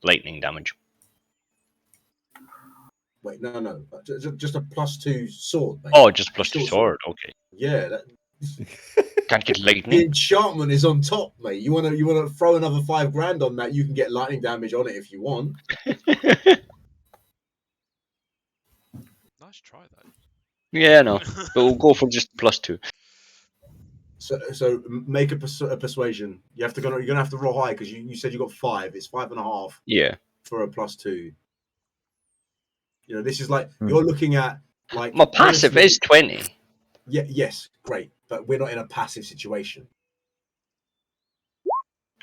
Speaker 2: lightning damage.
Speaker 1: Wait, no. Just a +2 sword, mate.
Speaker 2: Oh, just +2 sword. Okay.
Speaker 1: Yeah.
Speaker 2: Can't get lightning.
Speaker 1: The enchantment is on top, mate. You want to throw another 5 grand on that? You can get lightning damage on it if you want.
Speaker 4: Nice try, though.
Speaker 2: Yeah, no, but we'll go for just +2.
Speaker 1: So make a persuasion. You're gonna have to roll high because you said you got 5. It's 5.5.
Speaker 2: Yeah.
Speaker 1: For a +2. You know, this is like you're looking at like
Speaker 2: my passive is 20.
Speaker 1: Yeah. Yes. Great. But we're not in a passive situation.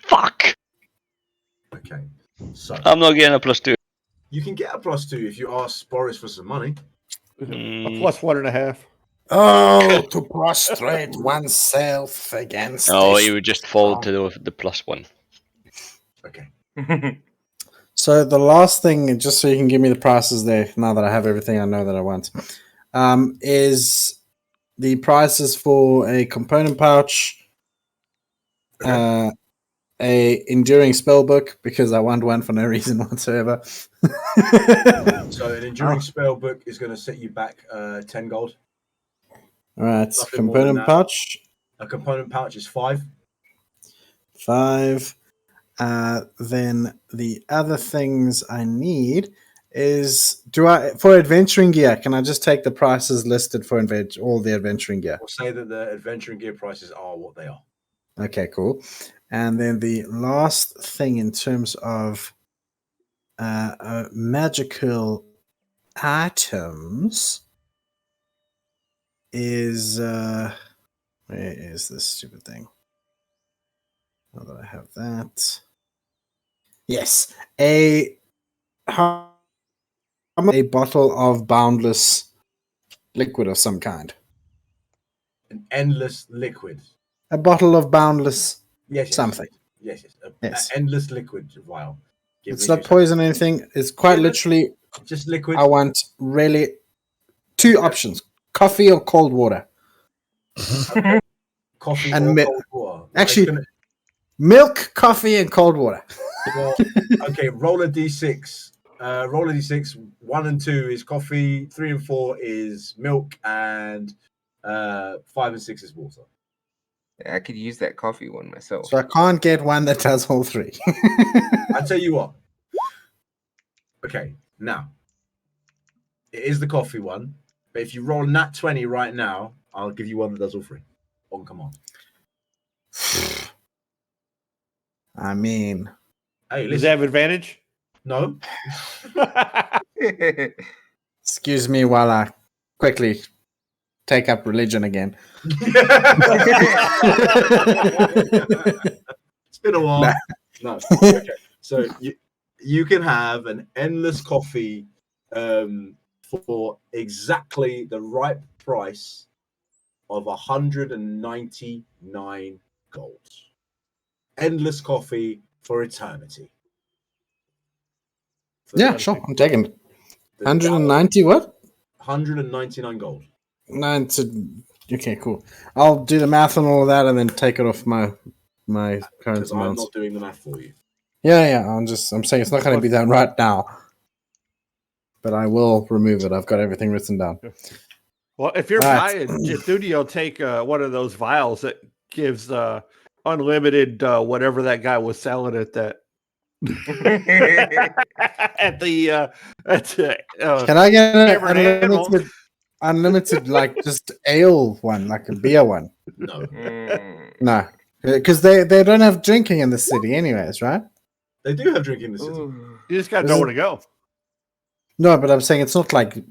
Speaker 2: Fuck.
Speaker 1: Okay. So
Speaker 2: I'm not getting a +2.
Speaker 1: You can get a +2 if you ask Boris for some money.
Speaker 7: A +1.5.
Speaker 3: Oh, to prostrate oneself against.
Speaker 2: Oh, he would just fall to the +1.
Speaker 1: Okay.
Speaker 3: So the last thing, just so you can give me the prices there, now that I have everything I know that I want. is the prices for a component pouch,
Speaker 1: Okay.
Speaker 3: a enduring spell book because I want one for no reason whatsoever.
Speaker 1: So an enduring spell book is going to set you back 10 gold.
Speaker 3: All right,
Speaker 1: Nothing more than
Speaker 3: component
Speaker 1: that.
Speaker 3: pouch
Speaker 1: A component pouch is 5.
Speaker 3: 5. Then the other things I need is for adventuring gear? Can I just take the prices listed for all the adventuring gear?
Speaker 1: We'll say that the adventuring gear prices are what they are.
Speaker 3: Okay, cool. And then the last thing in terms of magical items is where is this stupid thing? Now that I have that, yes, a bottle of boundless liquid of some kind.
Speaker 1: An endless liquid.
Speaker 3: A bottle of boundless
Speaker 1: Yes.
Speaker 3: something.
Speaker 1: Yes.
Speaker 3: Yes.
Speaker 1: An endless liquid vial.
Speaker 3: It's not poison or anything. It's quite literally
Speaker 1: just liquid.
Speaker 3: I want really two options: coffee or cold water.
Speaker 1: Coffee
Speaker 3: and
Speaker 1: or cold water.
Speaker 3: Actually, milk, coffee, and cold water.
Speaker 1: Well, okay, roll a d6. Roll a d6. 1 and 2 is coffee. 3 and 4 is milk, and 5 and 6 is water.
Speaker 6: I could use that coffee one myself.
Speaker 3: So I can't get one that does all three.
Speaker 1: I'll tell you what. Okay, now it is the coffee one, but if you roll nat 20 right now, I'll give you one that does all three on command.
Speaker 3: I mean,
Speaker 1: hey,
Speaker 7: does it have advantage?
Speaker 1: No.
Speaker 3: Excuse me while I quickly take up religion again.
Speaker 1: It's been a while. No. Okay. So you can have an endless coffee for exactly the right price of 199 gold. Endless coffee for eternity.
Speaker 3: Yeah, sure. I'm taking it. 190 what?
Speaker 1: 199 gold.
Speaker 3: Okay, cool. I'll do the math on all of that and then take it off my current
Speaker 1: Because I'm
Speaker 3: amounts.
Speaker 1: not doing the math for you.
Speaker 3: Yeah. I'm saying it's not going to be that right now, but I will remove it. I've got everything written down.
Speaker 7: Well, if you're buying, Jethudi will take one of those vials that gives unlimited whatever that guy was selling at that.
Speaker 3: Can I get an unlimited like just ale one, like a beer one?
Speaker 1: No.
Speaker 3: No. Because they don't have drinking in the city anyways, right?
Speaker 1: They do have drinking in the city.
Speaker 7: You just got nowhere to go.
Speaker 3: No, but I'm saying it's not like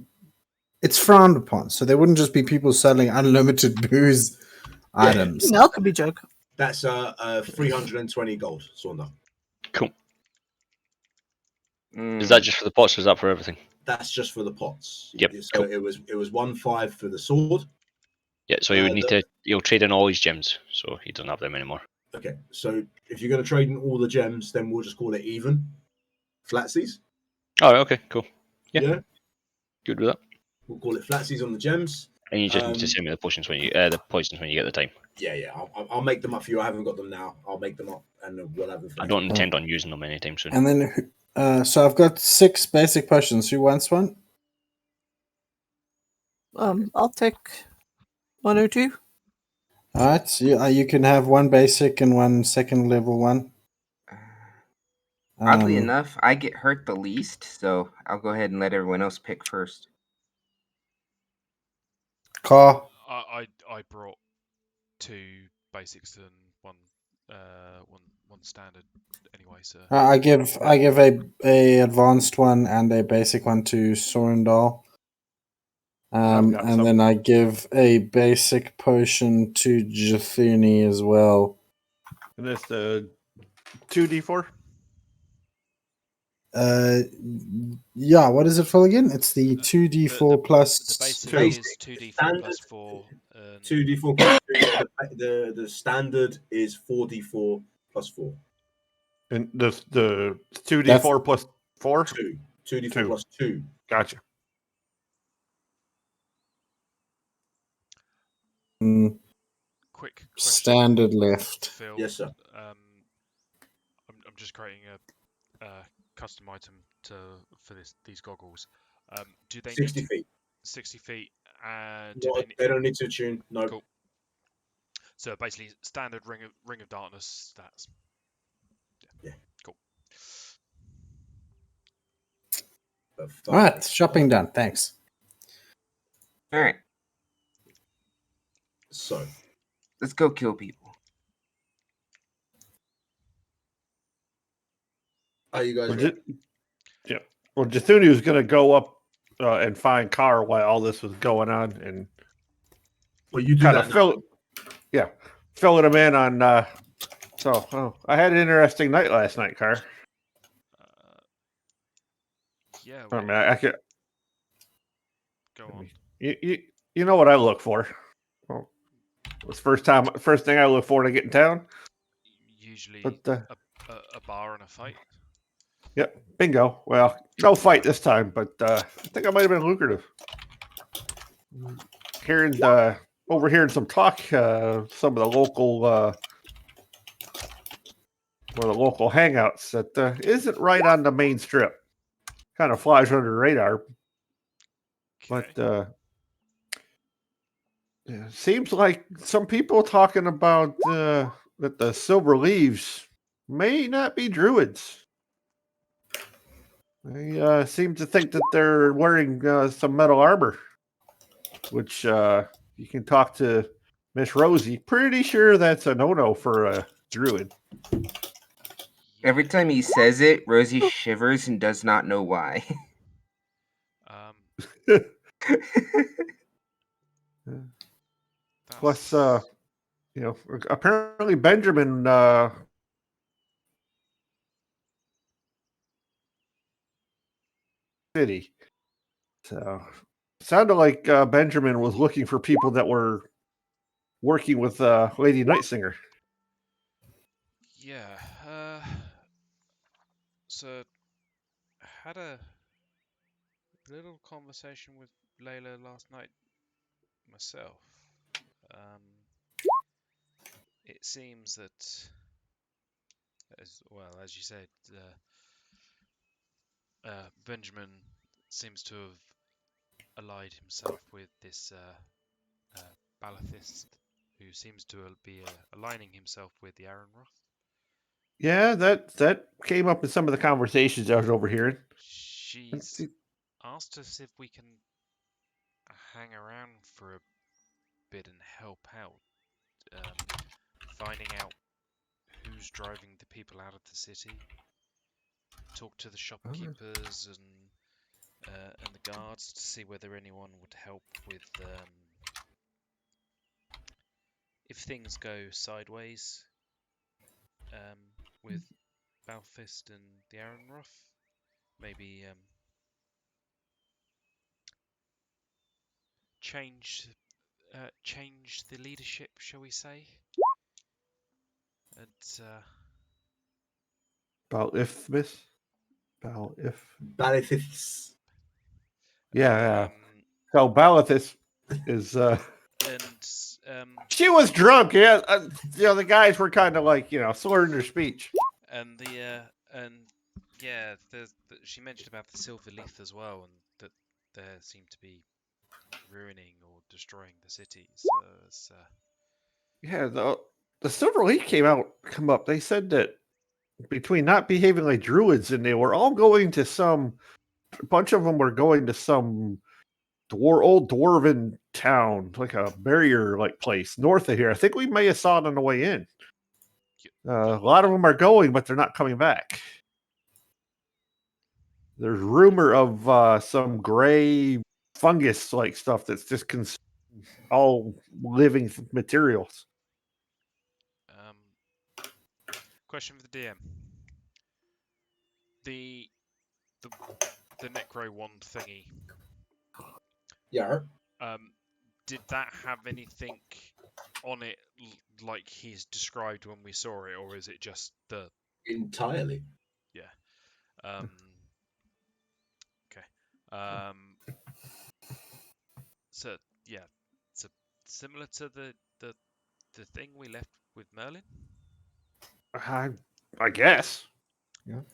Speaker 3: it's frowned upon. So there wouldn't just be people selling unlimited booze items.
Speaker 5: No, could be a joke.
Speaker 1: That's 320 gold, Saunda.
Speaker 2: Cool. Is that just for the pots or is that for everything?
Speaker 1: That's just for the pots.
Speaker 2: Yep.
Speaker 1: So it was 1.5 for the sword.
Speaker 2: Yeah, so he would need to he'll trade in all his gems, so he doesn't have them anymore.
Speaker 1: Okay, so if you're going to trade in all the gems, then we'll just call it even. Flatsies.
Speaker 2: Oh, okay, cool.
Speaker 1: Yeah.
Speaker 2: Good with that.
Speaker 1: We'll call it flatsies on the gems.
Speaker 2: And you just need to send me the potions when you the poisons when you get the time.
Speaker 1: Yeah. I'll make them up for you. I haven't got them now. I'll make them up, and we'll have them.
Speaker 2: I don't intend on using them anytime soon.
Speaker 3: And then, so I've got 6 basic potions. Who wants one?
Speaker 5: I'll take 1 or 2.
Speaker 3: All right, so you can have 1 basic and 1 second level one.
Speaker 6: Oddly enough, I get hurt the least, so I'll go ahead and let everyone else pick first.
Speaker 3: Car.
Speaker 4: I brought 2 basics and one standard anyway. So
Speaker 3: I give a advanced one and a basic one to Sorendal. And then I give a basic potion to Jathuni as well.
Speaker 7: And that's the 2d4?
Speaker 3: Yeah, what is it for again? It's the 2d4 plus...
Speaker 4: The basic is 2d4 plus 4.
Speaker 1: 2d4 plus 2. The standard is 4d4 plus 4.
Speaker 7: And the 2d4 plus 4?
Speaker 1: 2d4 plus 2.
Speaker 7: Gotcha.
Speaker 4: Quick question,
Speaker 3: Standard left.
Speaker 4: Phil.
Speaker 1: Yes, sir.
Speaker 4: I'm just creating a custom item for these goggles. Do they
Speaker 1: 60
Speaker 4: need
Speaker 1: feet.
Speaker 4: 60 feet? And
Speaker 1: They don't need to tune. No.
Speaker 4: Cool. So basically, standard ring of darkness stats.
Speaker 1: Yeah.
Speaker 4: Cool.
Speaker 3: All right, shopping done. Thanks.
Speaker 6: All right,
Speaker 1: So,
Speaker 6: let's go kill people.
Speaker 1: are you guys
Speaker 7: Well,
Speaker 1: ready?
Speaker 7: yeah. Well, Jathuni was going to go up and find Car while all this was going on, and
Speaker 1: Well, you do
Speaker 7: kind
Speaker 1: that
Speaker 7: of filling him in on. I had an interesting night last night, Car.
Speaker 4: Yeah.
Speaker 7: I mean, I could.
Speaker 4: Go on.
Speaker 7: You know what I look for. Well, it's first thing I look for to get in town.
Speaker 4: Usually
Speaker 7: But
Speaker 4: a bar and a fight.
Speaker 7: yep, bingo. Well, no fight this time, but I think I might have been lucrative. Overhearing some talk, some of the local hangouts that isn't right on the main strip. Kind of flies under the radar,
Speaker 4: Okay.
Speaker 7: but yeah, seems like some people talking about that the Silver Leaves may not be druids. They seem to think that they're wearing some metal armor, which you can talk to Miss Rosie. Pretty sure that's a no-no for a druid.
Speaker 6: Every time he says it, Rosie shivers and does not know why.
Speaker 7: Plus, apparently Benjamin city. So sounded like Benjamin was looking for people that were working with Lady Nightsinger.
Speaker 4: Yeah. So had a little conversation with Layla last night myself. It seems that, as you said, Benjamin seems to have allied himself with this Balathist, who seems to be aligning himself with the Aaronroth.
Speaker 7: Yeah, that came up in some of the conversations I was overhearing.
Speaker 4: She's asked us if we can hang around for a bit and help out, finding out who's driving the people out of the city, talk to the shopkeepers and the guards to see whether anyone would help with if things go sideways with Balfist and the Aaronroth. Maybe change the leadership, shall we say? And
Speaker 1: Balithis.
Speaker 7: Yeah. So Balathis is she was drunk. Yeah, the guys were kind of like slurring their speech.
Speaker 4: And she mentioned about the Silver Leaf as well, and that there seemed to be ruining or destroying the city. So
Speaker 7: yeah, the Silver Leaf come up. They said that between not behaving like druids and they were all going to a bunch of them were going to some old dwarven town, like a barrier like place north of here. I think we may have saw it on the way in. A lot of them are going, but they're not coming back. There's rumor of some gray fungus like stuff that's just all living materials.
Speaker 4: Question for the DM. The Necro wand thingy.
Speaker 1: Yeah.
Speaker 4: Did that have anything on it like he's described when we saw it, or is it just the
Speaker 1: entirely?
Speaker 4: Yeah. Okay. So yeah. similar to the thing we left with Merlin?
Speaker 7: I guess.
Speaker 4: Um,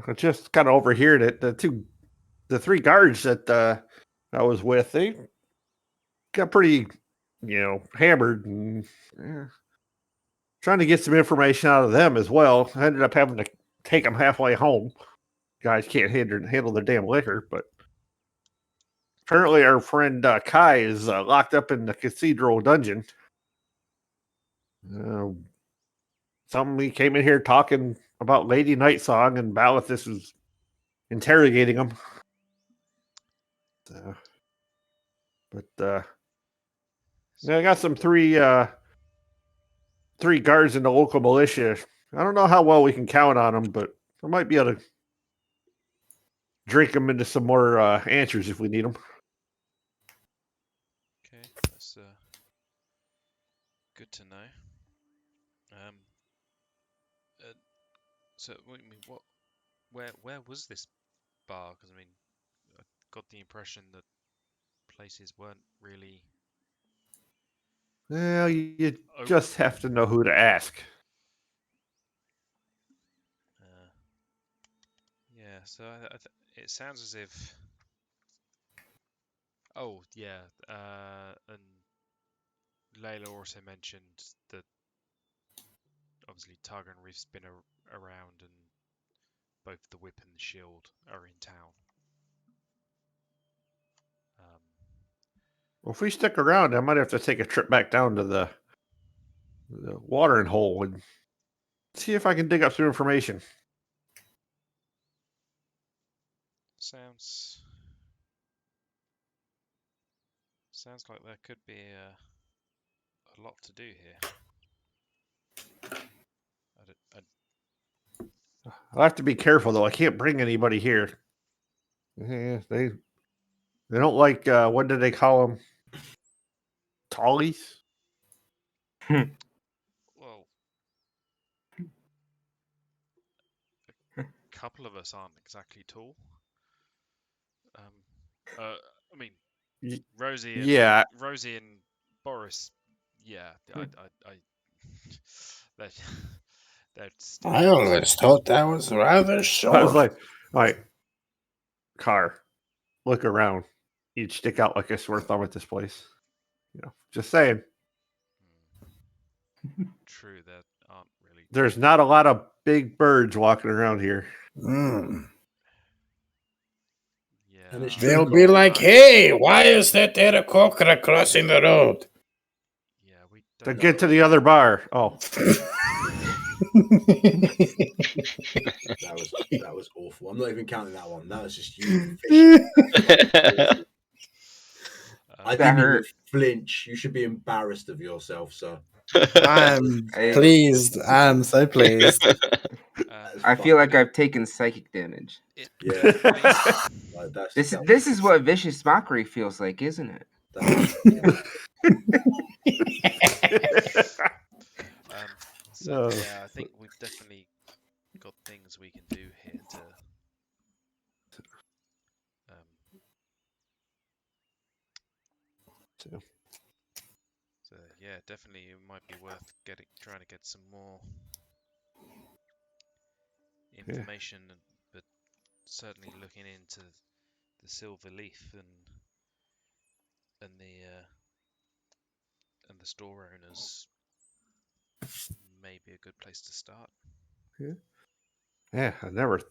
Speaker 7: I just kind of overheard it. The three guards that I was with, they got pretty, hammered and trying to get some information out of them as well. I ended up having to take them halfway home. Guys can't handle their damn liquor, but apparently our friend Kai is locked up in the cathedral dungeon. Somebody came in here talking about Lady Nightsong, and Balithus was interrogating him. I got some three guards in the local militia. I don't know how well we can count on them, but I might be able to drink them into some more answers if we need them.
Speaker 4: Okay, that's good to know. So I mean, where was this bar? Because I mean, I got the impression that places weren't really.
Speaker 7: Well, you just have to know who to ask.
Speaker 4: Yeah, so it sounds as if. Oh yeah, and Layla also mentioned that obviously Targon Reef's been around, and both the whip and the shield are in town.
Speaker 7: Well, if we stick around, I might have to take a trip back down to the watering hole and see if I can dig up some information.
Speaker 4: Sounds like there could be a lot to do here.
Speaker 7: I'll have to be careful though. I can't bring anybody here. Yeah, they don't like what do they call them? Tallies?
Speaker 4: Well, a couple of us aren't exactly tall. I mean, Rosie and Boris. Yeah, that's.
Speaker 3: I always thought that was rather short.
Speaker 7: I was like, car, look around. You'd stick out like a sore thumb at this place. Just saying.
Speaker 4: True, that aren't really.
Speaker 7: There's not a lot of big birds walking around here.
Speaker 3: Mm.
Speaker 4: Yeah.
Speaker 1: And it's
Speaker 3: They'll be like, hey, why is that there a cockerel crossing the road?
Speaker 4: Yeah, we
Speaker 7: To
Speaker 4: don't
Speaker 7: get to the other bar. Oh.
Speaker 1: That was awful. I'm not even counting that one. That was just you fishing. I didn't even flinch. You should be embarrassed of yourself, sir.
Speaker 3: I'm pleased. I'm so pleased.
Speaker 6: I feel like I've taken psychic damage.
Speaker 1: Yeah.
Speaker 6: This is what vicious mockery feels like, isn't it?
Speaker 4: So yeah, I think we've definitely got things we can do here to. So yeah, definitely it might be worth trying to get some more information, but certainly looking into the Silver Leaf and the store owners may be a good place to start.
Speaker 7: Yeah, I never.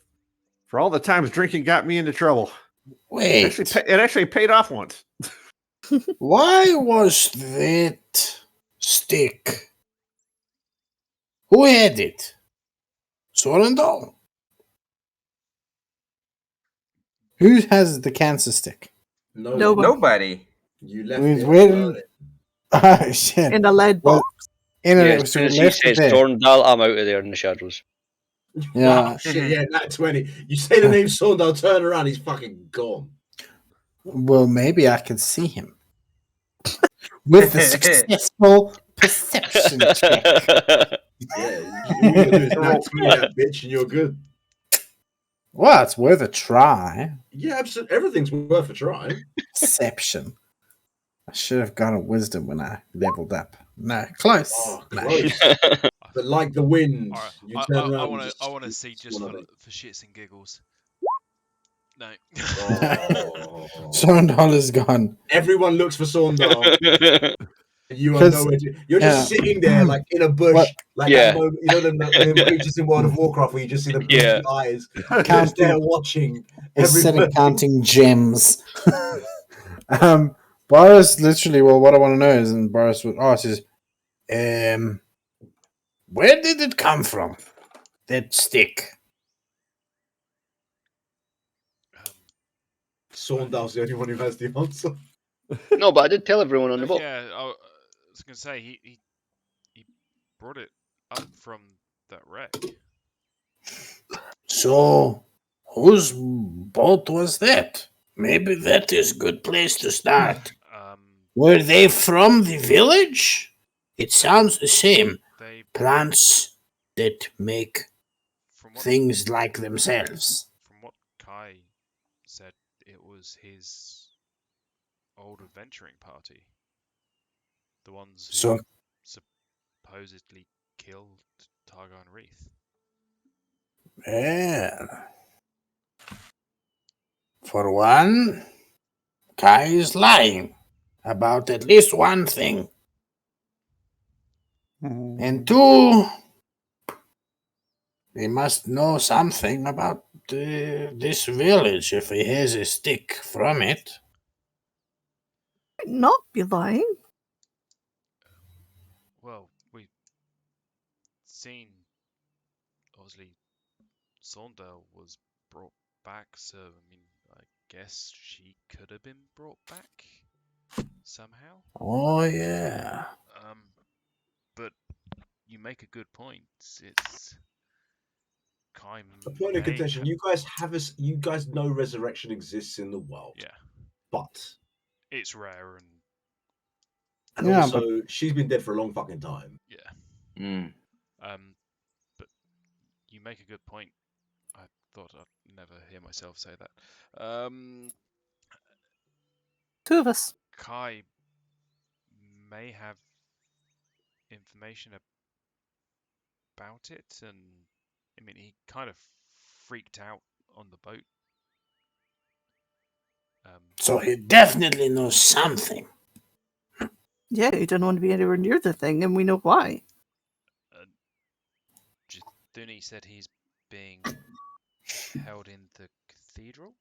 Speaker 7: For all the times drinking got me into trouble.
Speaker 3: Wait,
Speaker 7: it actually paid off once.
Speaker 3: Why was that stick? Who had it? Sorendal? Who has the cancer stick?
Speaker 6: Nobody.
Speaker 1: You left it.
Speaker 3: Oh shit!
Speaker 5: In a lead box.
Speaker 2: As soon as he says Sorendal, I'm out of there in the shadows.
Speaker 3: Yeah.
Speaker 1: Oh, shit, yeah, that 20. You say the name Sorendal, turn around, he's fucking gone.
Speaker 3: Well, maybe I can see him. With the successful perception check.
Speaker 1: Yeah, all you do is not me that bitch and you're good.
Speaker 3: Well, it's worth a try.
Speaker 1: Yeah, absolutely. Everything's worth a try.
Speaker 3: Perception. I should have gone a wisdom when I leveled up. No, close.
Speaker 1: Oh,
Speaker 3: No.
Speaker 1: close. But like the wind,
Speaker 4: Alright,
Speaker 1: you turn around.
Speaker 4: I
Speaker 1: and
Speaker 4: want
Speaker 1: just
Speaker 4: to see just
Speaker 1: one of it.
Speaker 4: for shits and giggles. No.
Speaker 1: Oh.
Speaker 3: Sondal is gone.
Speaker 1: Everyone looks for Sondal. You are
Speaker 3: 'Cause-
Speaker 1: nowhere to. You're just
Speaker 3: yeah.
Speaker 1: sitting there, like in a bush,
Speaker 3: What?
Speaker 1: like
Speaker 2: Yeah.
Speaker 1: that moment. You know the creatures in World of Warcraft where you just see the blinking
Speaker 2: Yeah.
Speaker 1: eyes. Just there watching.
Speaker 3: He's sitting
Speaker 1: Everybody.
Speaker 3: counting gems. Boris literally, well, what I want to know is, and Boris would ask is, where did it come from? That stick.
Speaker 1: Sondal's the only one who has the answer.
Speaker 2: No, but I did tell everyone on the boat.
Speaker 4: Yeah, I was gonna say he brought it up from that wreck.
Speaker 3: So, whose boat was that? Maybe that is a good place to start. Were they from the village? It sounds the same.
Speaker 4: They
Speaker 3: Plants that make
Speaker 4: from what
Speaker 3: things like themselves.
Speaker 4: from what Kai said, it was his old adventuring party. The ones who
Speaker 3: So,
Speaker 4: supposedly killed Targon Wreath.
Speaker 3: well, for one, Kai is lying about at least one thing. And two, he must know something about this village if he has a stick from it.
Speaker 5: Not be lying.
Speaker 4: Well, we've seen obviously Sondale was brought back, so I mean I guess she could have been brought back somehow.
Speaker 3: Oh, yeah.
Speaker 4: But you make a good point. It's Kai.
Speaker 1: A point of
Speaker 4: may
Speaker 1: contention.
Speaker 4: have-
Speaker 1: You guys know resurrection exists in the world.
Speaker 4: Yeah,
Speaker 1: But
Speaker 4: it's rare and
Speaker 3: Yeah,
Speaker 1: also she's been dead for a long fucking time.
Speaker 4: yeah.
Speaker 6: Mm.
Speaker 4: But you make a good point. I thought I'd never hear myself say that.
Speaker 5: Two of us.
Speaker 4: Kai may have information about it, and I mean, he kind of freaked out on the boat.
Speaker 3: So he definitely knows something.
Speaker 5: Yeah, you don't want to be anywhere near the thing, and we know why.
Speaker 4: Jithuni said he's being held in the cathedral,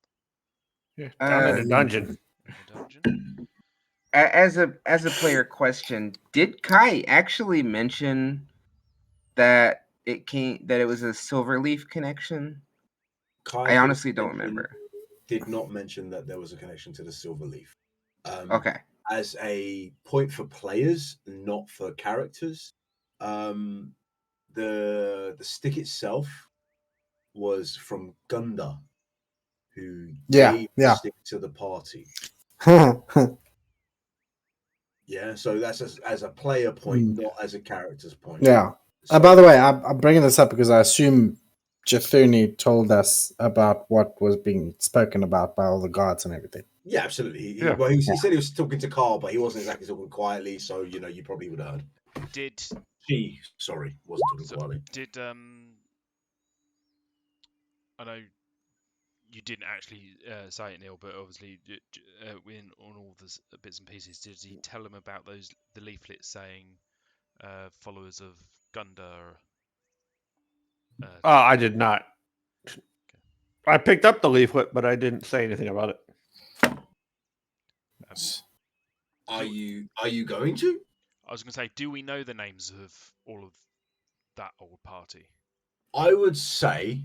Speaker 7: Yeah, down in a dungeon.
Speaker 4: in the dungeon.
Speaker 6: As a player question, did Kai actually mention that it was a Silverleaf connection?
Speaker 1: Kai
Speaker 6: I honestly don't remember.
Speaker 1: Did not mention that there was a connection to the Silverleaf.
Speaker 6: Okay.
Speaker 1: As a point for players, not for characters. The stick itself was from Gunda, who gave the stick to the party. Yeah, so that's as a player point, not as a character's point.
Speaker 3: Yeah.
Speaker 1: So,
Speaker 3: By the way, I'm bringing this up because I assume Jithuni told us about what was being spoken about by all the gods and everything.
Speaker 1: yeah, absolutely.
Speaker 7: Yeah.
Speaker 1: He said he was talking to Carl, but he wasn't exactly talking quietly, so you probably would have heard.
Speaker 4: Did
Speaker 1: She, sorry, wasn't talking
Speaker 4: So-
Speaker 1: quietly.
Speaker 4: did I know you didn't actually say it, Neil, but obviously in on all the bits and pieces, did he tell him about the leaflets saying followers of Gunda?
Speaker 7: I did not. I picked up the leaflet, but I didn't say anything about it.
Speaker 1: Are you going to?
Speaker 4: I was going to say, do we know the names of all of that old party?
Speaker 1: I would say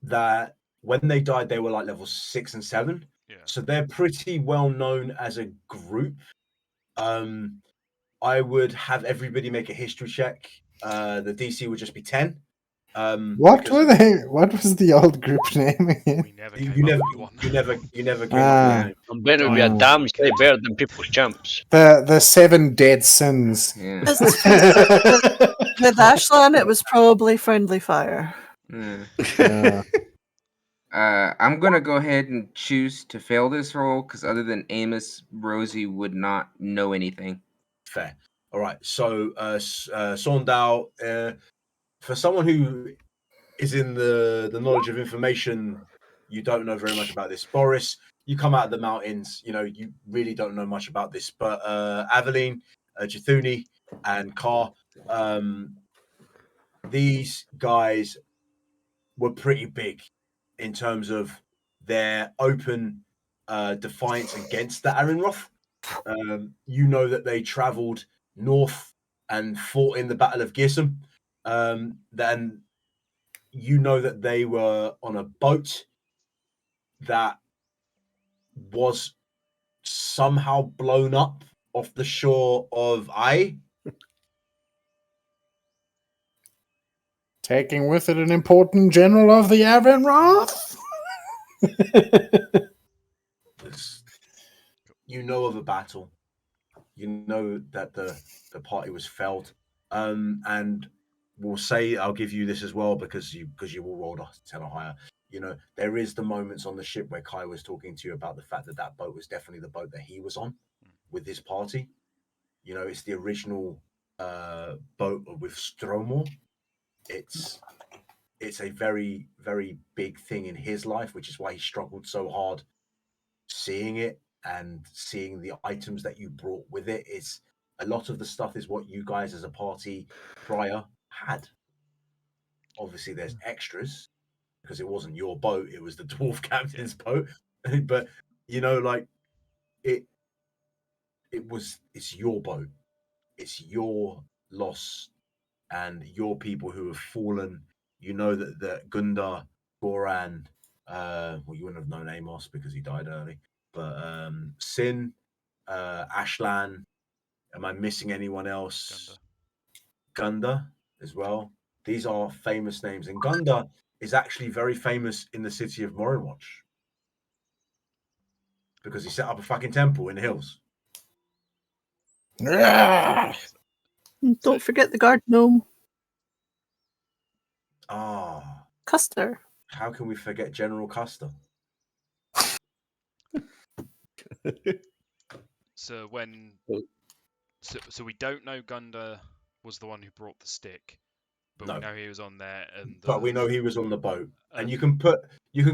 Speaker 1: that when they died, they were like level 6 and 7.
Speaker 4: Yeah.
Speaker 1: So they're pretty well known as a group. I would have everybody make a history check. The DC would just be 10.
Speaker 3: What
Speaker 1: because
Speaker 3: were they? What was the old group name again?
Speaker 4: We never
Speaker 1: You
Speaker 4: came
Speaker 1: never,
Speaker 4: up with one.
Speaker 1: you never came up with a name.
Speaker 2: I'm betting it would be a damn sight better than people's champs.
Speaker 3: The 7 dead sins.
Speaker 6: Yeah.
Speaker 5: With Ashlan, it was probably Friendly Fire.
Speaker 6: Mm.
Speaker 3: Yeah.
Speaker 6: I'm gonna go ahead and choose to fail this roll because other than Amos, Rosie would not know anything.
Speaker 1: Fair. All right. So, Sondal, for someone who is in the knowledge of information, you don't know very much about this. Boris, you come out of the mountains, you really don't know much about this. But Aveline, Jathuni, and Carr, these guys were pretty big in terms of their open defiance against the Arinroth. You know that they traveled north and fought in the Battle of Gisum. Then you know that they were on a boat that was somehow blown up off the shore of Ai.
Speaker 3: Taking with it an important general of the Avenroth.
Speaker 1: You know of a battle. You know that the party was felled. And we'll say, I'll give you this as well because you all rolled a 10 or higher. There is the moments on the ship where Kai was talking to you about the fact that boat was definitely the boat that he was on with his party. It's the original boat with Stromor. It's a very, very big thing in his life, which is why he struggled so hard seeing it and seeing the items that you brought with it. Is a lot of the stuff is what you guys as a party prior had. Obviously, there's extras because it wasn't your boat; it was the dwarf captain's boat. But it's your boat. It's your loss and your people who have fallen. You know that Gundar, Goran, well, you wouldn't have known Amos because he died early, but Sin, Ashlan. Am I missing anyone else? Gunda as well. These are famous names, and Gunda is actually very famous in the city of Morinwatch because he set up a fucking temple in the hills.
Speaker 5: Don't forget the guard gnome. Custer.
Speaker 1: How can we forget General Custer?
Speaker 4: So we don't know Gunda was the one who brought the stick, but we know he was on there,
Speaker 1: but we know he was on the boat, and you can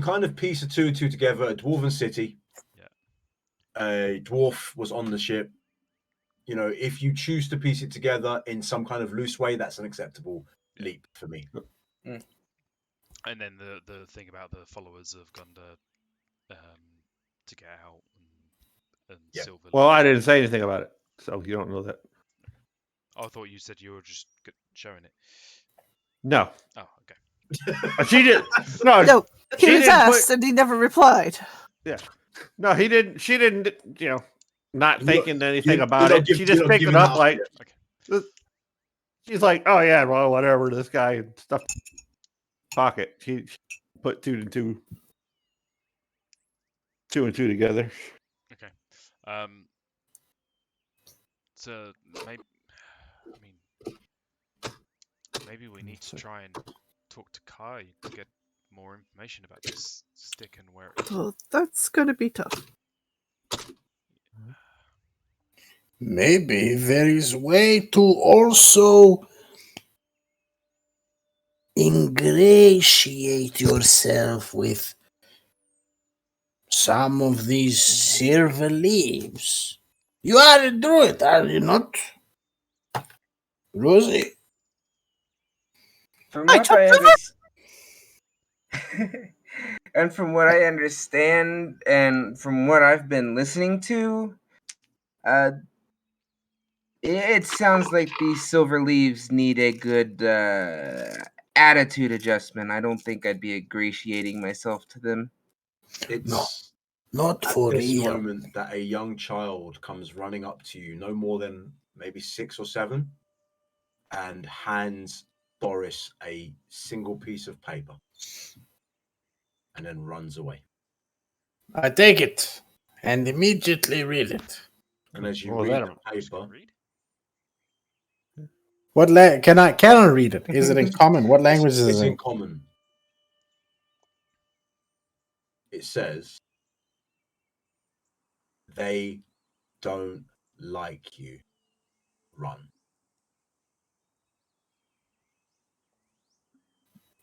Speaker 1: kind of piece a two and two together. A dwarven city. Yeah. A dwarf was on the ship. If you choose to piece it together in some kind of loose way, that's an acceptable leap for me.
Speaker 4: And then the thing about the followers of Gunda to get out and Silver.
Speaker 7: Well, I didn't say anything about it, so you don't know that.
Speaker 4: I thought you said you were just showing it.
Speaker 7: No.
Speaker 4: Oh, okay.
Speaker 7: She did. No.
Speaker 5: He was asked and he never replied.
Speaker 7: Yeah. No, he didn't. She didn't. Not thinking anything about it. She just picked it up like. Okay. She's like, oh yeah, well, whatever. This guy stuffed pocket. She put two and two together.
Speaker 4: Okay. So maybe we need to try and talk to Kai to get more information about this stick and where it is.
Speaker 5: Oh, that's going to be tough.
Speaker 3: Maybe there is way to also ingratiate yourself with some of these silver leaves. You are a druid, are you not? Rosie?
Speaker 6: From what I understand, and from what I understand, and from what I've been listening to, it sounds like these silver leaves need a good attitude adjustment. I don't think I'd be ingratiating myself to them.
Speaker 1: It's
Speaker 3: not for
Speaker 1: this
Speaker 3: real.
Speaker 1: Moment that a young child comes running up to you, no more than maybe 6 or 7, and hands Boris a single piece of paper, and then runs away.
Speaker 3: I take it and immediately read it.
Speaker 1: And as you read the paper,
Speaker 3: what can I read it? Is it in common? What language is it?
Speaker 1: It's in common. it says they don't like you. Run.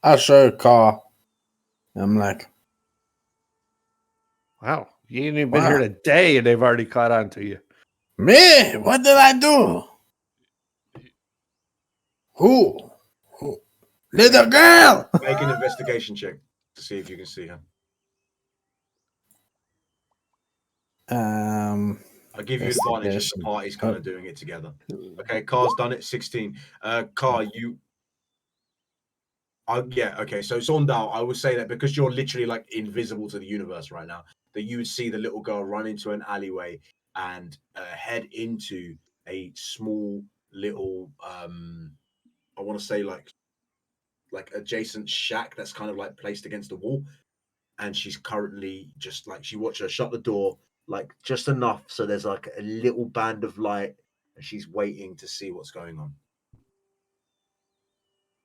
Speaker 3: I show car. I'm like,
Speaker 7: Wow, you ain't even been
Speaker 3: Wow.
Speaker 7: here a day, and they've already caught on to you.
Speaker 3: me? What did I do? Who? Little girl.
Speaker 1: Make an investigation check to see if you can see her. I'll give you advantage as the
Speaker 3: Investigation.
Speaker 1: party's kind of doing it together. Okay, Car's done it. 16. Car, you. Yeah, okay. So Sondal, I would say that because you're literally like invisible to the universe right now, that you would see the little girl run into an alleyway and head into a small little, I want to say like adjacent shack that's kind of like placed against the wall. And she's currently just like, she watched her shut the door like just enough so there's like a little band of light, and she's waiting to see what's going on.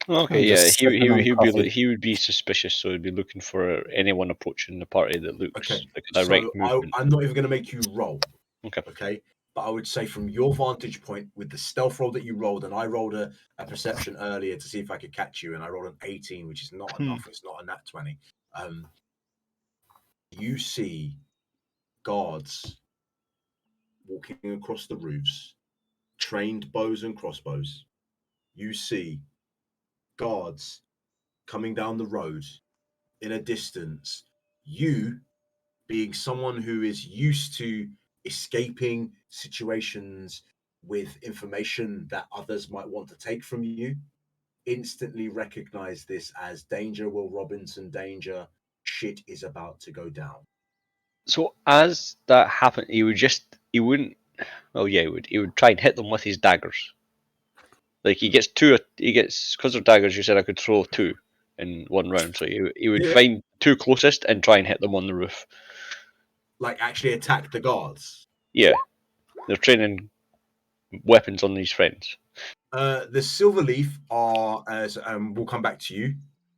Speaker 2: Okay,
Speaker 3: I'm
Speaker 2: yeah,
Speaker 3: just sipping on coffee.
Speaker 2: he would be suspicious, so he'd be looking for anyone approaching the party that looks
Speaker 1: Okay,
Speaker 2: like a direct
Speaker 1: so
Speaker 2: movement.
Speaker 1: I'm not even going to make you roll.
Speaker 2: Okay.
Speaker 1: But I would say from your vantage point with the stealth roll that you rolled, and I rolled a perception earlier to see if I could catch you, and I rolled an 18, which is not enough. It's not a nat 20. You see guards walking across the roofs, trained bows and crossbows. You see guards coming down the road in a distance. You, being someone who is used to escaping situations with information that others might want to take from you, instantly recognize this as danger, Will Robinson, danger. Shit is about to go down.
Speaker 2: So as that happened, he wouldn't. Well, yeah, he would try and hit them with his daggers. Like he gets because of daggers. You said I could throw 2 in one round, so he would find 2 closest and try and hit them on the roof.
Speaker 1: Like actually attack the guards.
Speaker 2: Yeah, they're training weapons on these friends.
Speaker 1: The Silverleaf are, as we'll come back to you.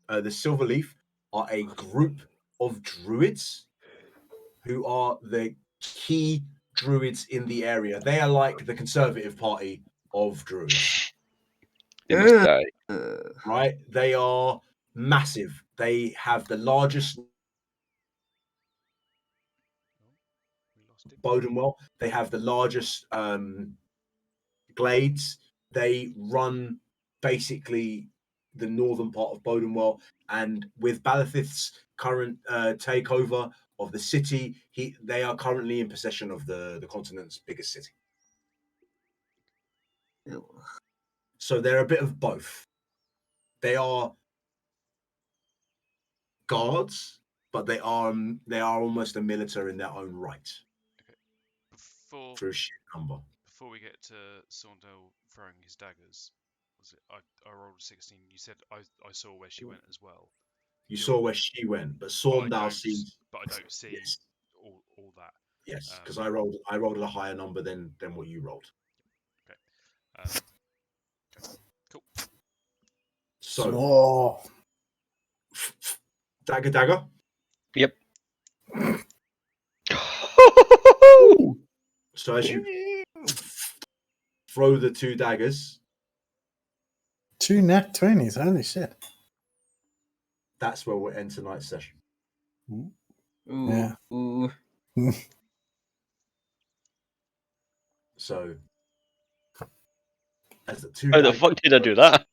Speaker 1: The Silverleaf are a group of druids who are the key druids in the area. They are like the conservative party of druids.
Speaker 2: They must die.
Speaker 1: Right? They are massive. They have the largest Bodenwell. They have the largest glades. They run basically the northern part of Bodenwell, and with Balathith's current takeover of the city, they are currently in possession of the continent's biggest city. So they're a bit of both. They are guards, but they are almost a military in their own right.
Speaker 4: Okay.
Speaker 1: Through sheer number.
Speaker 4: Before we get to Saundell throwing his daggers, was it? I rolled a 16. You said I saw where she went as well.
Speaker 1: You saw where she went, but Saundell sees.
Speaker 4: But I don't see
Speaker 1: yes.
Speaker 4: all that.
Speaker 1: Yes, because I rolled a higher number than what you rolled.
Speaker 4: Okay. Okay. Cool.
Speaker 1: So dagger.
Speaker 2: Yep.
Speaker 1: So as you throw the 2 daggers,
Speaker 3: 2 nat 20s. Holy shit.
Speaker 1: that's where we'll end tonight's session.
Speaker 6: Ooh.
Speaker 3: Yeah.
Speaker 6: Ooh.
Speaker 1: So as the 2
Speaker 2: How the fuck did I do that?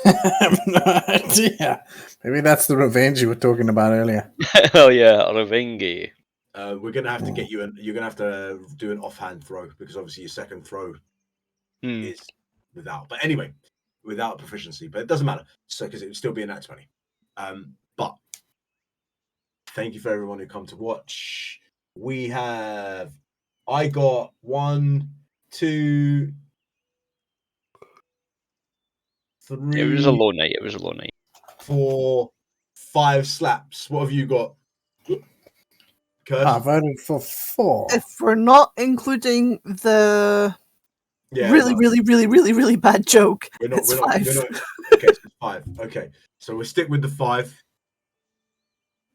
Speaker 3: I have no idea. Maybe that's the revenge you were talking about earlier.
Speaker 2: Oh yeah, revenge.
Speaker 1: We're gonna have to get you you're gonna have to do an offhand throw, because obviously your second throw is without. But anyway, without proficiency. But it doesn't matter. So because it would still be a nat 20. But thank you for everyone who come to watch. I got 1, 2, 3.
Speaker 2: It was a low night.
Speaker 1: 4, 5 slaps. What have you got? Curse?
Speaker 3: I voted for 4.
Speaker 5: If we're not including the really bad joke, it's 5.
Speaker 1: Okay, so 5. Okay, so we'll stick with the 5.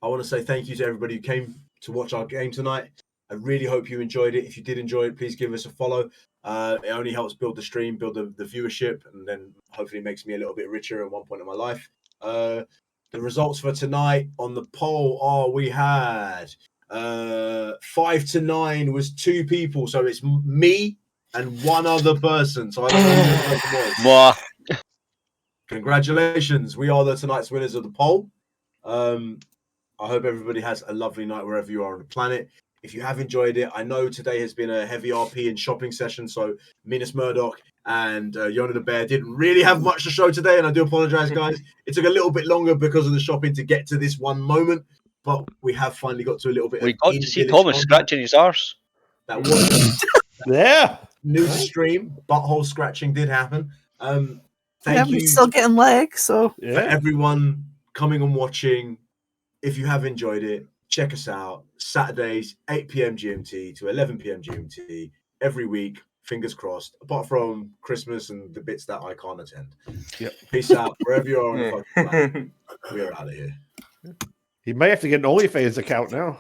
Speaker 1: I want to say thank you to everybody who came to watch our game tonight. I really hope you enjoyed it. If you did enjoy it, please give us a follow. It only helps build the stream, build the viewership, and then hopefully makes me a little bit richer at one point in my life. The results for tonight on the poll are we had 5-9 was 2 people, so it's me and one other person. So I don't know who the person was.
Speaker 2: Mwah.
Speaker 1: Congratulations, we are tonight's winners of the poll. I hope everybody has a lovely night wherever you are on the planet. If you have enjoyed it, I know today has been a heavy RP and shopping session, so Minas Murdoch and Yona the Bear didn't really have much to show today, and I do apologize, guys. It took a little bit longer because of the shopping to get to this one moment, but we have finally got to a little bit
Speaker 2: We
Speaker 1: of
Speaker 2: got to see
Speaker 1: in-village
Speaker 2: Thomas
Speaker 1: combat.
Speaker 2: scratching his arse.
Speaker 1: That was
Speaker 7: Yeah.
Speaker 1: new to stream. Butthole scratching did happen. Thank
Speaker 5: We're
Speaker 1: you
Speaker 5: still getting legs, so
Speaker 1: for
Speaker 7: Yeah.
Speaker 1: everyone coming and watching. If you have enjoyed it, check us out Saturdays, 8 p.m. GMT to 11 p.m. GMT every week. Fingers crossed. Apart from Christmas and the bits that I can't attend.
Speaker 7: Yep.
Speaker 1: Peace out wherever you are on the fucking planet. We are out of here.
Speaker 7: He may have to get an OnlyFans account now.